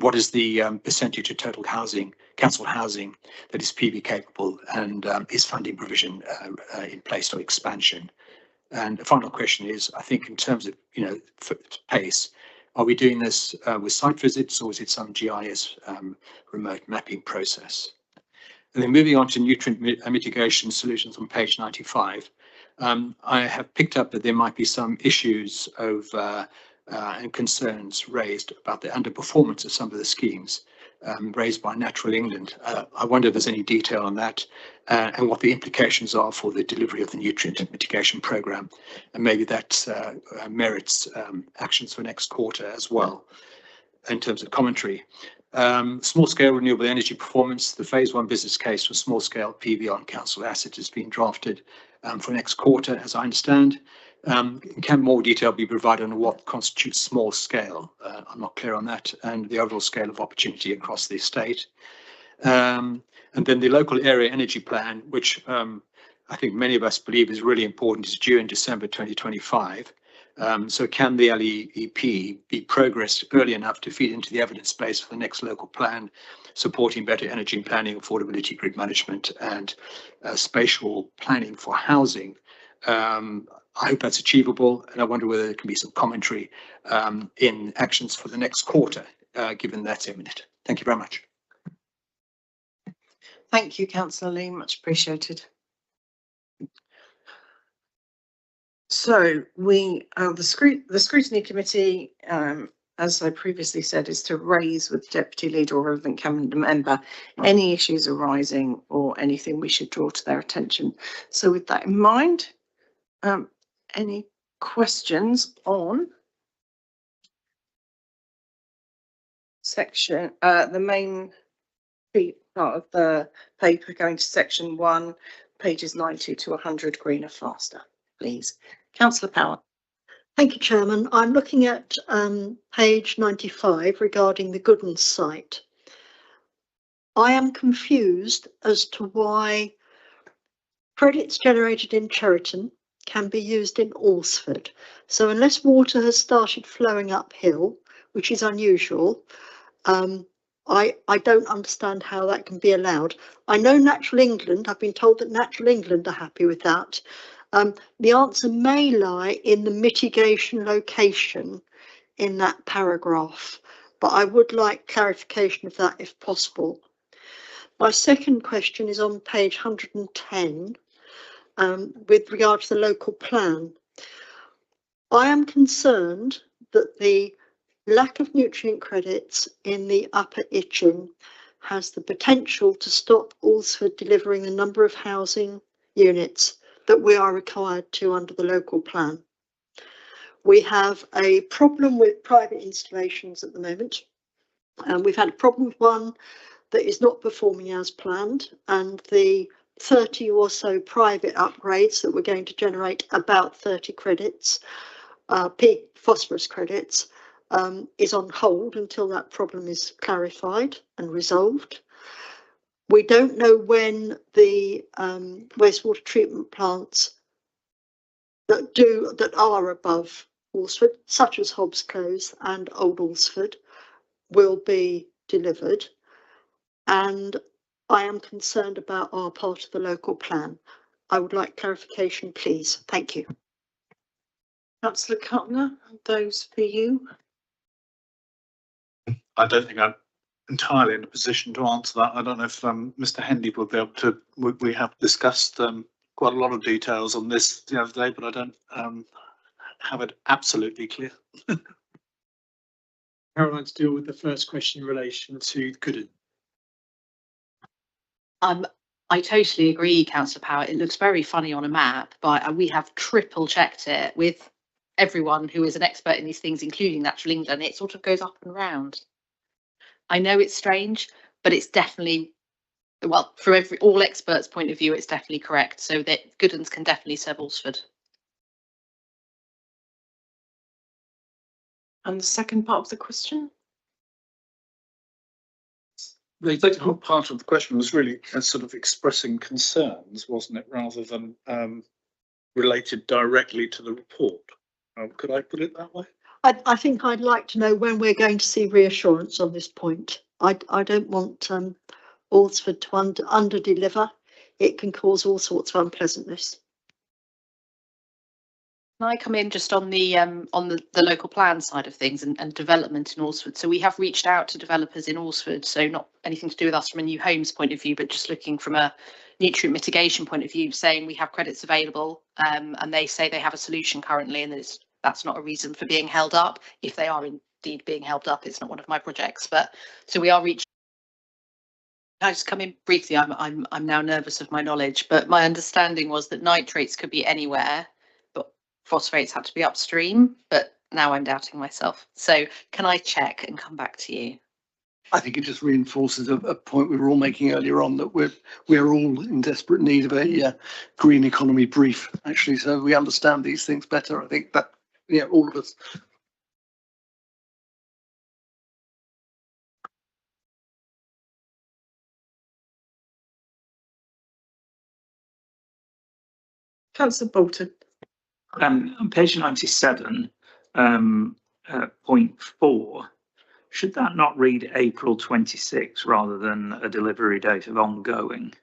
what is the percentage of total housing, council housing, that is PV capable, and is funding provision in place for expansion? And the final question is, I think in terms of pace, are we doing this with site visits, or is it some GIS remote mapping process? And then moving on to nutrient mitigation solutions on page 95, I have picked up that there might be some issues of and concerns raised about the underperformance of some of the schemes. raised by Natural England. I wonder if there's any detail on that and what the implications are for the delivery of the nutrient mitigation programme. And maybe that merits actions for next quarter as well in terms of commentary. Small scale renewable energy performance, the phase 1 business case for small scale PV on council assets has been drafted for next quarter, as I understand. Can more detail be provided on what constitutes small scale? I'm not clear on that, and the overall scale of opportunity across the estate. And then the local area energy plan, which I think many of us believe is really important, is due in December 2025. So can the LEP be progressed early enough to feed into the evidence base for the next local plan, supporting better energy planning, affordability, grid management, and spatial planning for housing? I hope that's achievable, and I wonder whether there can be some commentary in actions for the next quarter, given that's imminent. Thank you very much. Thank you, Councillor Lee, much appreciated. So the Scrutiny Committee, as I previously said, is to raise with Deputy Leader or relevant Cabinet member any issues arising or anything we should draw to their attention. So with that in mind, any questions on section, the main part of the paper going to section 1, pages 90 to 100, greener, faster, please. Councillor Power. Thank you, Chairman. I'm looking at page 95 regarding the Goodens site. I am confused as to why credits generated in Cheriton can be used in Alresford. So unless water has started flowing uphill, which is unusual, I don't understand how that can be allowed. I know Natural England, I've been told that Natural England are happy with that. The answer may lie in the mitigation location in that paragraph, but I would like clarification of that if possible. My second question is on page 110 with regard to the local plan. I am concerned that the lack of nutrient credits in the Upper Itchen has the potential to stop Alresford delivering the number of housing units that we are required to under the local plan. We have a problem with private installations at the moment, and we've had a problem with one that is not performing as planned, and the 30 or so private upgrades that we're going to generate about 30 credits, peak phosphorus credits, is on hold until that problem is clarified and resolved. We don't know when the wastewater treatment plants that are above Alresford, such as Hobbs Close and Old Alresford, will be delivered. And I am concerned about our part of the local plan. I would like clarification, please. Thank you. Councillor Cutler, those for you. I don't think I'm entirely in a position to answer that. I don't know if Mr. Hendy will be able to. We have discussed quite a lot of details on this the other day, but I don't have it absolutely clear. Caroline, to deal with the first question in relation to Goodden. I totally agree, Councillor Power. It looks very funny on a map, but we have triple checked it with everyone who is an expert in these things, including Natural England. It sort of goes up and round. I know it's strange, but it's definitely, well, from all experts' point of view, it's definitely correct. So that Goodens can definitely serve Alresford. And the second part of the question? The second part of the question was really sort of expressing concerns, wasn't it, rather than related directly to the report. Could I put it that way? I think I'd like to know when we're going to see reassurance on this point. I don't want Alresford to under deliver. It can cause all sorts of unpleasantness. Can I come in just on the local plan side of things and development in Alresford? So we have reached out to developers in Alresford, so not anything to do with us from a new homes point of view, but just looking from a nutrient mitigation point of view, saying we have credits available, and they say they have a solution currently, and that's not a reason for being held up. If they are indeed being held up, it's not one of my projects, but so we are reaching I just come in briefly? I'm now nervous of my knowledge, but my understanding was that nitrates could be anywhere, but phosphates had to be upstream. But now I'm doubting myself. So can I check and come back to you? I think it just reinforces a point we were all making earlier on, that we're all in desperate need of a green economy brief, actually, so we understand these things better. I think that, yeah, all of us. Councillor Bolton. On page 97, point 4, should that not read April 26 rather than a delivery date of ongoing?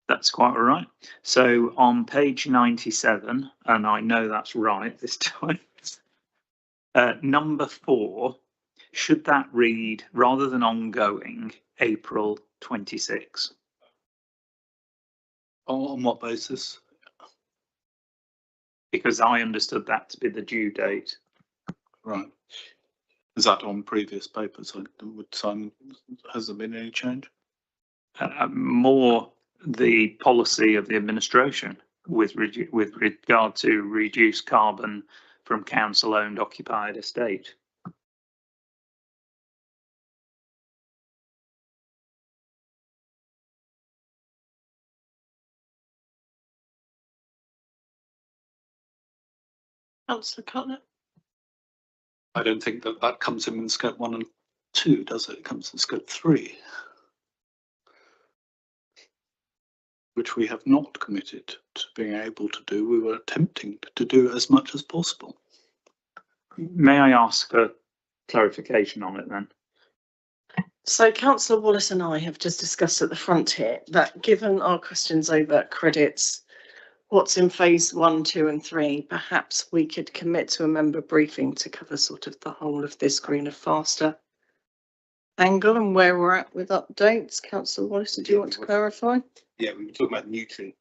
That's quite all right. So on page 97, and I know that's right this time, number 4, should that read, rather than ongoing, April 26? On what basis? Because I understood that to be the due date. Right. Is that on previous papers? Would Simon, has there been any change? More the policy of the administration with regard to reduce carbon from council-owned occupied estate. Councillor Cutler. I don't think that comes in scope 1 and 2, does it? It comes in scope 3, which we have not committed to being able to do. We were attempting to do as much as possible. May I ask for clarification on it then? So Councillor Wallace and I have just discussed at the front here that given our questions over credits, what's in phase 1, 2 and 3, perhaps we could commit to a member briefing to cover sort of the whole of this greener, faster angle and where we're at with updates. Councillor Wallace, did you want to clarify? Yeah, we were talking about nutrient.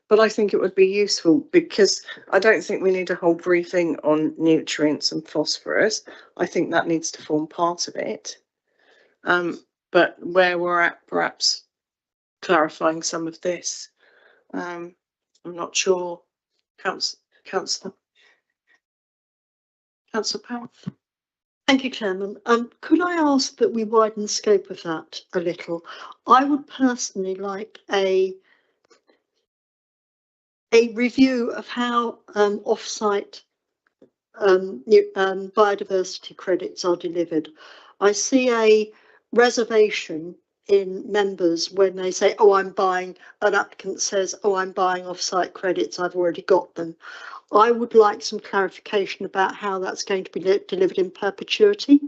But I think it would be useful because I don't think we need a whole briefing on nutrients and phosphorus. I think that needs to form part of it. But where we're at, perhaps clarifying some of this. I'm not sure. Councillor Powell. Thank you, Chairman. Could I ask that we widen the scope of that a little? I would personally like a review of how off-site biodiversity credits are delivered. I see a reservation in members when they say, oh, I'm buying, an applicant says, oh, I'm buying off-site credits, I've already got them. I would like some clarification about how that's going to be delivered in perpetuity.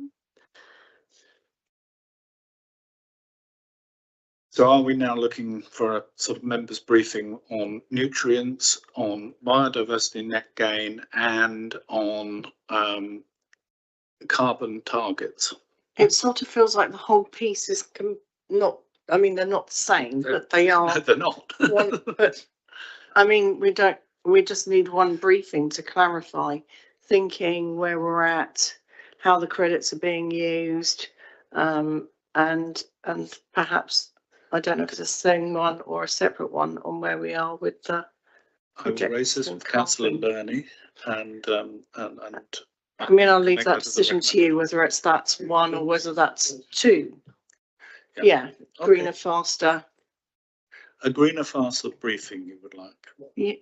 So are we now looking for a sort of members briefing on nutrients, on biodiversity net gain and on carbon targets? It sort of feels like the whole piece is not, I mean, they're not the same, but they are. No, they're not. But I mean, we just need one briefing to clarify thinking, where we're at, how the credits are being used, and perhaps, I don't know if it's a same one or a separate one on where we are with the I will raise this with Councillor Burney and I mean, I'll leave that decision to you, whether it's that's one or whether that's two. Yeah, Okay. greener, faster. A greener, faster briefing you would like? Yeah.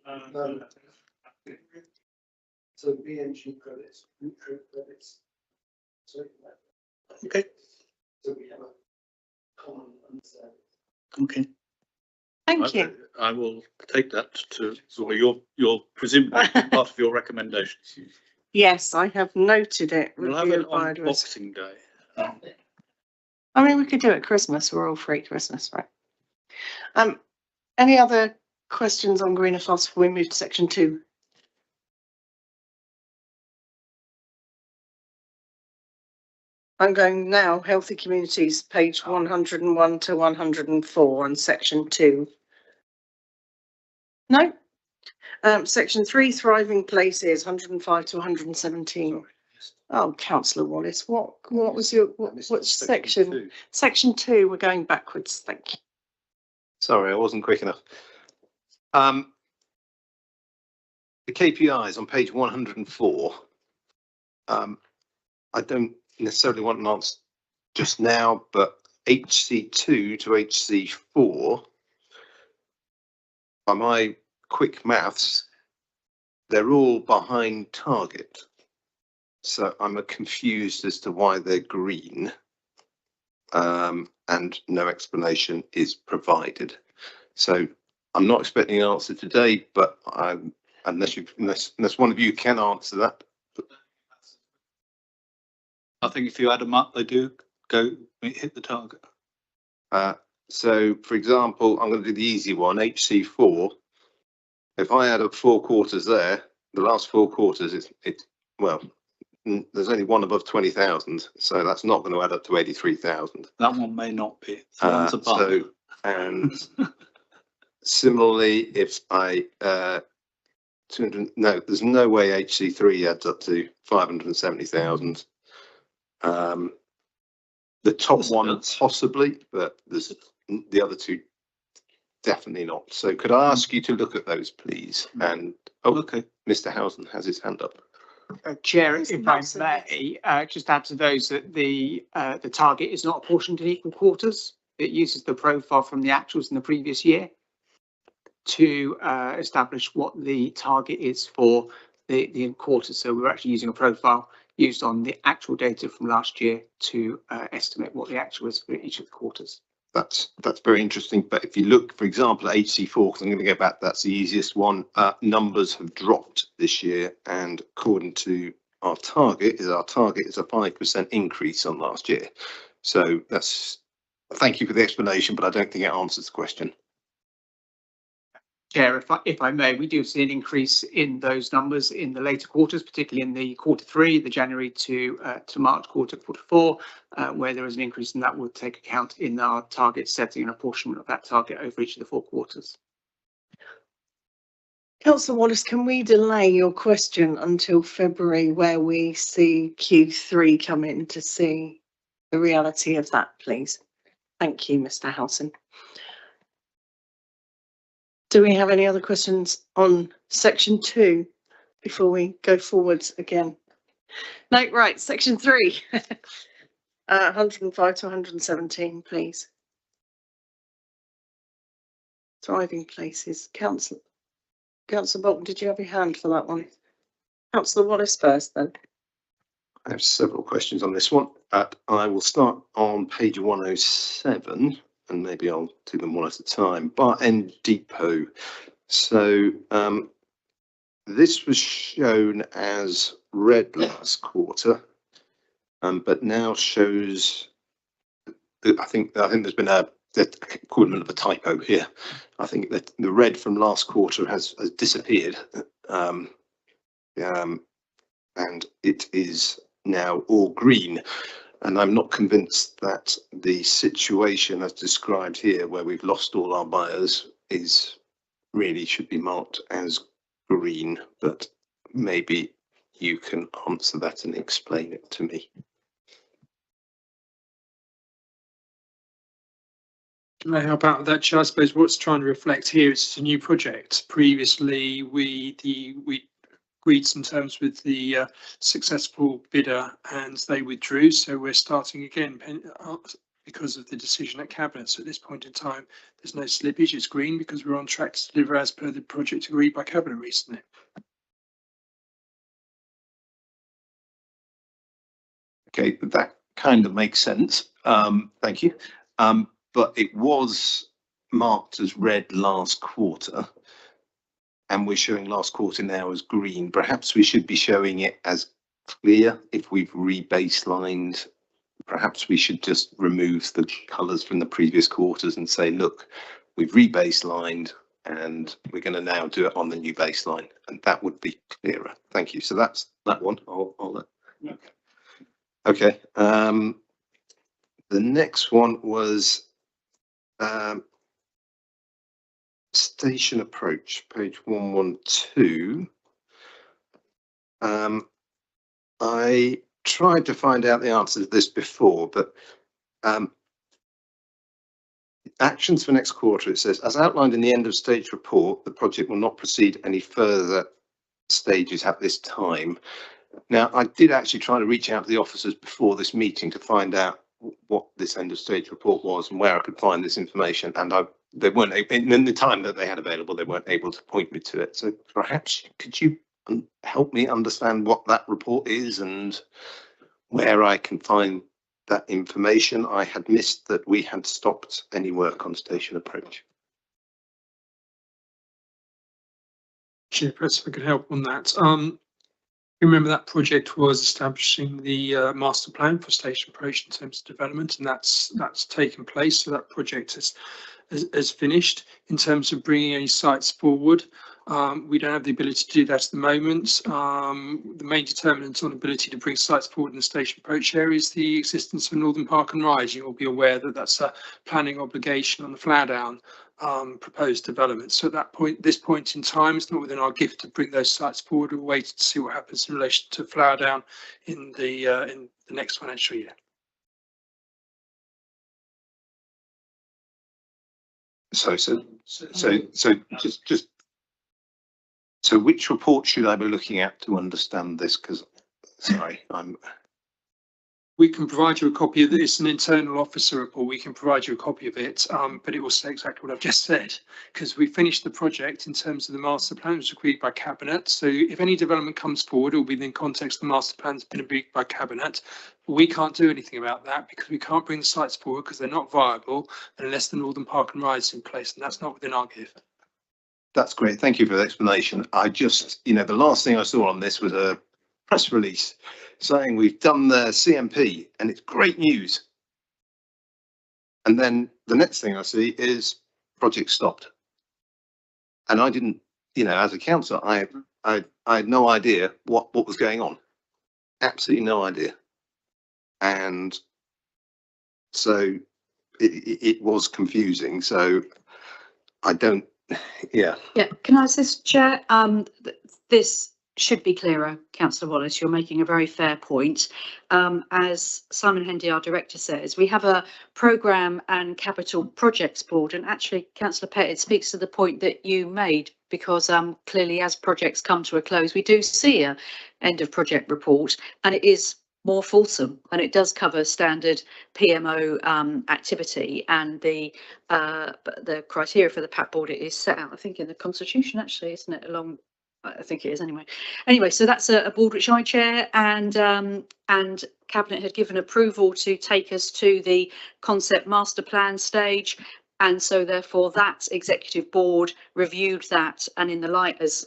So BNG credits, nutrient credits. Okay. So we have a common understanding. Okay. Thank you. I will take that to, so you're presumably part of your recommendations. Yes, I have noted it. We'll have it on Boxing Day. I mean, we could do it at Christmas. We're all free at Christmas, right? Any other questions on greener fast before we move to section 2? I'm going now, Healthy Communities, page 101 to 104 on section 2. No? Section 3, Thriving Places, 105 to 117. Oh, councillor Wallace, what was your, what section? Section 2, we're going backwards, thank you. Sorry, I wasn't quick enough. The KPIs on page 104. I don't necessarily want an answer just now, but HC2 to HC4, by my quick maths, they're all behind target. So I'm confused as to why they're green, and no explanation is provided. So I'm not expecting an answer today, but unless one of you can answer that. I think if you add them up, they do hit the target. So, for example, I'm going to do the easy one, HC4. If I add up 4 quarters there, the last 4 quarters, well, there's only one above 20,000, so that's not going to add up to 83,000. That one may not be. So, and similarly, if I 200, no, there's no way HC3 adds up to 570,000. The top one possibly, but there's the other 2 definitely not. So could I ask you to look at those, please? And okay, Mr. Housen has his hand up. Chair, if I may, just add to those that the target is not apportioned in equal quarters. It uses the profile from the actuals in the previous year to establish what the target is for the quarters. So we're actually using a profile used on the actual data from last year to estimate what the actual is for each of the quarters. That's very interesting. But if you look, for example, at HC4, because I'm going to go back, that's the easiest one. Numbers have dropped this year, and according to our target is a 5% increase on last year. So thank you for the explanation, but I don't think it answers the question. Chair, if I may, we do see an increase in those numbers in the later quarters, particularly in the Q3, the January to March Q4, where there is an increase, and that will take account in our target setting and apportionment of that target over each of the 4 quarters. Councillor Wallace, can we delay your question until February, where we see Q3 come in to see the reality of that, please? Thank you, Mr. Housen. Do we have any other questions on section 2 before we go forwards again? No, right, section 3, 105 to 117, please. Thriving Places. Councillor Bolton, did you have your hand for that one? Councillor Wallace first, then. I have several questions on this one. I will start on page 107. And maybe I'll do them one at a time. Bar End Depot. So this was shown as red last quarter, but now shows. I think there's been the equivalent of a typo here. I think that the red from last quarter has disappeared, and it is now all green. And I'm not convinced that the situation as described here, where we've lost all our buyers, really should be marked as green, but maybe you can answer that and explain it to me. Can I help out with that, Chair? I suppose what's trying to reflect here is it's a new project. Previously, we agreed some terms with the successful bidder and they withdrew, so we're starting again because of the decision at Cabinet. So at this point in time, there's no slippage, it's green because we're on track to deliver as per the project agreed by Cabinet recently. Okay, that kind of makes sense. Thank you. But it was marked as red last quarter, and we're showing last quarter now as green. Perhaps we should be showing it as clear if we've rebaselined. Perhaps we should just remove the colours from the previous quarters and say, look, we've rebaselined and we're going to now do it on the new baseline, and that would be clearer. Thank you. So that's that one. I'll let. Okay. The next one was station approach, page 112. I tried to find out the answer to this before, but actions for next quarter, it says, as outlined in the end of stage report, the project will not proceed any further stages at this time. Now, I did actually try to reach out to the officers before this meeting to find out what this end of stage report was and where I could find this information, and they weren't, in the time that they had available, they weren't able to point me to it. So perhaps could you help me understand what that report is and where I can find that information? I had missed that we had stopped any work on station approach. Chairperson, if I could help on that. Remember that project was establishing the master plan for station approach in terms of development, and that's taken place. So that project has finished. In terms of bringing any sites forward, we don't have the ability to do that at the moment. The main determinant on ability to bring sites forward in the station approach area is the existence of Northern Park and Rise. You will be aware that that's a planning obligation on the Flowerdown proposed development. So at this point in time, it's not within our gift to bring those sites forward. We'll wait to see what happens in relation to Flowerdown in the next financial year. So which report should I be looking at to understand this? Because, sorry, We can provide you a copy of this, an internal officer report. We can provide you a copy of it, but it will say exactly what I've just said, because we finished the project in terms of the master plan, which was agreed by Cabinet. So if any development comes forward, it will be in context the master plan has been agreed by Cabinet. But we can't do anything about that because we can't bring the sites forward because they're not viable unless the Northern Park and Ride is in place, and that's not within our gift. that's great. Thank you for the explanation. I just, the last thing I saw on this was a press release saying we've done the CMP and it's great news. And then the next thing I see is project stopped. And I didn't, as a councillor, I had no idea what was going on. Absolutely no idea. And so it was confusing. So I don't, yeah. Yeah, can I assist, Chair? This should be clearer, Councillor Wallace. You're making a very fair point. As Simon Hendy, our director, says, we have a programme and capital projects board, and actually, Councillor Pett, it speaks to the point that you made, because clearly as projects come to a close, we do see a end of project report, and it is more fulsome, and it does cover standard PMO activity, and the criteria for the PAT board is set out, I think, in the constitution, actually, isn't it? I think it is anyway. Anyway, so that's a board which I chair, and Cabinet had given approval to take us to the concept master plan stage. And so therefore that executive board reviewed that, and in the light, as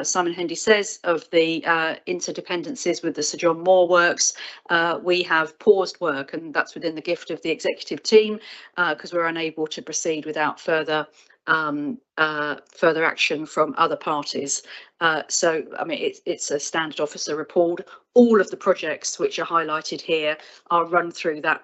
Simon Hendy says, of the interdependencies with the Sir John Moore works, we have paused work, and that's within the gift of the executive team, because we're unable to proceed without further action from other parties. So, I mean, it's a standard officer report. All of the projects which are highlighted here are run through that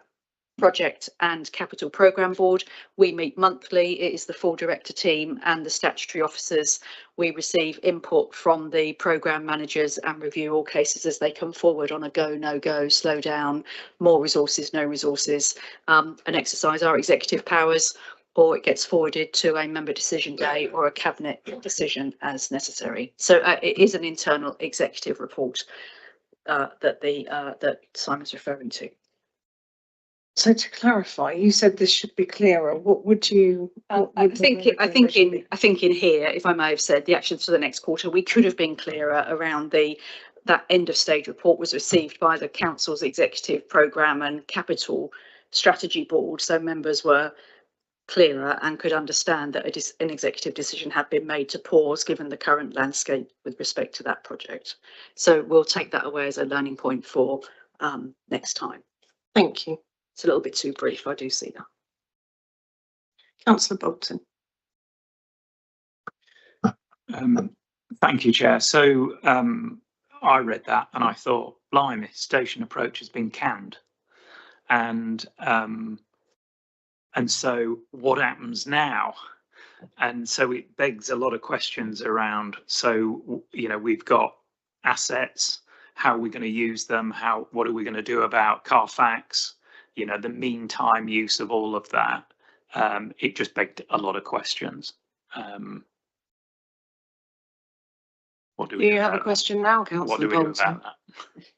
project and capital programme board. We meet monthly. It is the full director team and the statutory officers. We receive input from the programme managers and review all cases as they come forward on a go, no go, slow down, more resources, no resources, and exercise our executive powers, or it gets forwarded to a member decision day or a cabinet decision as necessary. So it is an internal executive report that Simon's referring to. So to clarify, you said this should be clearer. What would you? I think in here, if I may have said, the actions for the next quarter, we could have been clearer around that end of stage report was received by the council's executive programme and capital strategy board, so members were clearer and could understand that an executive decision had been made to pause given the current landscape with respect to that project. So we'll take that away as a learning point for next time. Thank you. It's a little bit too brief, I do see that. Councillor Bolton. Thank you, Chair. So I read that and I thought, blimey, station approach has been canned. And so what happens now? And so it begs a lot of questions around, so, you know, we've got assets, how are we going to use them? What are we going to do about Carfax? You know, the meantime use of all of that. It just begged a lot of questions. What do we Do you have a question now, Councillor What do we do Bolton? about that?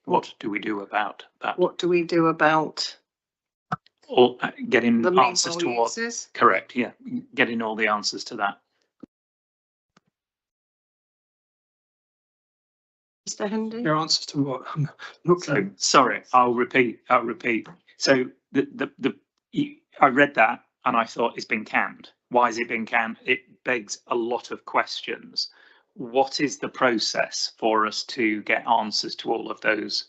What do we do about that? What do we do about Or getting the answers to meanwhile what? uses? Correct, yeah, getting all the answers to that. Mr. Hendy? Your answers to what? I'm not So sorry, I'll repeat. So I read that and I thought it's been canned. Why has it been canned? It begs a lot of questions. What is the process for us to get answers to all of those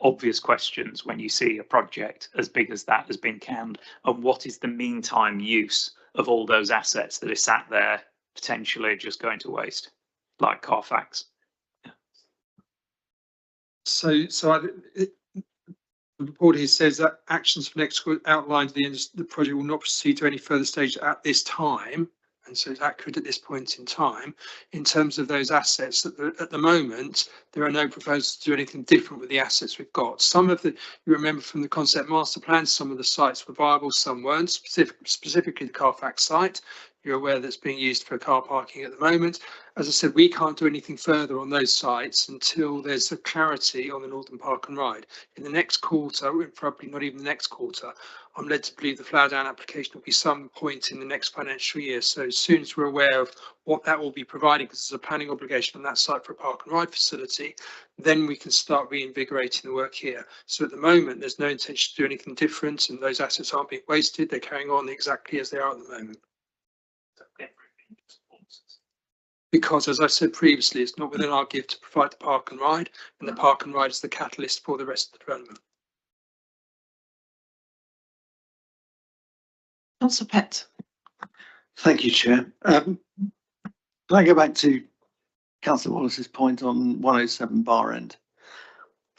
obvious questions when you see a project as big as that has been canned? And what is the meantime use of all those assets that are sat there potentially just going to waste, like Carfax? The report here says that actions for next outlined at the end of the project will not proceed to any further stage at this time. And so it's accurate at this point in time. In terms of those assets, at the moment, there are no proposals to do anything different with the assets we've got. Some of the, you remember from the concept master plan, some of the sites were viable, some weren't, specifically the Carfax site. You're aware that's being used for car parking at the moment. As I said, we can't do anything further on those sites until there's a clarity on the Northern Park and Ride. In the next quarter, probably not even the next quarter, I'm led to believe the flower down application will be some point in the next financial year. So as soon as we're aware of what that will be providing, because there's a planning obligation on that site for a park and ride facility, then we can start reinvigorating the work here. So at the moment, there's no intention to do anything different, and those assets aren't being wasted. They're carrying on exactly as they are at the moment. Because, as I said previously, it's not within our gift to provide the park and ride, and the park and ride is the catalyst for the rest of the development. Councillor Pett. Thank you, Chair. Can I go back to Councillor Wallace's point on 107 Bar End?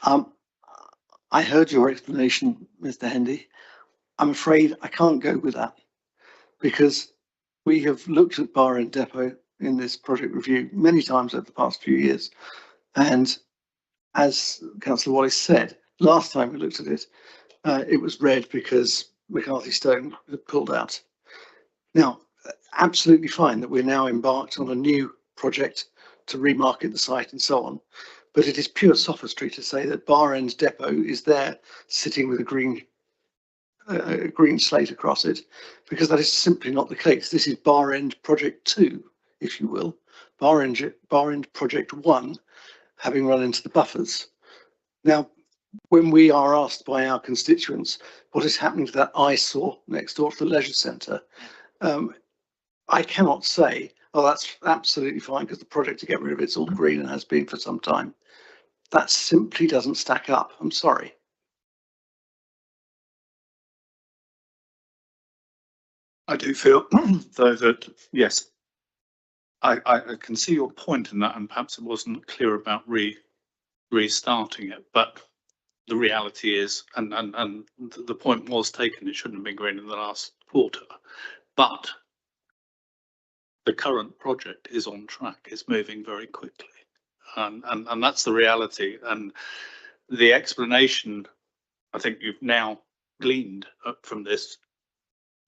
I heard your explanation, Mr. Hendy. I'm afraid I can't go with that because we have looked at Bar End Depot in this project review many times over the past few years. And as Councillor Wallace said, last time we looked at it, it was red because McCarthy Stone had pulled out. Now, absolutely fine that we're now embarked on a new project to remarket the site and so on. But it is pure sophistry to say that Bar End Depot is there sitting with a green slate across it, because that is simply not the case. This is Bar End Project 2, if you will. Bar End Project 1, having run into the buffers. Now, when we are asked by our constituents what is happening to that eyesore next door to the leisure centre, I cannot say, oh, that's absolutely fine because the project to get rid of it's all green and has been for some time. That simply doesn't stack up. I'm sorry. I do feel though that, yes, I can see your point in that, and perhaps it wasn't clear about restarting it, but the reality is, and the point was taken, it shouldn't have been green in the last quarter, but the current project is on track, it's moving very quickly, and that's the reality. And the explanation I think you've now gleaned from this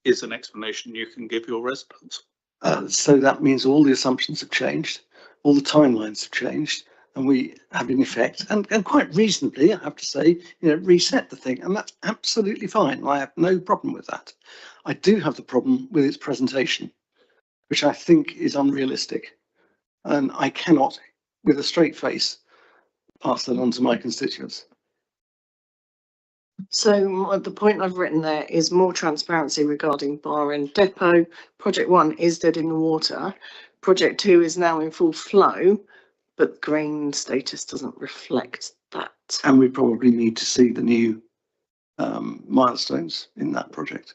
is an explanation you can give your residents. So that means all the assumptions have changed, all the timelines have changed, and we have in effect, and quite reasonably, I have to say, reset the thing, and that's absolutely fine. I have no problem with that. I do have the problem with its presentation, which I think is unrealistic, and I cannot, with a straight face, pass that on to my constituents. So the point I've written there is more transparency regarding Bar End Depot. Project 1 is dead in the water. Project 2 is now in full flow, but green status doesn't reflect that. And we probably need to see the new milestones in that project.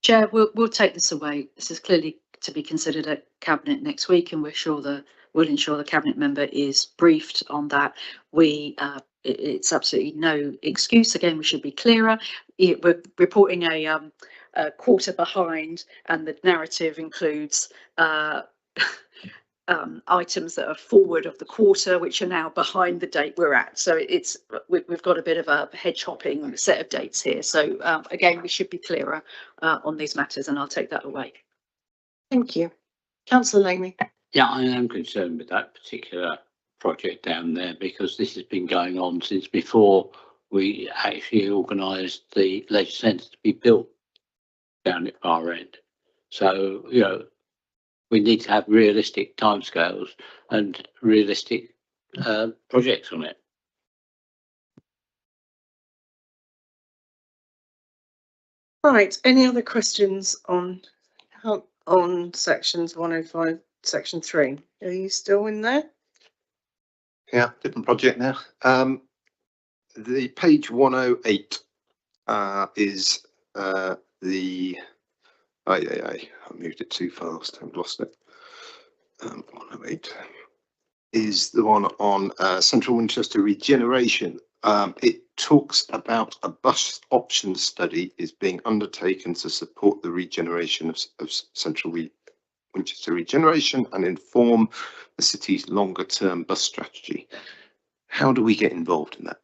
Chair, we'll take this away. This is clearly to be considered at Cabinet next week, and we'll ensure the Cabinet member is briefed on that. It's absolutely no excuse. Again, we should be clearer. We're reporting a quarter behind, and the narrative includes items that are forward of the quarter, which are now behind the date we're at. So we've got a bit of a hedge hopping set of dates here. So again, we should be clearer on these matters, and I'll take that away. Thank you. Councillor Langley. Yeah, I am concerned with that particular project down there, because this has been going on since before we actually organised the leisure centre to be built down at our end. So, you know, we need to have realistic timescales and realistic projects on it. Right, any other questions on sections 105, section 3? Are you still in there? Yeah, different project now. The page 108 is the I moved it too fast. I've lost it. 108 is the one on Central Winchester regeneration. It talks about a bus option study is being undertaken to support the regeneration of Central Winchester regeneration and inform the city's longer term bus strategy. How do we get involved in that?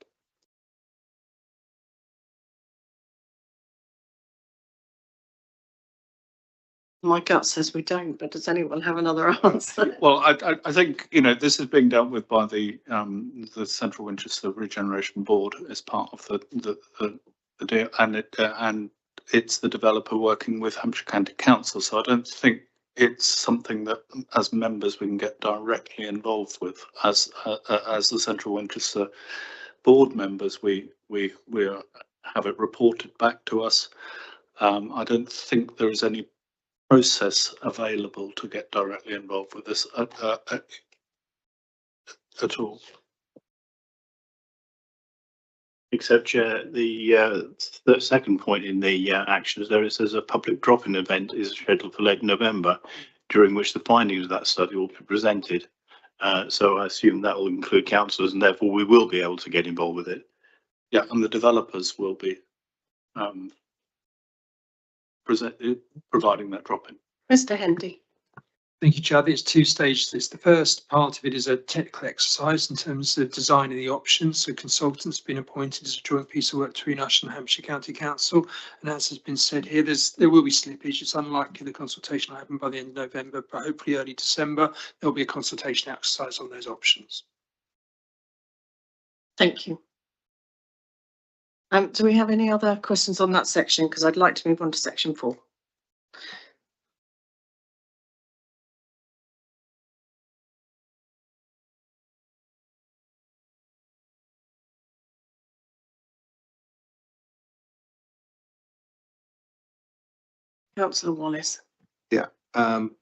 My gut says we don't, but does anyone have another answer? Well, I think, you know, this is being dealt with by the Central Winchester Regeneration Board as part of the deal, and it's the developer working with Hampshire County Council. So I don't think it's something that as members we can get directly involved with. As the Central Winchester Board members, we have it reported back to us. I don't think there is any process available to get directly involved with this at all. Except the second point in the actions there, it says a public drop-in event is scheduled for late November, during which the findings of that study will be presented. So I assume that will include councillors, and therefore we will be able to get involved with it. Yeah, and the developers will be providing that drop-in. Mr. Hendy. Thank you, Chair. It's two stages. The first part of it is a technical exercise in terms of designing the options. So consultants have been appointed as a joint piece of work between us and Hampshire County Council. And as has been said here, there will be slippage. It's unlikely the consultation will happen by the end of November, but hopefully early December, there'll be a consultation exercise on those options. Thank you. Do we have any other questions on that section? Because I'd like to move on to section 4. Councillor Wallace. Yeah. On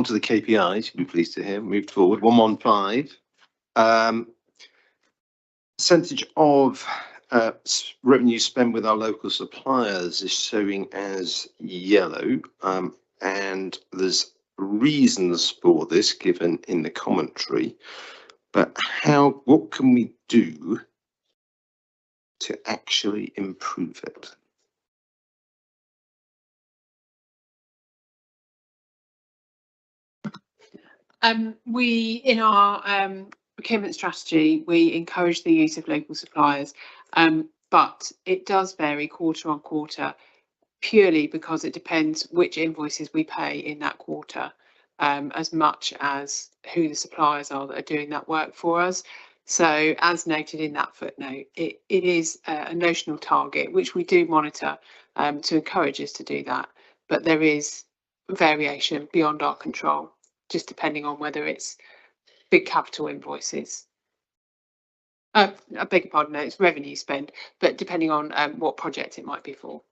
to the KPIs, you'll be pleased to hear. Moved forward. 115. Percentage of revenue spent with our local suppliers is showing as yellow, and there's reasons for this given in the commentary, but what can we do to actually improve it? We, in our procurement strategy, we encourage the use of local suppliers, but it does vary quarter on quarter, purely because it depends which invoices we pay in that quarter, as much as who the suppliers are that are doing that work for us. So as noted in that footnote, it is a notional target, which we do monitor to encourage us to do that, but there is variation beyond our control, just depending on whether it's big capital invoices. I beg your pardon, no, it's revenue spend, but depending on what project it might be for.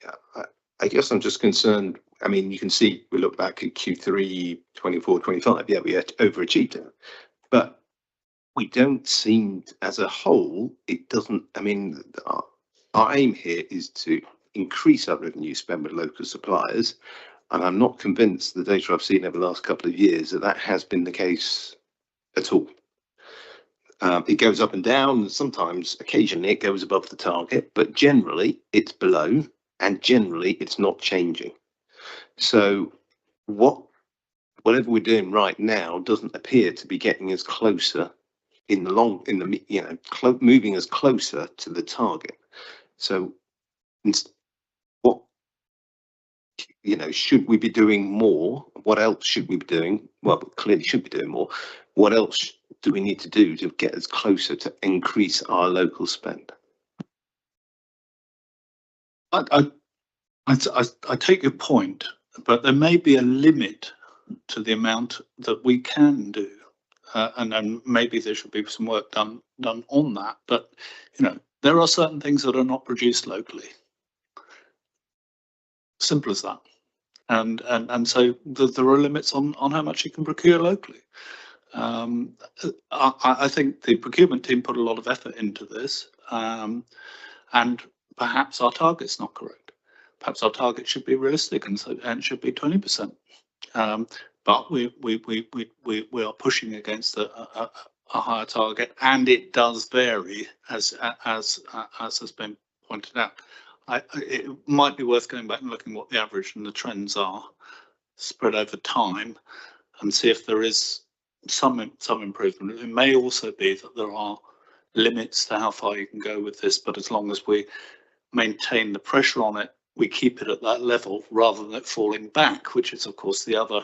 Yeah, I guess I'm just concerned. I mean, you can see, we look back at Q3 24-25, yeah, we had overachieved it, but we don't seem, as a whole, it doesn't, I mean, our aim here is to increase our revenue spend with local suppliers. And I'm not convinced the data I've seen over the last couple of years that that has been the case at all. It goes up and down, and sometimes, occasionally, it goes above the target, but generally it's below, and generally it's not changing. So whatever we're doing right now doesn't appear to be getting us closer moving us closer to the target. So what, should we be doing more? What else should we be doing? Well, we clearly should be doing more. What else do we need to do to get us closer to increase our local spend? I take your point, but there may be a limit to the amount that we can do, and then maybe there should be some work done on that. But there are certain things that are not produced locally. Simple as that. And so there are limits on how much you can procure locally. I think the procurement team put a lot of effort into this, and perhaps our target's not correct. Perhaps our target should be realistic, and it should be 20%. But we are pushing against a higher target, and it does vary as has been pointed out. It might be worth going back and looking what the average and the trends are spread over time, and see if there is some improvement. It may also be that there are limits to how far you can go with this, but as long as we maintain the pressure on it, we keep it at that level rather than it falling back, which is of course the other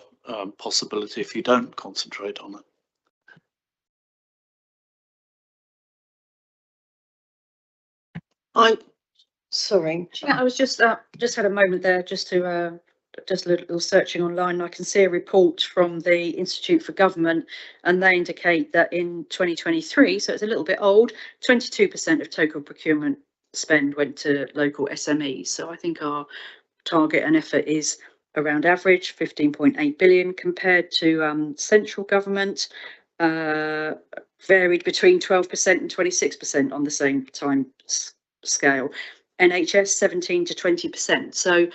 possibility if you don't concentrate on it. I'm sorry. Yeah, I was just had a moment there just to just a little searching online. I can see a report from the Institute for Government, and they indicate that in 2023, so it's a little bit old, 22% of total procurement spend went to local SMEs. So I think our target and effort is around average, 15.8 billion, compared to central government, varied between 12% and 26% on the same time scale. NHS 17 to 20%. So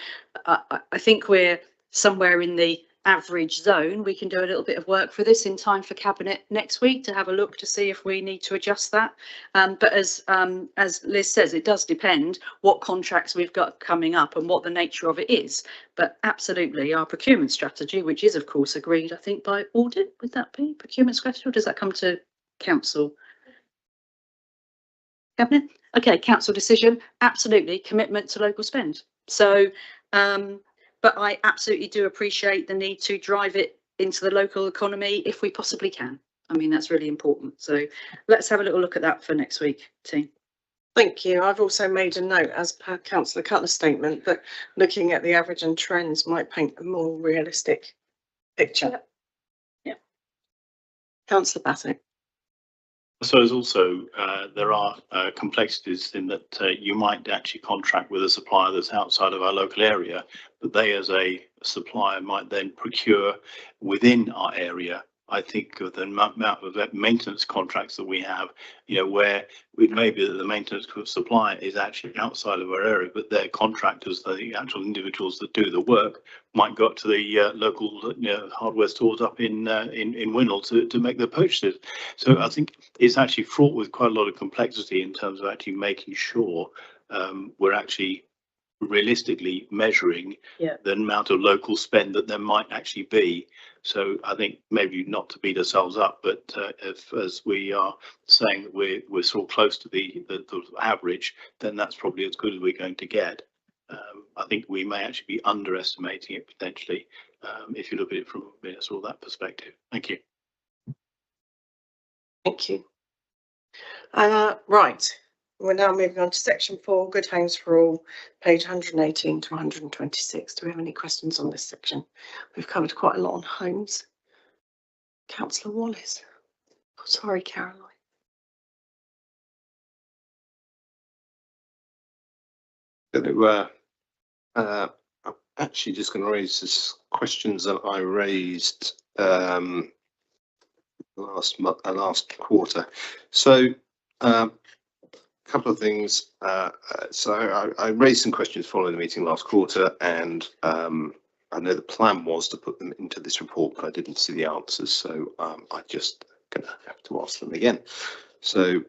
I think we're somewhere in the average zone. We can do a little bit of work for this in time for Cabinet next week to have a look to see if we need to adjust that. But as Liz says, it does depend what contracts we've got coming up and what the nature of it is. But absolutely, our procurement strategy, which is of course agreed, I think by audit, would that be procurement strategy, or does that come to council? Cabinet? Okay, council decision, absolutely, commitment to local spend. So, but I absolutely do appreciate the need to drive it into the local economy if we possibly can. I mean, that's really important. So let's have a little look at that for next week, team. Thank you. I've also made a note, as per Councillor Cutler's statement, that looking at the average and trends might paint a more realistic picture. Yeah. Councillor Bassett. I suppose also there are complexities in that you might actually contract with a supplier that's outside of our local area, but they as a supplier might then procure within our area. I think of the amount of maintenance contracts that we have, where it may be that the maintenance supplier is actually outside of our area, but their contractors, the actual individuals that do the work, might go up to the local hardware stores up in Winnell to make their purchases. So I think it's actually fraught with quite a lot of complexity in terms of actually making sure we're actually realistically measuring the amount of local spend that there might actually be. So I think maybe not to beat ourselves up, but as we are saying that we're sort of close to the average, then that's probably as good as we're going to get. I think we may actually be underestimating it potentially if you look at it from sort of that perspective. Thank you. Thank you. Right, we're now moving on to section 4, Good Homes for All, page 118 to 126. Do we have any questions on this section? We've covered quite a lot on homes. Councillor Wallace. Oh, sorry, Caroline. I'm actually just going to raise this questions that I raised last quarter. So a couple of things. So I raised some questions following the meeting last quarter, and I know the plan was to put them into this report, but I didn't see the answers, so I just gonna have to ask them again. So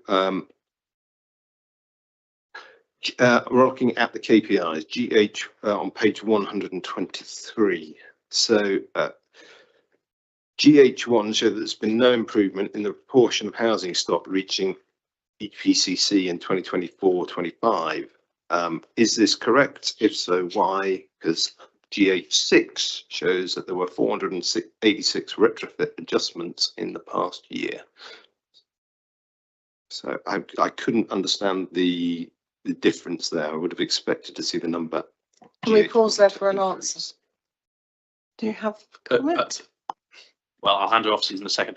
we're looking at the KPIs, GH on page 123. So GH1 showed that there's been no improvement in the proportion of housing stock reaching EPCC in 2024-25. Is this correct? If so, why? Because GH6 shows that there were 486 retrofit adjustments in the past year. So I couldn't understand the difference there. I would have expected to see the number. Can we pause there for an answer? Do you have a comment? Well, I'll hand it off to you in a second.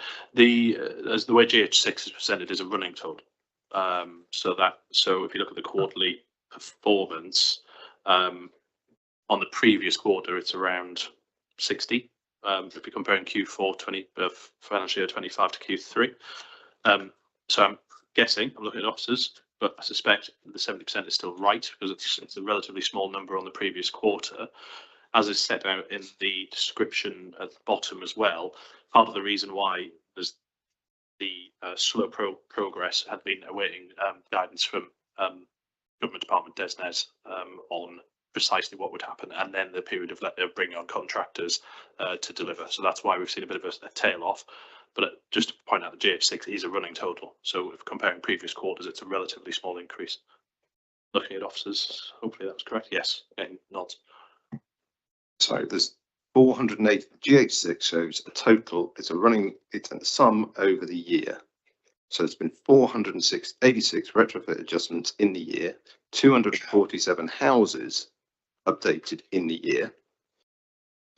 As the way GH6 is presented is a running total. So if you look at the quarterly performance, on the previous quarter, it's around 60. If you're comparing Q4 financial year 25 to Q3. So I'm guessing, I'm looking at officers, but I suspect the 70% is still right because it's a relatively small number on the previous quarter. As is set out in the description at the bottom as well, part of the reason why there's the slow progress had been awaiting guidance from Government Department DESNZ on precisely what would happen, and then the period of bringing on contractors to deliver. So that's why we've seen a bit of a tail off. But just to point out, the GH6 is a running total. So if comparing previous quarters, it's a relatively small increase. Looking at officers, hopefully that was correct. Yes, again, nods. So there's 408. GH6 shows a total. It's a sum over the year. So there's been 486 retrofit adjustments in the year, 247 houses updated in the year.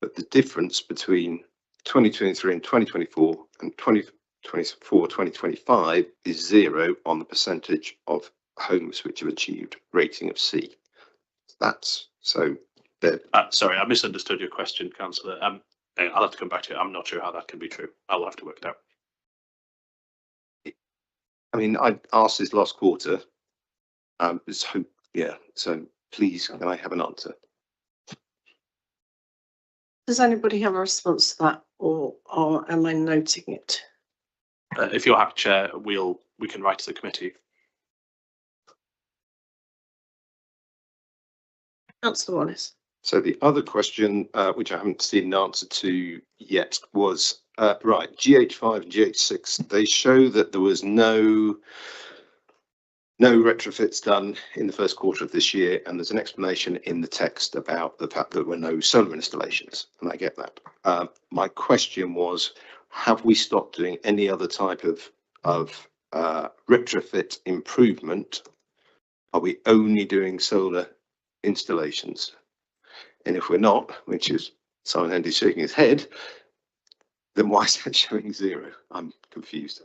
But the difference between 2023 and 2024 and 2024-2025 is 0 on the percentage of homes which have achieved rating of C. That's so. Sorry, I misunderstood your question, Councillor. I'll have to come back to you. I'm not sure how that can be true. I'll have to work it out. I mean, I asked this last quarter. Yeah. So please, can I have an answer? Does anybody have a response to that, or am I noting it? If you're happy, Chair, we can write to the committee. Councillor Wallace. So the other question, which I haven't seen an answer to yet, was right. GH5 and GH6. They show that there was no retrofits done in the first quarter of this year, and there's an explanation in the text about the fact that there were no solar installations, and I get that. My question was, have we stopped doing any other type of retrofit improvement? Are we only doing solar installations? And if we're not, which is Simon Hendy shaking his head, then why is that showing 0? I'm confused.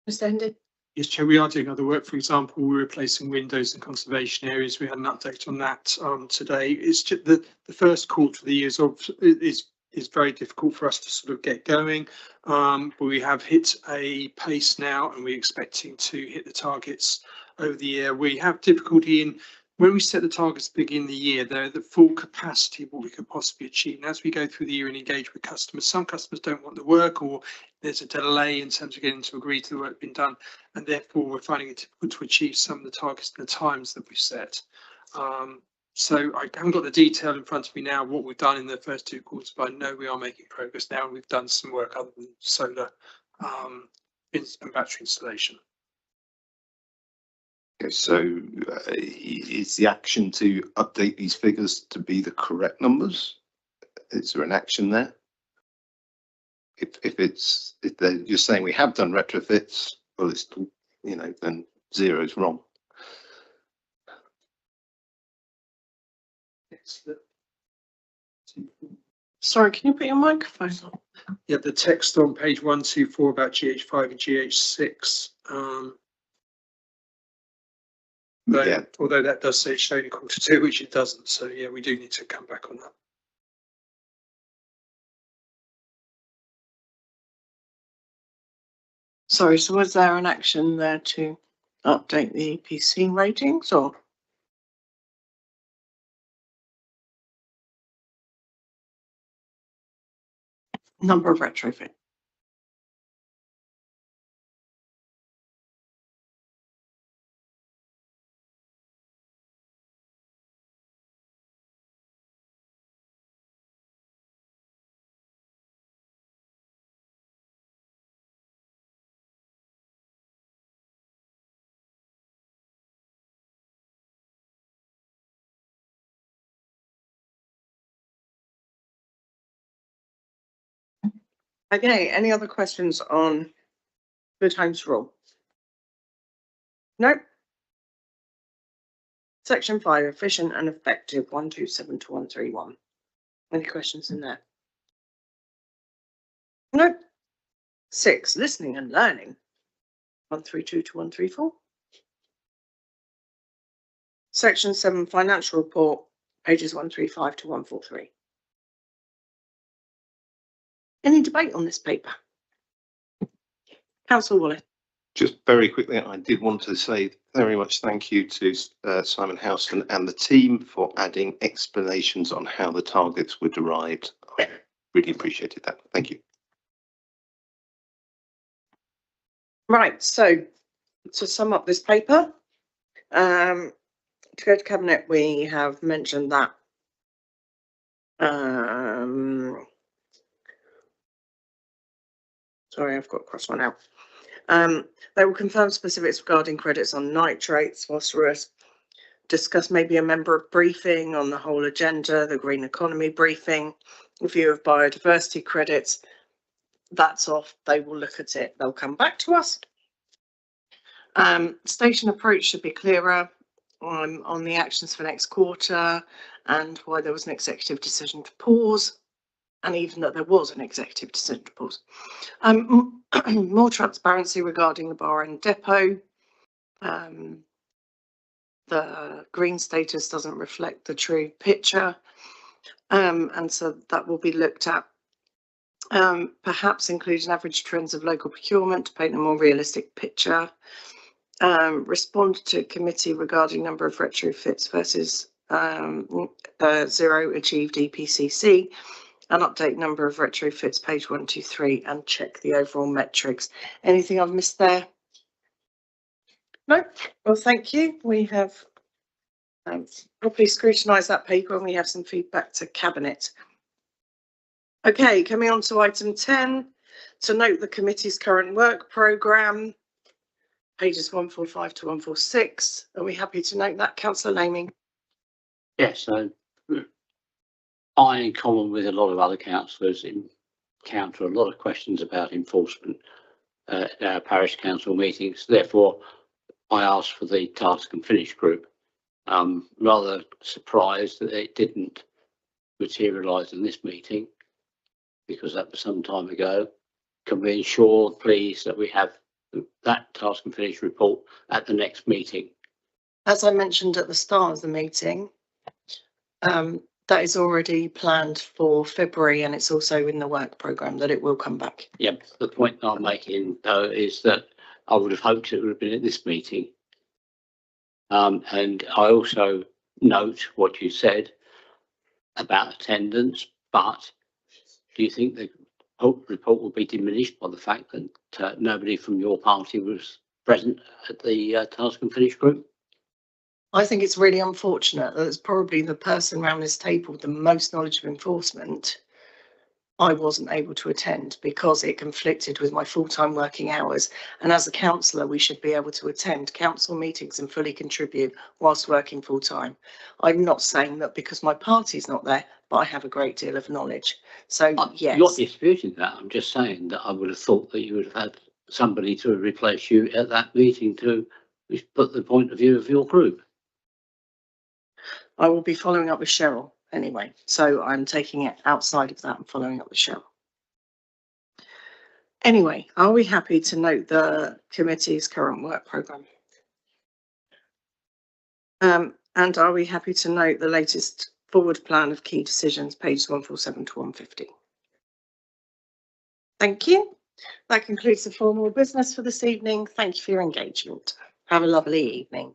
Mr. Hendy. Yes, Chair, we are doing other work. For example, we're replacing windows in conservation areas. We had an update on that today. It's just the first quarter of the year is very difficult for us to sort of get going. But we have hit a pace now, and we're expecting to hit the targets over the year. We have difficulty in when we set the targets at the beginning of the year, they're the full capacity of what we could possibly achieve. And as we go through the year and engage with customers, some customers don't want the work, or there's a delay in terms of getting to agree to the work being done. And therefore, we're finding it difficult to achieve some of the targets and the times that we've set. So I haven't got the detail in front of me now, what we've done in the first 2 quarters, but I know we are making progress now. And we've done some work other than solar and battery installation. Okay, so is the action to update these figures to be the correct numbers? Is there an action there? If you're saying we have done retrofits, well, it's, you know, then 0 is wrong. Sorry, can you put your microphone on? Yeah, the text on page 124 about GH5 and GH6. Yeah. Although that does say it's shown in quarter 2, which it doesn't. So yeah, we do need to come back on that. Sorry, so was there an action there to update the EPC ratings, or? number of retrofit. Okay, any other questions on Good Homes Rule? No. Section 5, efficient and effective, 127 to 131. Any questions in there? No. 6, listening and learning, 132 to 134. Section 7, financial report, pages 135 to 143. Any debate on this paper? Councillor Wallace. Just very quickly, I did want to say very much thank you to Simon Houston and the team for adding explanations on how the targets were derived. I really appreciated that. Thank you. Right, so to sum up this paper, to go to Cabinet, we have mentioned that sorry, I've got to cross one out. They will confirm specifics regarding credits on nitrates, phosphorus, discuss maybe a member of briefing on the whole agenda, the green economy briefing, review of biodiversity credits. That's off. They will look at it. They'll come back to us. Station approach should be clearer on the actions for next quarter and why there was an executive decision to pause, and even that there was an executive decision to pause. More transparency regarding the bar and depot. The green status doesn't reflect the true picture, and so that will be looked at. Perhaps include an average trends of local procurement to paint a more realistic picture. Respond to committee regarding number of retrofits versus 0 achieved EPCC, and update number of retrofits, page 123, and check the overall metrics. Anything I've missed there? No. Well, thank you. We have properly scrutinised that paper and we have some feedback to Cabinet. Okay, coming on to item 10, to note the committee's current work programme, pages 145 to 146. Are we happy to note that, Councillor Laming? Yes, so I, in common with a lot of other councillors, encounter a lot of questions about enforcement at our parish council meetings. Therefore, I asked for the task and finish group. Rather surprised that it didn't materialise in this meeting, because that was some time ago. Can we ensure, please, that we have that task and finish report at the next meeting? As I mentioned at the start of the meeting, that is already planned for February, and it's also in the work programme that it will come back. Yep, the point I'm making though is that I would have hoped it would have been at this meeting. And I also note what you said about attendance, but do you think the report will be diminished by the fact that nobody from your party was present at the task and finish group? I think it's really unfortunate that it's probably the person around this table with the most knowledge of enforcement. I wasn't able to attend because it conflicted with my full-time working hours. And as a councillor, we should be able to attend council meetings and fully contribute whilst working full-time. I'm not saying that because my party's not there, but I have a great deal of knowledge. So, yes. I'm not disputing that. I'm just saying that I would have thought that you would have had somebody to replace you at that meeting to put the point of view of your group. I will be following up with Cheryl anyway, so I'm taking it outside of that and following up with Cheryl. Anyway, are we happy to note the committee's current work programme? And are we happy to note the latest forward plan of key decisions, pages 147 to 150? Thank you. That concludes the formal business for this evening. Thank you for your engagement. Have a lovely evening.